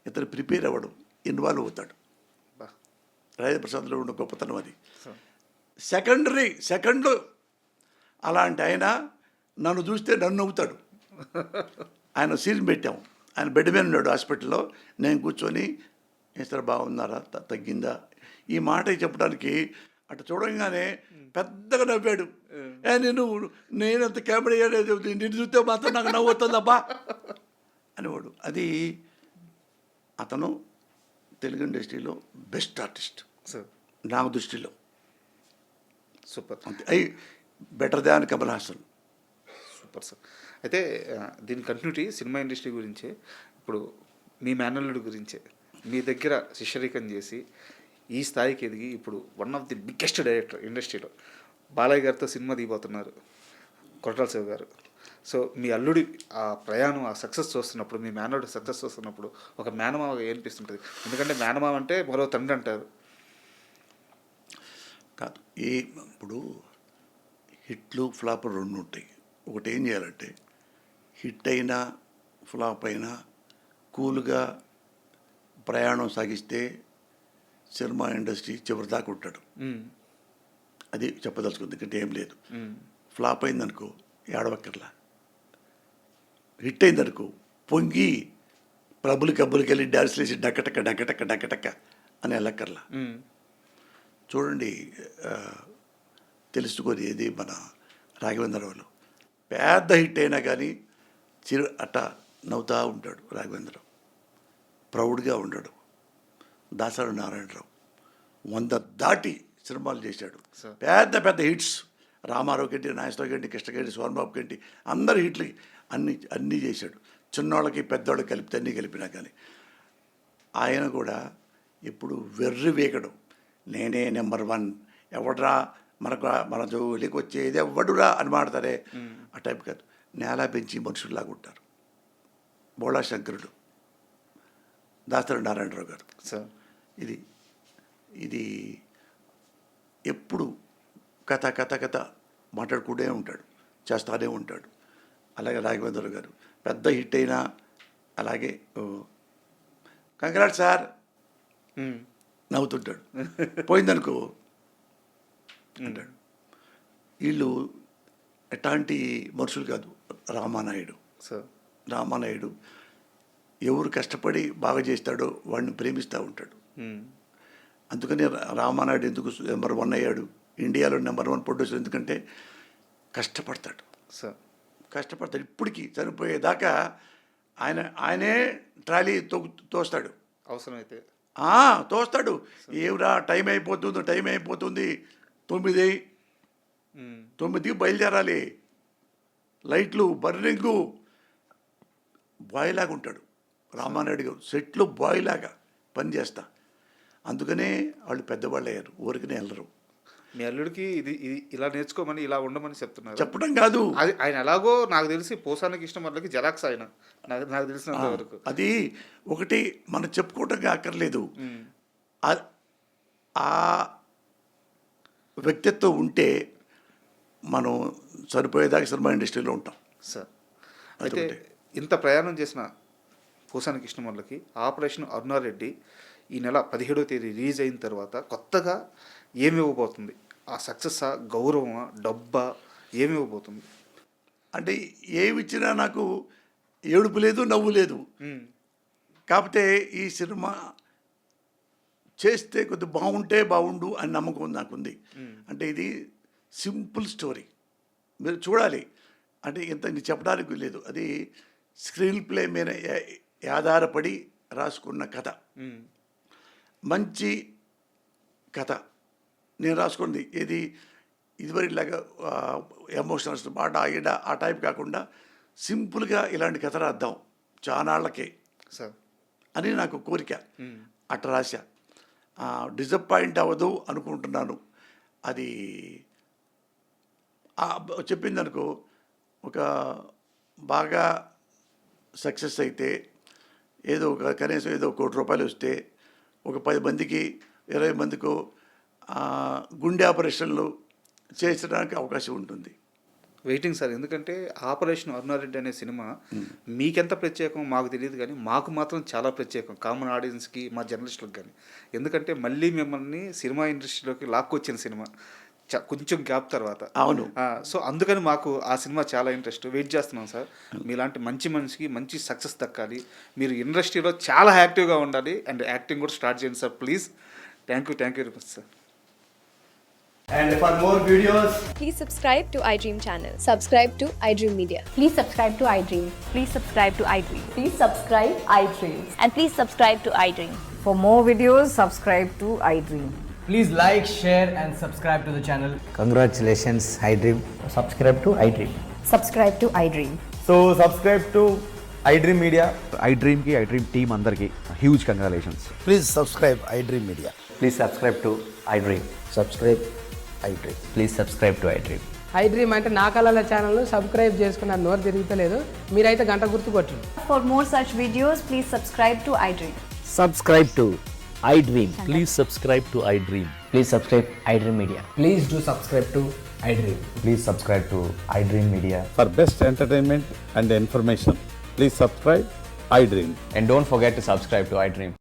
ఇతను ప్రిపేర్ అవ్వడం, ఇన్వాల్వ్ అవుతాడు. రాజేంద్ర ప్రసాద్లో ఉన్న గొప్పతనం అది. సెకండ్లో అలాంటి ఆయన నన్ను చూస్తే నన్ను నవ్వుతాడు. ఆయన సీన్ పెట్టాము, ఆయన బెడ్ మీద ఉన్నాడు హాస్పిటల్లో, నేను కూర్చొని సార్ బాగున్నారా, తగ్గిందా, ఈ మాట చెప్పడానికి అటు చూడంగానే పెద్దగా నవ్వాడు. నేనంత కామెడీ నిన్ను చూస్తే మాత్రం నాకు నవ్వు వస్తుందబ్బా అనేవాడు. అది అతను తెలుగు ఇండస్ట్రీలో బెస్ట్ ఆర్టిస్ట్ నా దృష్టిలో. సూపర్. అంతే, better than Kamal Haasan. Super sir. అయితే దీని కంటిన్యూటీ సినిమా ఇండస్ట్రీ గురించే, ఇప్పుడు మీ మేనల్లుడి గురించే, మీ దగ్గర శిష్యరికం చేసి ఈ స్థాయికి ఎదిగి ఇప్పుడు one of the biggest director ఇండస్ట్రీలో బాలయ్య గారితో సినిమా దిగిపోతున్నారు కొట్టాల శివ గారు. సో మీ అల్లుడి ఆ ప్రయాణం, ఆ సక్సెస్ చూస్తున్నప్పుడు, మీ మేనల్లుడి సక్సెస్ చూస్తున్నప్పుడు ఒక మేనమావగా ఏనిపిస్తుంటుంది? ఎందుకంటే మేనమావ అంటే మరో తండ్రి అంటారు. కాదు, ఇప్పుడు హిట్లు ఫ్లాప్ రెండు ఉంటాయి. ఒకటి ఏం చేయాలంటే, హిట్ అయినా ఫ్లాప్ అయినా కూల్గా ప్రయాణం సాగిస్తే సినిమా ఇండస్ట్రీ చివరిదాకా ఉంటాడు. అది చెప్పదలుచుకుంది, ఎందుకంటే ఏం లేదు. ఫ్లాప్ అయిందనుకో ఏడవక్కర్లా, హిట్ అయిందనుకో పొంగి క్లబ్బులకి వెళ్ళి డ్యాన్స్లు వేసి డక్కటక్క డక్కటక్క డక్కటక్క అని వెళ్ళక్కర్లా. చూడండి, తెలుసుకొని ఏది మన రాఘవేంద్రరావులో పెద్ద హిట్ అయినా కానీ అట్ట నవ్వుతూ ఉంటాడు రాఘవేంద్రరావు, ప్రౌడ్గా ఉండడు. దాసరి నారాయణరావు 100 దాటి సినిమాలు చేశాడు, పెద్ద పెద్ద హిట్స్. రామారావు గంటి, నాగేశ్వరరావు గంటి, కృష్ణ గంటి, సోమబాబు గంటి, అందరు హిట్లు అన్నీ చేశాడు. చిన్నోళ్ళకి పెద్దోళ్ళకి కలిపితే అన్నీ కలిపినా కానీ ఆయన కూడా ఎప్పుడు వెర్రి వేగడం, నేనే నెంబర్ 1, ఎవడరా మన జోలికి వచ్చేది ఎవడురా అని మాడతారే, ఆ టైప్ కాదు. నేల పెంచి మనుషుల్లాగా ఉంటారు. బోళా శంకరుడు, దాసరి నారాయణరావు గారు. ఇది ఎప్పుడు కథ మాట్లాడుకుంటూనే ఉంటాడు, చేస్తానే ఉంటాడు. అలాగే రాఘవేంద్ర గారు పెద్ద హిట్ అయినా అలాగే కంగ్రాట్ సార్ నవ్వుతుంటాడు, పోయిందనుకో అంటాడు. వీళ్ళు ఎట్లాంటి మనుషులు కాదు. రామానాయుడు ఎవరు కష్టపడి బాగా చేస్తాడో వాడిని ప్రేమిస్తూ ఉంటాడు. అందుకని రామానాయుడు ఎందుకు నెంబర్ 1 అయ్యాడు, ఇండియాలో నెంబర్ 1 ప్రొడ్యూసర్, ఎందుకంటే కష్టపడతాడు. ఇప్పటికీ చనిపోయేదాకా ఆయనే ట్రాలీ తోస్తాడు, అవసరమైతే తోస్తాడు. ఏమిరా టైం అయిపోతుంది 9కి బయలుదేరాలి, లైట్లు బర్నింగు, బాయ్ లాగా ఉంటాడు రామానాయుడు గారు. సెట్లో బాయ్ లాగా పనిచేస్తా. అందుకనే వాళ్ళు పెద్దవాళ్ళు అయ్యారు, ఊరికనే వెళ్ళరు. మీ అల్లుడికి ఇది ఇలా నేర్చుకోమని ఇలా ఉండమని చెప్తున్నారు? చెప్పడం కాదు, అది ఆయన ఎలాగో నాకు తెలిసి పోసానికి ఇష్టం వాళ్ళకి జెరాక్స్ ఆయన నాకు తెలిసినంత వరకు. అది ఒకటి మనం చెప్పుకోవటంగా అక్కర్లేదు. ఆ వ్యక్తిత్వం ఉంటే మనం సరిపోయేదాకా సినిమా ఇండస్ట్రీలో ఉంటాం సార్. అయితే ఇంత ప్రయాణం చేసిన పోసానికి ఇష్టం వాళ్ళకి ఆపరేషన్ అరుణారెడ్డి ఈ నెల 17వ తేదీ రిలీజ్ అయిన తర్వాత కొత్తగా ఏమి ఇవ్వబోతుంది? ఆ సక్సెస్సా, గౌరవమా, డబ్బా, ఏమి ఇవ్వబోతుంది? అంటే ఏమి ఇచ్చినా నాకు ఏడుపు లేదు, నవ్వు లేదు. కాకపోతే ఈ సినిమా చేస్తే కొద్దిగా బాగుండు అని నమ్మకం నాకుంది. అంటే ఇది సింపుల్ స్టోరీ, మీరు చూడాలి. అంటే ఇంత చెప్పడానికి లేదు, అది స్క్రీన్ ప్లే మీద ఆధారపడి రాసుకున్న కథ. మంచి కథ నేను రాసుకుంది. ఇదివరలాగా ఎమోషనల్స్ మాట ఆ టైప్ కాకుండా సింపుల్గా ఇలాంటి కథ రాద్దాం చానాళ్ళకే సార్ అని నాకు కోరిక. అట్లా రాశా. డిసప్పాయింట్ అవ్వదు అనుకుంటున్నాను. అది చెప్పిందనుకో, ఒక బాగా సక్సెస్ అయితే కనీసం ఏదో ₹1 కోటి వస్తే ఒక 10 మందికి 20 మందికో గుండె ఆపరేషన్లు చేసడానికి అవకాశం ఉంటుంది. Waiting sir. ఎందుకంటే ఆపరేషన్ అరుణారెడ్డి అనే సినిమా మీకెంత ప్రత్యేకం మాకు తెలియదు, కానీ మాకు మాత్రం చాలా ప్రత్యేకం, కామన్ ఆడియన్స్కి, మా జర్నలిస్టులకు కానీ. ఎందుకంటే మళ్ళీ మిమ్మల్ని సినిమా ఇండస్ట్రీలోకి లాక్కొచ్చిన సినిమా కొంచెం గ్యాప్ తర్వాత. అవును. సో అందుకని మాకు ఆ సినిమా చాలా ఇంట్రెస్ట్. వెయిట్ చేస్తున్నాం సార్. మీలాంటి మంచి మనిషికి మంచి సక్సెస్ దక్కాలి, మీరు ఇండస్ట్రీలో చాలా యాక్టివ్గా ఉండాలి, అండ్ యాక్టింగ్ కూడా స్టార్ట్ చేయండి sir, please. Thank you very much sir. And for more videos, please subscribe to iDream channel. Subscribe to iDream Media. Please subscribe to iDream. Please subscribe to iDream. Please subscribe iDream. And please subscribe to iDream. For more videos, subscribe to iDream. please like, share and subscribe to the channel. Congratulations, iDream. Subscribe to iDream. Subscribe to iDream. So subscribe to iDream Media. iDream ki iDream team andarki huge congratulations. Please subscribe iDream Media. Please subscribe to iDream. Subscribe iDream. Please subscribe to iDream. iDream అంటే నా కళల ఛానల్ను subscribe చేసుకున్న నోరు తిరుగుతలేదు, మీరైతే గంట గుర్తు కొట్టండి. For more such videos, please subscribe to iDream. Subscribe to iDream. Please subscribe to iDream. Please subscribe iDream Media. Please do subscribe to iDream. Please subscribe to iDream Media. For best entertainment and information, please subscribe iDream. And don't forget to subscribe to iDream.